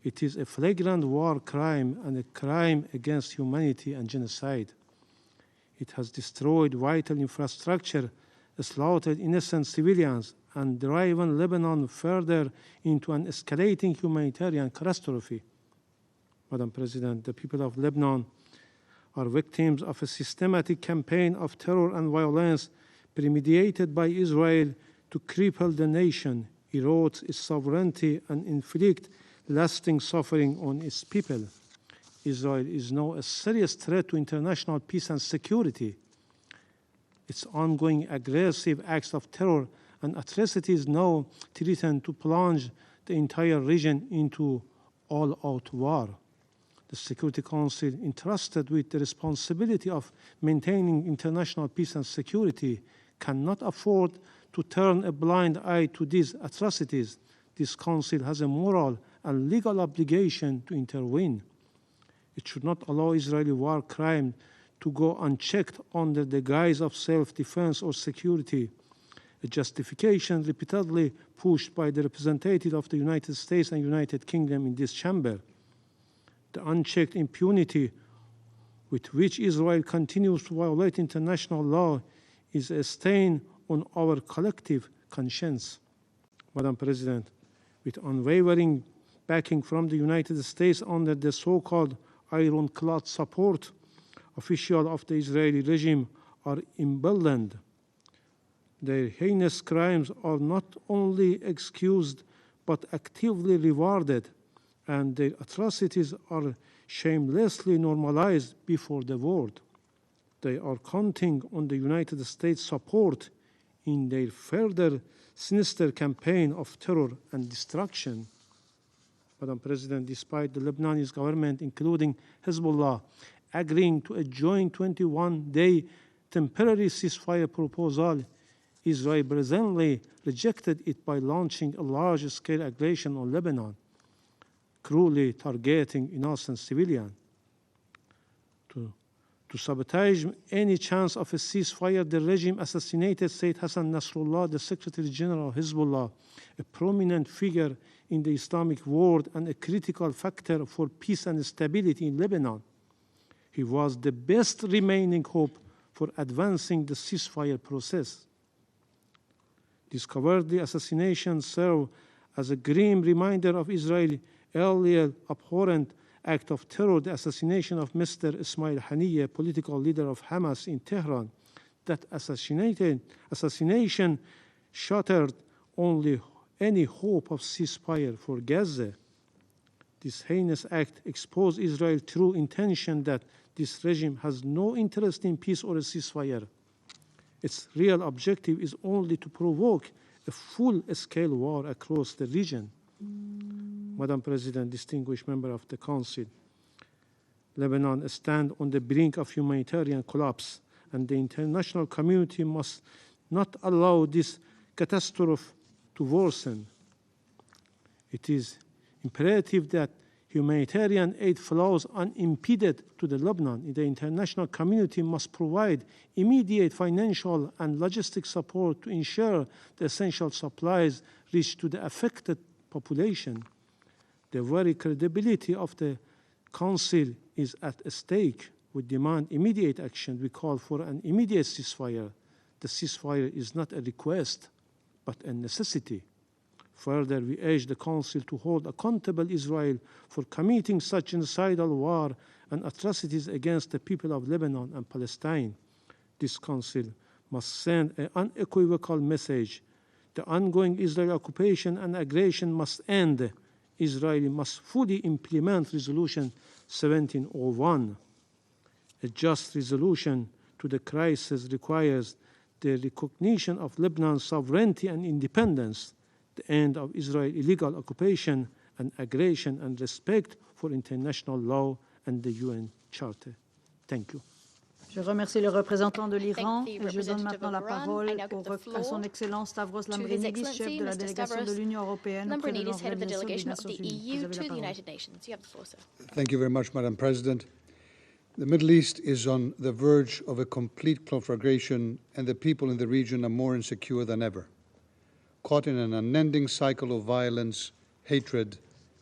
It is a flagrant war crime and a crime against humanity and genocide. It has destroyed vital infrastructure, slaughtered innocent civilians, and driven Lebanon further into an escalating humanitarian catastrophe. Madam President, the people of Lebanon are victims of a systematic campaign of terror and violence premeditated by Israel to cripple the nation, erode its sovereignty, and inflict lasting suffering on its people. Israel is now a serious threat to international peace and security. Its ongoing aggressive acts of terror and atrocities now threaten to plunge the entire region into all-out war. The Security Council, entrusted with the responsibility of maintaining international peace and security, cannot afford to turn a blind eye to these atrocities. This Council has a moral and legal obligation to intervene. It should not allow Israeli war crime to go unchecked under the guise of self-defense or security, a justification repeatedly pushed by the representatives of the United States and United Kingdom in this chamber. The unchecked impunity with which Israel continues to violate international law is a stain on our collective conscience. Madam President, with unwavering backing from the United States under the so-called ironclad support, officials of the Israeli regime are emboldened. Their heinous crimes are not only excused but actively rewarded, and their atrocities are shamelessly normalized before the world. They are counting on the United States' support in their further sinister campaign of terror and destruction. Madam President, despite the Lebanese government, including Hezbollah, agreeing to a joint 21-day temporary ceasefire proposal, Israel presently rejected it by launching a large-scale aggression on Lebanon, cruelly targeting innocent civilians. To sabotage any chance of a ceasefire, the regime assassinated Sayyid Hassan Nasrallah, the Secretary General of Hezbollah, a prominent figure in the Islamic world and a critical factor for peace and stability in Lebanon. He was the best remaining hope for advancing the ceasefire process. This cowardly assassination served as a grim reminder of Israel's earlier abhorrent act of terror, the assassination of Mr. Ismail Haniyeh, political leader of Hamas in Tehran. That assassination shattered any hope of ceasefire for Gaza. This heinous act exposed Israel's true intention that this regime has no interest in peace or a ceasefire. Its real objective is only to provoke a full-scale war across the region. Madam President, distinguished member of the Council, Lebanon stands on the brink of humanitarian collapse, and the international community must not allow this catastrophe to worsen. It is imperative that humanitarian aid flows unimpeded to the Lebanon. The international community must provide immediate financial and logistic support to ensure the essential supplies reach to the affected population. The very credibility of the Council is at stake. We demand immediate action. We call for an immediate ceasefire. The ceasefire is not a request, but a necessity. Further, we urge the Council to hold accountable Israel for committing such genocidal war and atrocities against the people of Lebanon and Palestine. This Council must send an unequivocal message. The ongoing Israeli occupation and aggression must end. Israel must fully implement Resolution 1701. A just resolution to the crisis requires the recognition of Lebanon's sovereignty and independence, the end of Israel's illegal occupation and aggression, and respect for international law and the UN Charter. Thank you. Je remercie le représentant de l'Iran et je donne maintenant la parole à son Excellence Stavros Lambrinidis, chef de la délégation de l'Union européenne auprès de l'Organisation des Nations Unies. Thank you very much, Madam President. The Middle East is on the verge of a complete conflagration, and the people in the region are more insecure than ever, caught in an unending cycle of violence, hatred,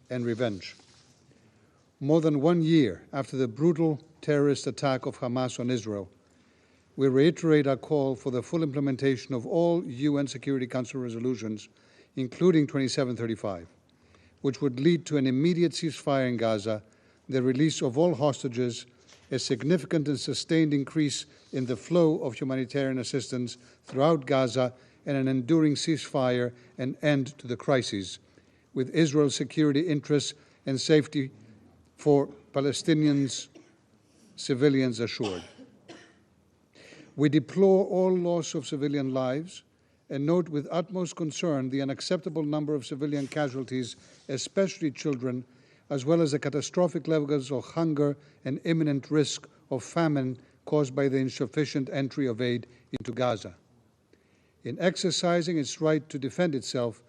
and revenge. More than 1 year after the brutal terrorist attack of Hamas on Israel, we reiterate our call for the full implementation of all UN Security Council resolutions, including 2735, which would lead to an immediate ceasefire in Gaza, the release of all hostages, a significant and sustained increase in the flow of humanitarian assistance throughout Gaza, and an enduring ceasefire and end to the crises, with Israel's security interests and safety for Palestinians, civilians assured. We deplore all loss of civilian lives and note with utmost concern the unacceptable number of civilian casualties, especially children, as well as the catastrophic levels of hunger and imminent risk of famine caused by the insufficient entry of aid into Gaza. In exercising its right to defend itself,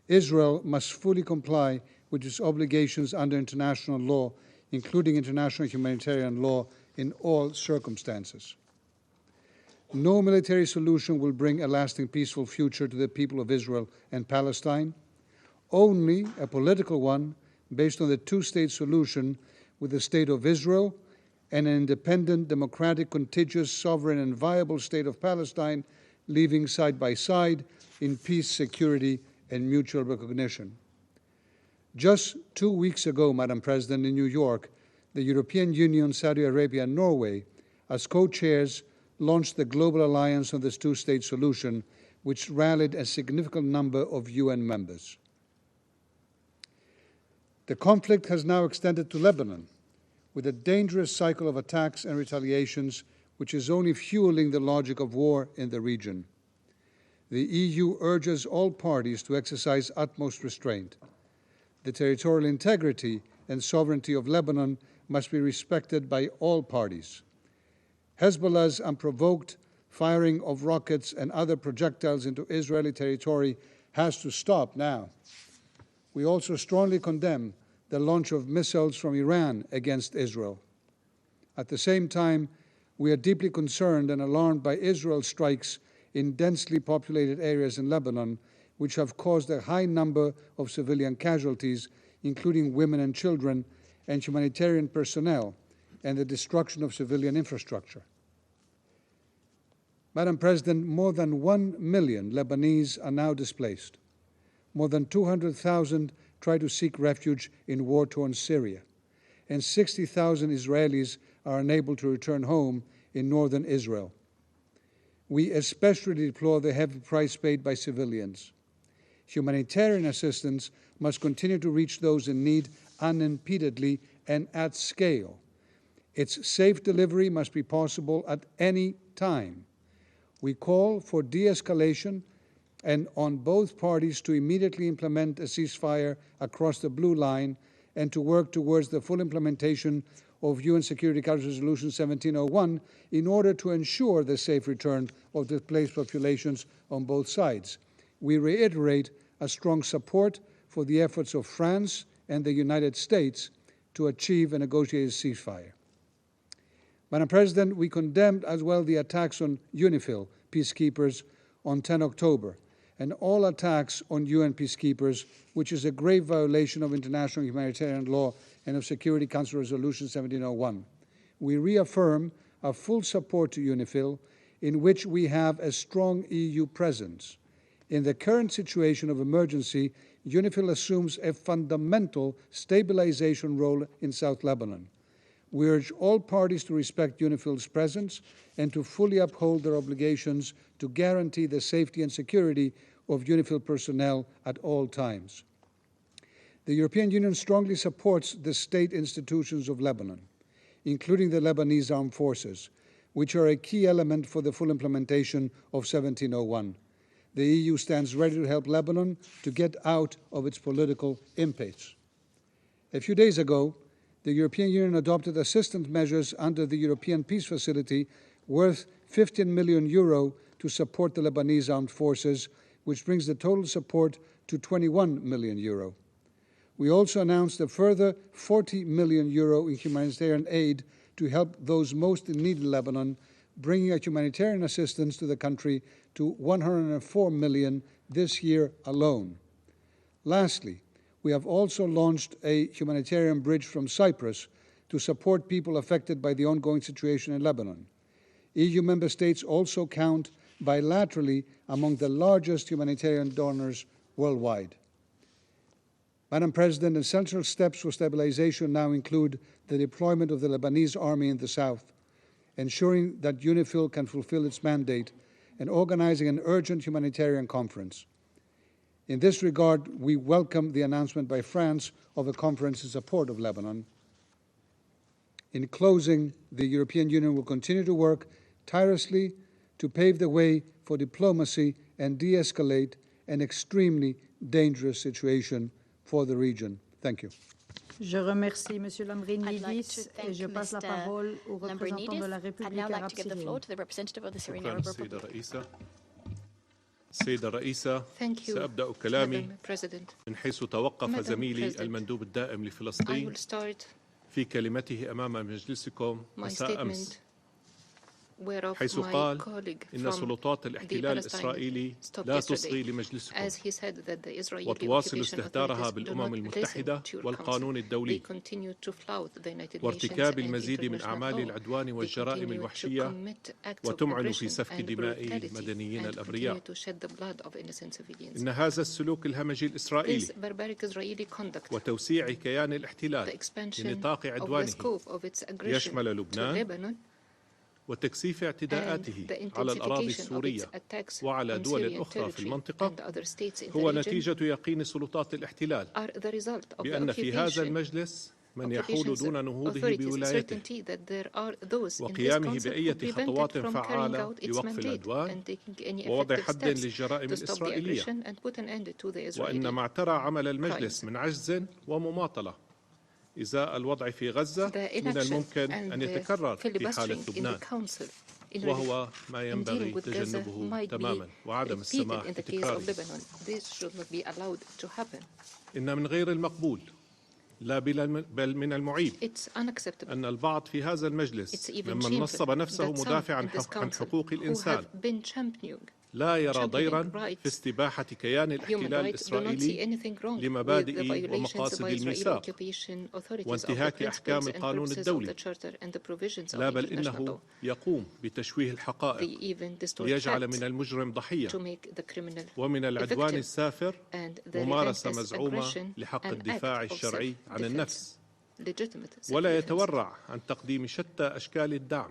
Israel must fully comply with its obligations under international law, including international humanitarian law, in all circumstances. No military solution will bring a lasting peaceful future to the people of Israel and Palestine. Only a political one based on the two-state solution with the State of Israel and an independent, democratic, contiguous, sovereign, and viable State of Palestine living side by side in peace, security, and mutual recognition. Just 2 weeks ago, Madam President, in New York, the European Union, Saudi Arabia, and Norway, as co-chairs, launched the Global Alliance on this two-state solution, which rallied a significant number of UN members. The conflict has now extended to Lebanon, with a dangerous cycle of attacks and retaliations, which is only fueling the logic of war in the region. The EU urges all parties to exercise utmost restraint. The territorial integrity and sovereignty of Lebanon must be respected by all parties. Hezbollah's unprovoked firing of rockets and other projectiles into Israeli territory has to stop now. We also strongly condemn the launch of missiles from Iran against Israel. At the same time, we are deeply concerned and alarmed by Israel's strikes in densely populated areas in Lebanon, which have caused a high number of civilian casualties, including women and children, and humanitarian personnel, and the destruction of civilian infrastructure. Madam President, more than 1 million Lebanese are now displaced. More than 200,000 try to seek refuge in war-torn Syria, and 60,000 Israelis are unable to return home in northern Israel. We especially deplore the heavy price paid by civilians. Humanitarian assistance must continue to reach those in need unimpededly and at scale. Its safe delivery must be possible at any time. We call for de-escalation and on both parties to immediately implement a ceasefire across the blue line and to work towards the full implementation of UN Security Council Resolution 1701 in order to ensure the safe return of displaced populations on both sides. We reiterate a strong support for the efforts of France and the United States to achieve a negotiated ceasefire. Madam President, we condemned as well the attacks on UNIFIL peacekeepers on 10 October and all attacks on UN peacekeepers, which is a grave violation of international humanitarian law and of Security Council Resolution 1701. We reaffirm our full support to UNIFIL, in which we have a strong EU presence. In the current situation of emergency, UNIFIL assumes a fundamental stabilization role in South Lebanon. We urge all parties to respect UNIFIL's presence and to fully uphold their obligations to guarantee the safety and security of UNIFIL personnel at all times. The European Union strongly supports the state institutions of Lebanon, including the Lebanese Armed Forces, which are a key element for the full implementation of 1701. The EU stands ready to help Lebanon to get out of its political impasse. A few days ago, the European Union adopted assistance measures under the European Peace Facility worth €15 million to support the Lebanese Armed Forces, which brings the total support to €21 million. We also announced a further €40 million in humanitarian aid to help those most in need in Lebanon, bringing humanitarian assistance to the country to $104 million this year alone. Lastly, we have also launched a humanitarian bridge from Cyprus to support people affected by the ongoing situation in Lebanon. EU member states also count bilaterally among the largest humanitarian donors worldwide. Madam President, essential steps for stabilization now include the deployment of the Lebanese army in the south, ensuring that UNIFIL can fulfill its mandate, and organizing an urgent humanitarian conference. In this regard, we welcome the announcement by France of a conference in support of Lebanon. In closing, the European Union will continue to work tirelessly to pave the way for diplomacy and de-escalate an extremely dangerous situation for the region. Thank you. Je remercie M. Lambrinidis et je passe la parole au représentant de la République arabe syrienne. السيدة الرئيسة، سأبدأ كلامي من حيث توقف زميلي المندوب الدائم لفلسطين في كلمته أمام مجلسكم مساء أمس، حيث قال إن سلطات الاحتلال الإسرائيلي لا تصغي لمجلسكم وتواصل استهتارها بالأمم المتحدة والقانون الدولي وارتكاب المزيد من أعمال العدوان والجرائم الوحشية وتمعن في سفك دماء المدنيين الأبرياء. إن هذا السلوك الهمجي الإسرائيلي وتوسيع كيان الاحتلال لنطاق عدوانه يشمل لبنان وتكثيف اعتداءاته على الأراضي السورية وعلى دول أخرى في المنطقة هو نتيجة يقين سلطات الاحتلال بأن في هذا المجلس من يحول دون نهوضه بولايته وقيامه بأية خطوات فعالة لوقف العدوان ووضع حد للجرائم الإسرائيلية، وأن ما اعترى عمل المجلس من عجز ومماطلة إزاء الوضع في غزة من الممكن أن يتكرر في حالة لبنان، وهو ما ينبغي تجنبه تماما وعدم السماح بتكراره. إن من غير المقبول لا بل من المعيب أن البعض في هذا المجلس ممن نصب نفسه مدافعا عن حقوق الإنسان لا يرى ضيرا في استباحة كيان الاحتلال الإسرائيلي لمبادئ ومقاصد الميثاق وانتهاك أحكام القانون الدولي، لا بل إنه يقوم بتشويه الحقائق ليجعل من المجرم ضحية ومن العدوان السافر ممارسة مزعومة لحق الدفاع الشرعي عن النفس، ولا يتورع عن تقديم شتى أشكال الدعم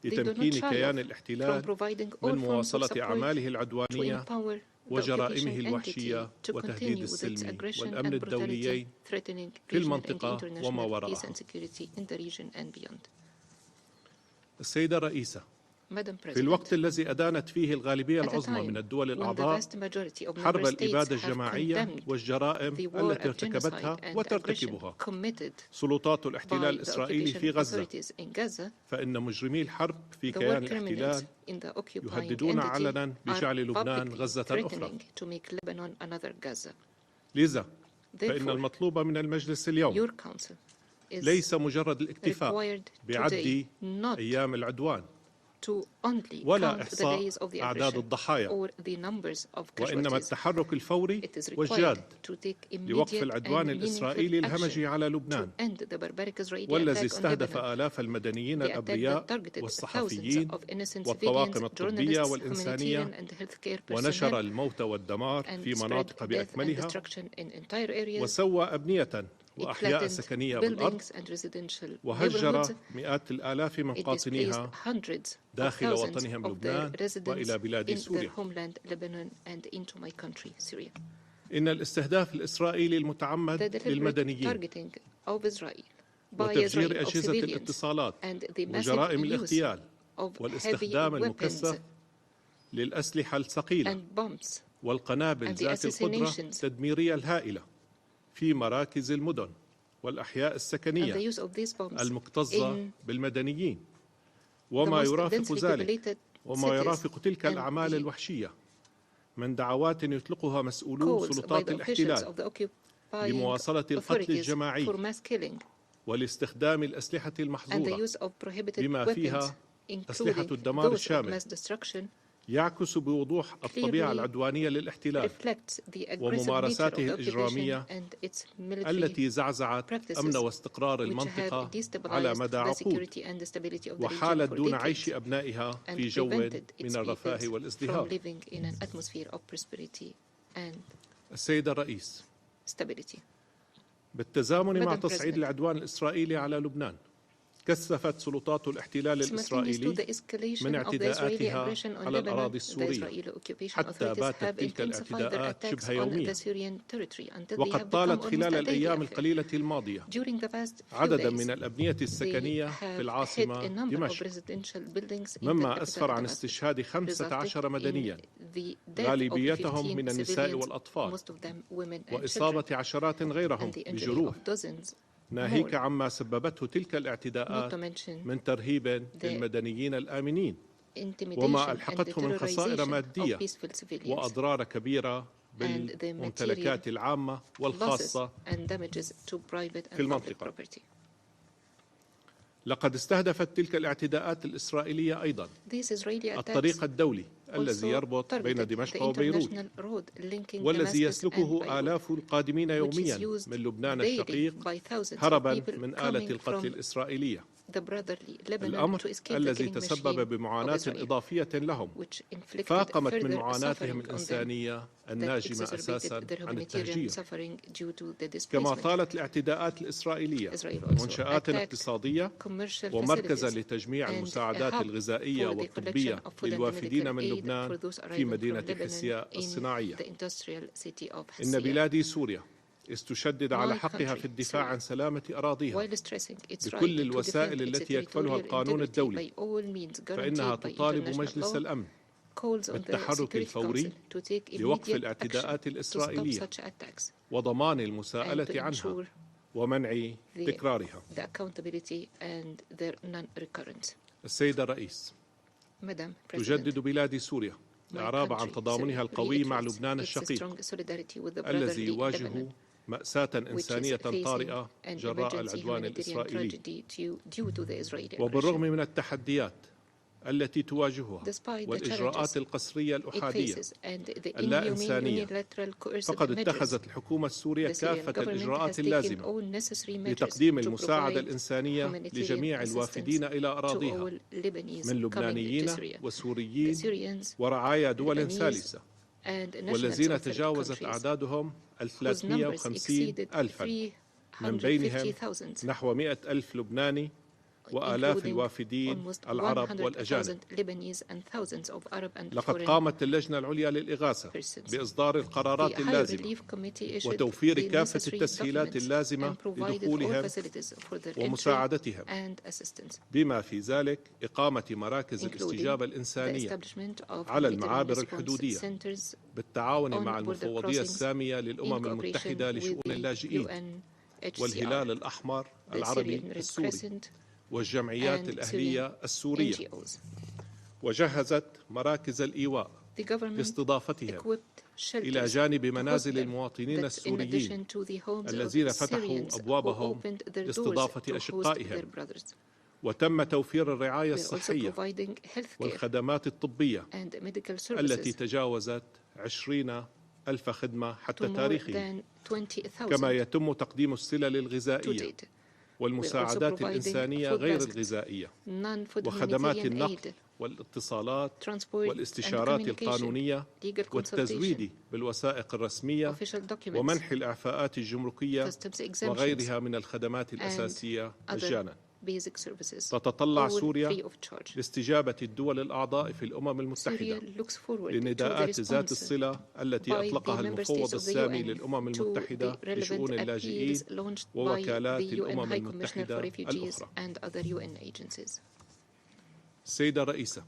لتمكين كيان الاحتلال من مواصلة أعماله العدوانية وجرائمه الوحشية وتهديد السلم والأمن الدوليين في المنطقة وما وراءها. السيدة الرئيسة، في الوقت الذي أدانت فيه الغالبية العظمى من الدول الأعضاء حرب الإبادة الجماعية والجرائم التي ارتكبتها وترتكبها سلطات الاحتلال الإسرائيلي في غزة، فإن مجرمي الحرب في كيان الاحتلال يهددون علنا بجعل لبنان غزة أخرى. لذا فإن المطلوب من المجلس اليوم ليس مجرد الاكتفاء بعد أيام العدوان، ولا إحصاء أعداد الضحايا، وإنما التحرك الفوري والجاد لوقف العدوان الإسرائيلي الهمجي على لبنان، والذي استهدف آلاف المدنيين الأبرياء والصحفيين والطواقم الطبية والإنسانية، ونشر الموت والدمار في مناطق بأكملها، وسوى أبنية وأحياء سكنية بالأرض، وهجر مئات الآلاف من قاطنيها داخل وطنهم لبنان وإلى بلاد سوريا. إن الاستهداف الإسرائيلي المتعمد للمدنيين وتفجير أجهزة الاتصالات وجرائم الاغتيال والاستخدام المكثف للأسلحة الثقيلة والقنابل ذات القدرة التدميرية الهائلة في مراكز المدن والأحياء السكنية المكتظة بالمدنيين، وما يرافق ذلك وما يرافق تلك الأعمال الوحشية من دعوات يطلقها مسؤولو سلطات الاحتلال لمواصلة القتل الجماعي ولاستخدام الأسلحة المحظورة بما فيها أسلحة الدمار الشامل، يعكس بوضوح الطبيعة العدوانية للاحتلال وممارساته الإجرامية التي زعزعت أمن واستقرار المنطقة على مدى عقود، وحالت دون عيش أبنائها في جو من الرفاه والازدهار. السيد الرئيس، بالتزامن مع تصعيد العدوان الإسرائيلي على لبنان، كثفت سلطات الاحتلال الإسرائيلي من اعتداءاتها على الأراضي السورية، حتى باتت تلك الاعتداءات شبه يومية، وقد طالت خلال الأيام القليلة الماضية عددا من الأبنية السكنية في العاصمة دمشق، مما أسفر عن استشهاد 15 مدنيا غالبيتهم من النساء والأطفال، وإصابة عشرات غيرهم بجروح، ناهيك عما سببته تلك الاعتداءات من ترهيب للمدنيين الآمنين، وما ألحقته من خسائر مادية وأضرار كبيرة بالممتلكات العامة والخاصة في المنطقة. لقد استهدفت تلك الاعتداءات الإسرائيلية أيضا الطريق الدولي الذي يربط بين دمشق وبيروت، والذي يسلكه آلاف القادمين يوميا من لبنان الشقيق هربا من آلة القتل الإسرائيلية، الأمر الذي تسبب بمعاناة إضافية لهم فاقمت من معاناتهم الإنسانية الناجمة أساسا عن التهجير. كما طالت الاعتداءات الإسرائيلية منشآت اقتصادية ومركزا لتجميع المساعدات الغذائية والطبية للوافدين من لبنان في مدينة حسيا الصناعية. إن بلادي سوريا استشدد على حقها في الدفاع عن سلامة أراضيها بكل الوسائل التي يكفلها القانون الدولي، فإنها تطالب مجلس الأمن بالتحرك الفوري لوقف الاعتداءات الإسرائيلية وضمان المساءلة عنها ومنع تكرارها. السيد الرئيس، تجدد بلادي سوريا الإعراب عن تضامنها القوي مع لبنان الشقيق الذي يواجه مأساة إنسانية طارئة جراء العدوان الإسرائيلي، وبالرغم من التحديات التي تواجهها والإجراءات القسرية الأحادية اللا إنسانية، فقد اتخذت الحكومة السورية كافة الإجراءات اللازمة لتقديم المساعدة الإنسانية لجميع الوافدين إلى أراضيها من لبنانيين وسوريين ورعايا دول ثالثة، والذين تجاوزت أعدادهم 350 ألفا، من بينهم نحو 100,000 لبناني وآلاف الوافدين العرب والأجانب. لقد قامت اللجنة العليا للإغاثة بإصدار القرارات اللازمة وتوفير كافة التسهيلات اللازمة لدخولهم ومساعدتهم، بما في ذلك إقامة مراكز الاستجابة الإنسانية على المعابر الحدودية بالتعاون مع المفوضية السامية للأمم المتحدة لشؤون اللاجئين والهلال الأحمر العربي السوري والجمعيات الأهلية السورية، وجهزت مراكز الإيواء لاستضافتهم إلى جانب منازل المواطنين السوريين الذين فتحوا أبوابهم لاستضافة أشقائهم، وتم توفير الرعاية الصحية والخدمات الطبية التي تجاوزت 20,000 خدمة حتى تاريخه، كما يتم تقديم السلل الغذائية والمساعدات الإنسانية غير الغذائية وخدمات النقل والاتصالات والاستشارات القانونية والتزويد بالوثائق الرسمية ومنح الإعفاءات الجمركية وغيرها من الخدمات الأساسية مجانا. تتطلع سوريا لاستجابة الدول الأعضاء في الأمم المتحدة لنداءات ذات الصلة التي أطلقها المفوض السامي للأمم المتحدة لشؤون اللاجئين ووكالات الأمم المتحدة الأخرى. سيدة الرئيسة،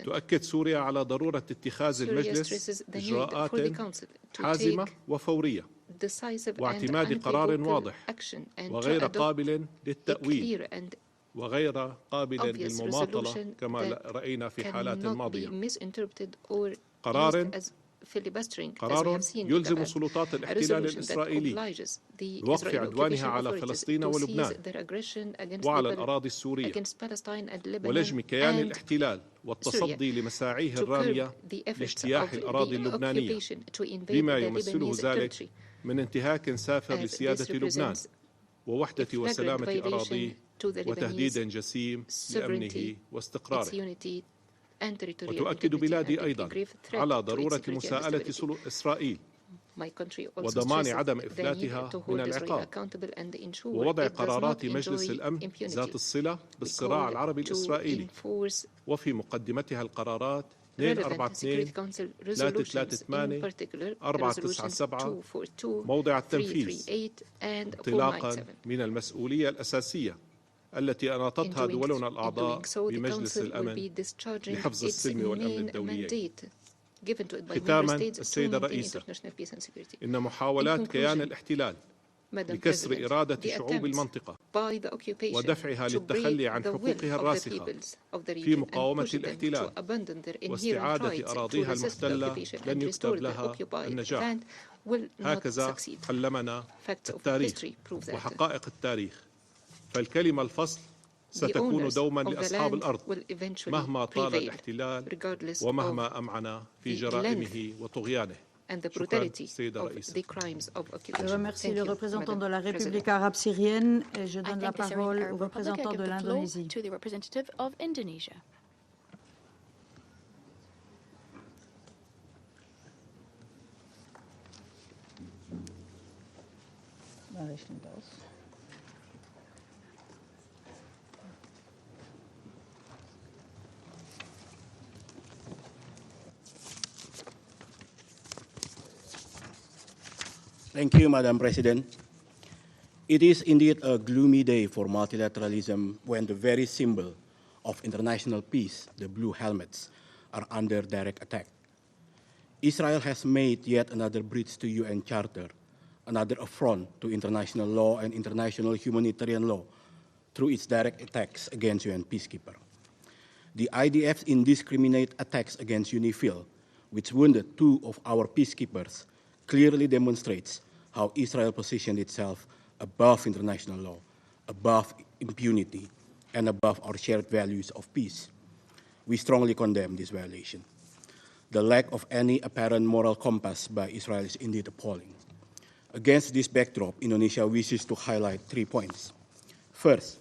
تؤكد سوريا على ضرورة اتخاذ المجلس إجراءات حازمة وفورية واعتماد قرار واضح وغير قابل للتأويل وغير قابل للمماطلة كما رأينا في حالات ماضية. قرار يلزم سلطات الاحتلال الإسرائيلي بوقف عدوانها على فلسطين ولبنان وعلى الأراضي السورية ولجم كيان الاحتلال والتصدي لمساعيه الرامية لاجتياح الأراضي اللبنانية بما يمثله ذلك من انتهاك سافر لسيادة لبنان ووحدة وسلامة أراضيه وتهديد جسيم لأمنه واستقراره. وتؤكد بلادي أيضا على ضرورة مساءلة إسرائيل وضمان عدم إفلاتها من العقاب ووضع قرارات مجلس الأمن ذات الصلة بالصراع العربي الإسرائيلي وفي مقدمتها القرارات 242 338 497 موضع التنفيذ انطلاقا من المسؤولية الأساسية التي أناطتها دولنا الأعضاء بمجلس الأمن لحفظ السلم والأمن الدوليين. ختاما السيدة الرئيسة، إن محاولات كيان الاحتلال لكسر إرادة شعوب المنطقة ودفعها للتخلي عن حقوقها الراسخة في مقاومة الاحتلال واستعادة أراضيها المحتلة لن يكتب لها النجاح. هكذا علمنا التاريخ وحقائق التاريخ، فالكلمة الفصل ستكون دوما لأصحاب الأرض مهما طال الاحتلال ومهما أمعن في جرائمه وطغيانه. Je remercie le représentant de la République arabe syrienne et je donne la parole au représentant de l'Indonésie. Thank you, Madam President. It is indeed a gloomy day for multilateralism when the very symbol of international peace, the blue helmets, are under direct attack. Israel has made yet another breach to UN Charter, another affront to international law and international humanitarian law through its direct attacks against UN peacekeepers. The IDF's indiscriminate attacks against UNIFIL, which wounded 2 of our peacekeepers, clearly demonstrates how Israel positioned itself above international law, above impunity, and above our shared values of peace. We strongly condemn this violation. The lack of any apparent moral compass by Israel is indeed appalling. Against this backdrop, Indonesia wishes to highlight 3 points. First,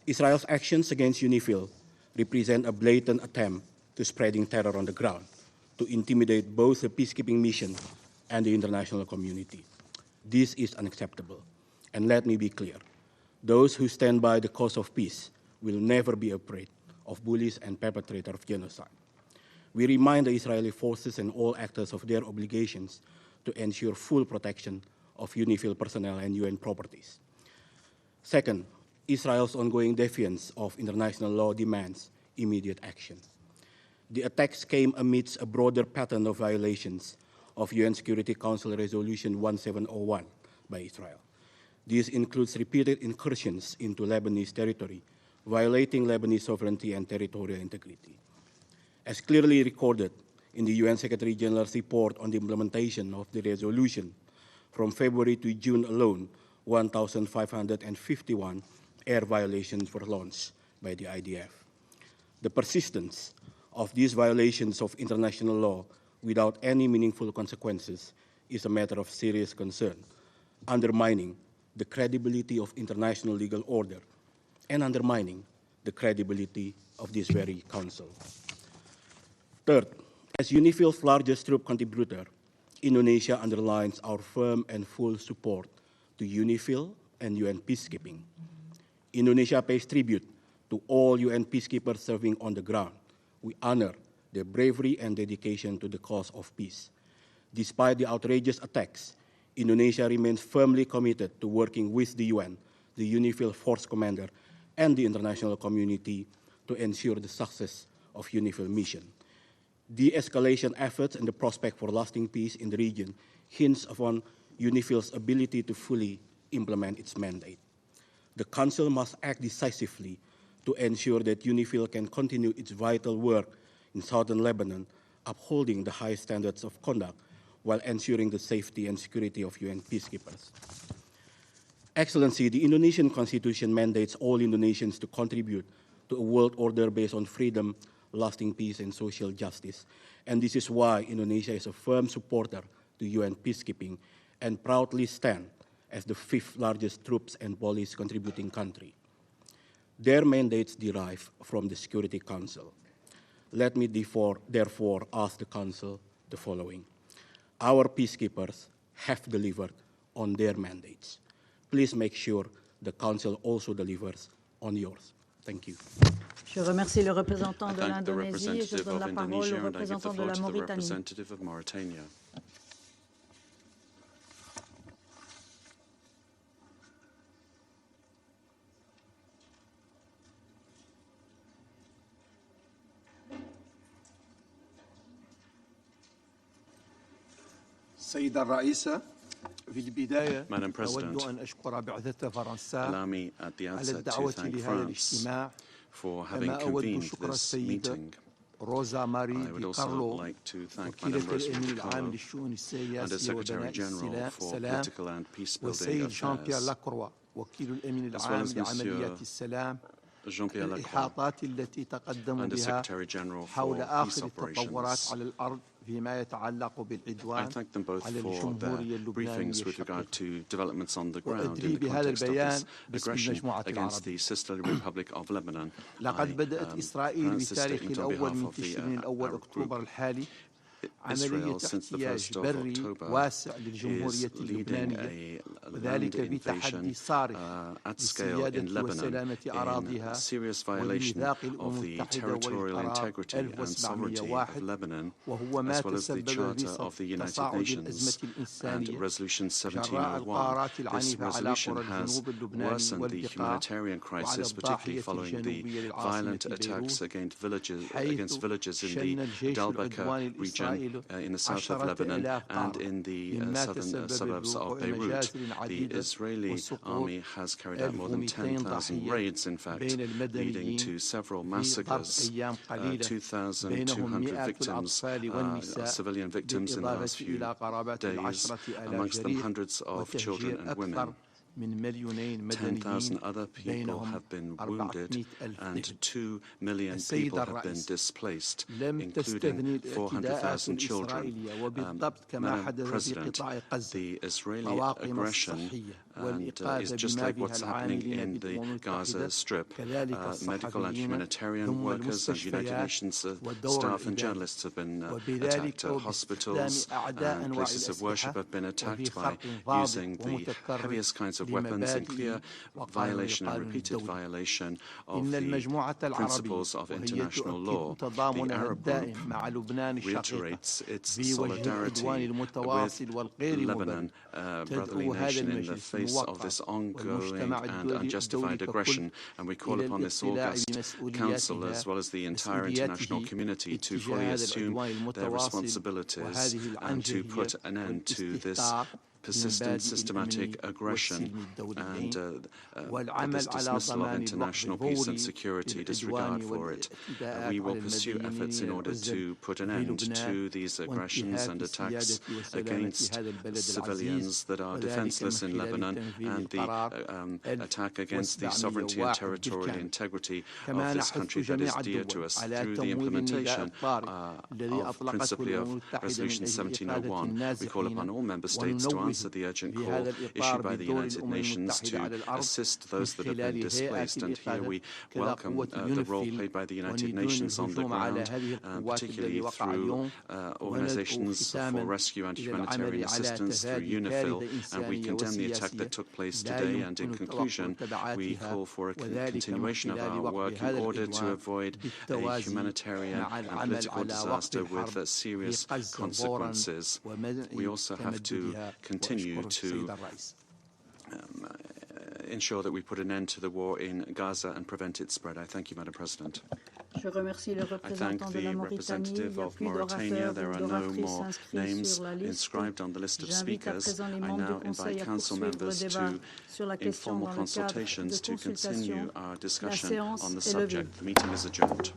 Israel's actions against UNIFIL represent a blatant attempt to spreading terror on the ground, to intimidate both the peacekeeping mission and the international community. This is unacceptable. And let me be clear, those who stand by the cause of peace will never be afraid of bullies and perpetrators of genocide. We remind the Israeli forces and all actors of their obligations to ensure full protection of UNIFIL personnel and UN properties. Second, Israel's ongoing defiance of international law demands immediate action. The attacks came amidst a broader pattern of violations of UN Security Council Resolution 1701 by Israel. This includes repeated incursions into Lebanese territory, violating Lebanese sovereignty and territorial integrity. As clearly recorded in the UN Secretary General's report on the implementation of the resolution, from February to June alone, 1,551 air violations were launched by the IDF. The persistence of these violations of international law without any meaningful consequences is a matter of serious concern, undermining the credibility of international legal order and undermining the credibility of this very council. Third, as UNIFIL's largest troop contributor, Indonesia underlines our firm and full support to UNIFIL and UN peacekeeping. Indonesia pays tribute to all UN peacekeepers serving on the ground. We honor their bravery and dedication to the cause of peace. Despite the outrageous attacks, Indonesia remains firmly committed to working with the UN, the UNIFIL force commander, and the international community to ensure the success of UNIFIL mission. De-escalation efforts and the prospect for lasting peace in the region hints upon UNIFIL's ability to fully implement its mandate. The Council must act decisively to ensure that UNIFIL can continue its vital work in southern Lebanon, upholding the high standards of conduct while ensuring the safety and security of UN peacekeepers. Excellency, the Indonesian Constitution mandates all Indonesians to contribute to a world order based on freedom, lasting peace, and social justice. And this is why Indonesia is a firm supporter to UN peacekeeping and proudly stand as the 5th largest troops and police contributing country. Their mandates derive from the Security Council. Let me therefore ask the Council the following. Our peacekeepers have delivered on their mandates. Please make sure the Council also delivers on yours. Thank you. Je remercie le représentant de l'Indonésie et je donne la parole au représentant de la Mauritanie. سيدة الرئيسة في البداية Madam President, أود أن أشكر بعثة فرنسا allow me at the على outset to الدعوة thank لهذا France الاجتماع for having كما أود convened شكر this السيدة meeting. روزا ماري I would دي also كارلو like to thank Madam وكيلة Rosemary الأمين العام DiCarlo, للشؤون السياسية Undersecretary وبناء General for السلام Political and Peace-Building والسيد جان بيير Affairs, لاكروا وكيل الأمين as well العام as لعمليات Monsieur السلام Jean-Pierre Lacroix, الإحاطات التي تقدموا بها Undersecretary General حول for Peace آخر التطورات Operations. على الأرض فيما يتعلق I بالعدوان thank them both على for الجمهورية their اللبنانية briefings with regard الشقيقة. to developments on the ground وأدري in the بهذا context of البيان this باسم aggression المجموعة against العربية. the Sisterly Republic of Lebanon. لقد بدأت I إسرائيل pronounce this بالتاريخ statement on الأول behalf من of the تشرين الأول Arab أكتوبر group. الحالي Israel, عملية since the احتياج 1st of بري October, واسع is للجمهورية leading اللبنانية a land وذلك بتحدي invasion صارخ at scale in للسيادة Lebanon وسلامة in أراضيها serious violation وبميثاق of الأمم the المتحدة territorial والقرار integrity and sovereignty of 1701 Lebanon, وهو ما as well as the تسبب Charter of the United بتصاعد Nations الأزمة and الإنسانية Resolution جراء 1701. القرارات This العنيفة على resolution قرى has الجنوب اللبناني worsened the والبقاع humanitarian وعلى crisis, particularly الضاحية following the الجنوبية للعاصمة violent attacks بيروت against villages in شن the الجيش Dal-Baka العدواني region الإسرائيلي in the south of 10,000 Lebanon and طعنة in the مما southern تسبب suburbs of بوقوع Beirut. مجازر The عديدة Israeli وسقوط army has carried out more than 1200 10,000 ضحية raids, in fact, بين leading to المدنيين several في ظرف massacres, أيام قليلة 2,200 بينهم مئات victims, الأطفال والنساء civilian victims in the last بالإضافة few إلى قرابة days, 10,000 amongst them جريح hundreds of children وتهجير and women. أكثر من مليونين 10,000 مدنيين other people بينهم have been 400,000 wounded and 2 million السيد people have been الرئيس displaced, لم تستثني including الاعتداءات 400,000 children. الإسرائيلية وبالضبط كما Madam حدث في President, قطاع غزة the Israeli طواقم aggression الصحية and والإنقاذ is just بما like بها what's happening العاملين in the بالأمم Gaza المتحدة Strip. كذلك Medical and الصحفيين humanitarian ثم workers and United المستشفيات Nations والدور staff and الإداري journalists have been وبذلك attacked. Hospitals أعداء and أنواع places of worship الأسلحة have been وفي attacked by خرق ضابط using the ومتكرر heaviest kinds of weapons in clear لمبادئ وقانون violation and القانون repeated الدولي. violation of إن the المجموعة العربية principles of وهي international law. تؤكد The تضامنها Arab الدائم group مع لبنان الشقيقة reiterates its في وجه solidarity العدوان with المتواصل والغير Lebanon, مبرر brotherly تدعو هذا nation, in the المجلس face of الموقر this ongoing والمجتمع and الدولي unjustified aggression. And we call إلى upon this الاقتلاع august council, as well as the entire international community, to fully assume their responsibilities and to put an end to this persistent systematic aggression and this dismissal of international peace and security, disregard for it. We will pursue efforts in order to put an end to these aggressions and attacks against civilians that are defenseless in Lebanon, and the attack against the sovereignty and territorial integrity of this country that is dear to us through the implementation principally of Resolution 1701. We call upon all member states to answer the urgent call issued by the United Nations to assist those that have been displaced. And here we welcome the role played by the United Nations on the ground, particularly through organizations for rescue and humanitarian assistance, through UNIFIL, and we condemn the attack that took place today. And in conclusion, we call for a continuation of our work in order to avoid a humanitarian and political disaster with serious consequences. We also have to continue to ensure that we put an end to the war in Gaza and prevent its spread. I thank you, Madam President. I thank the representative of Mauritania. There are no more names inscribed on the list of speakers. I now invite Council members to informal consultations to continue our discussion on the subject. The meeting is adjourned.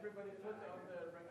Everybody put on the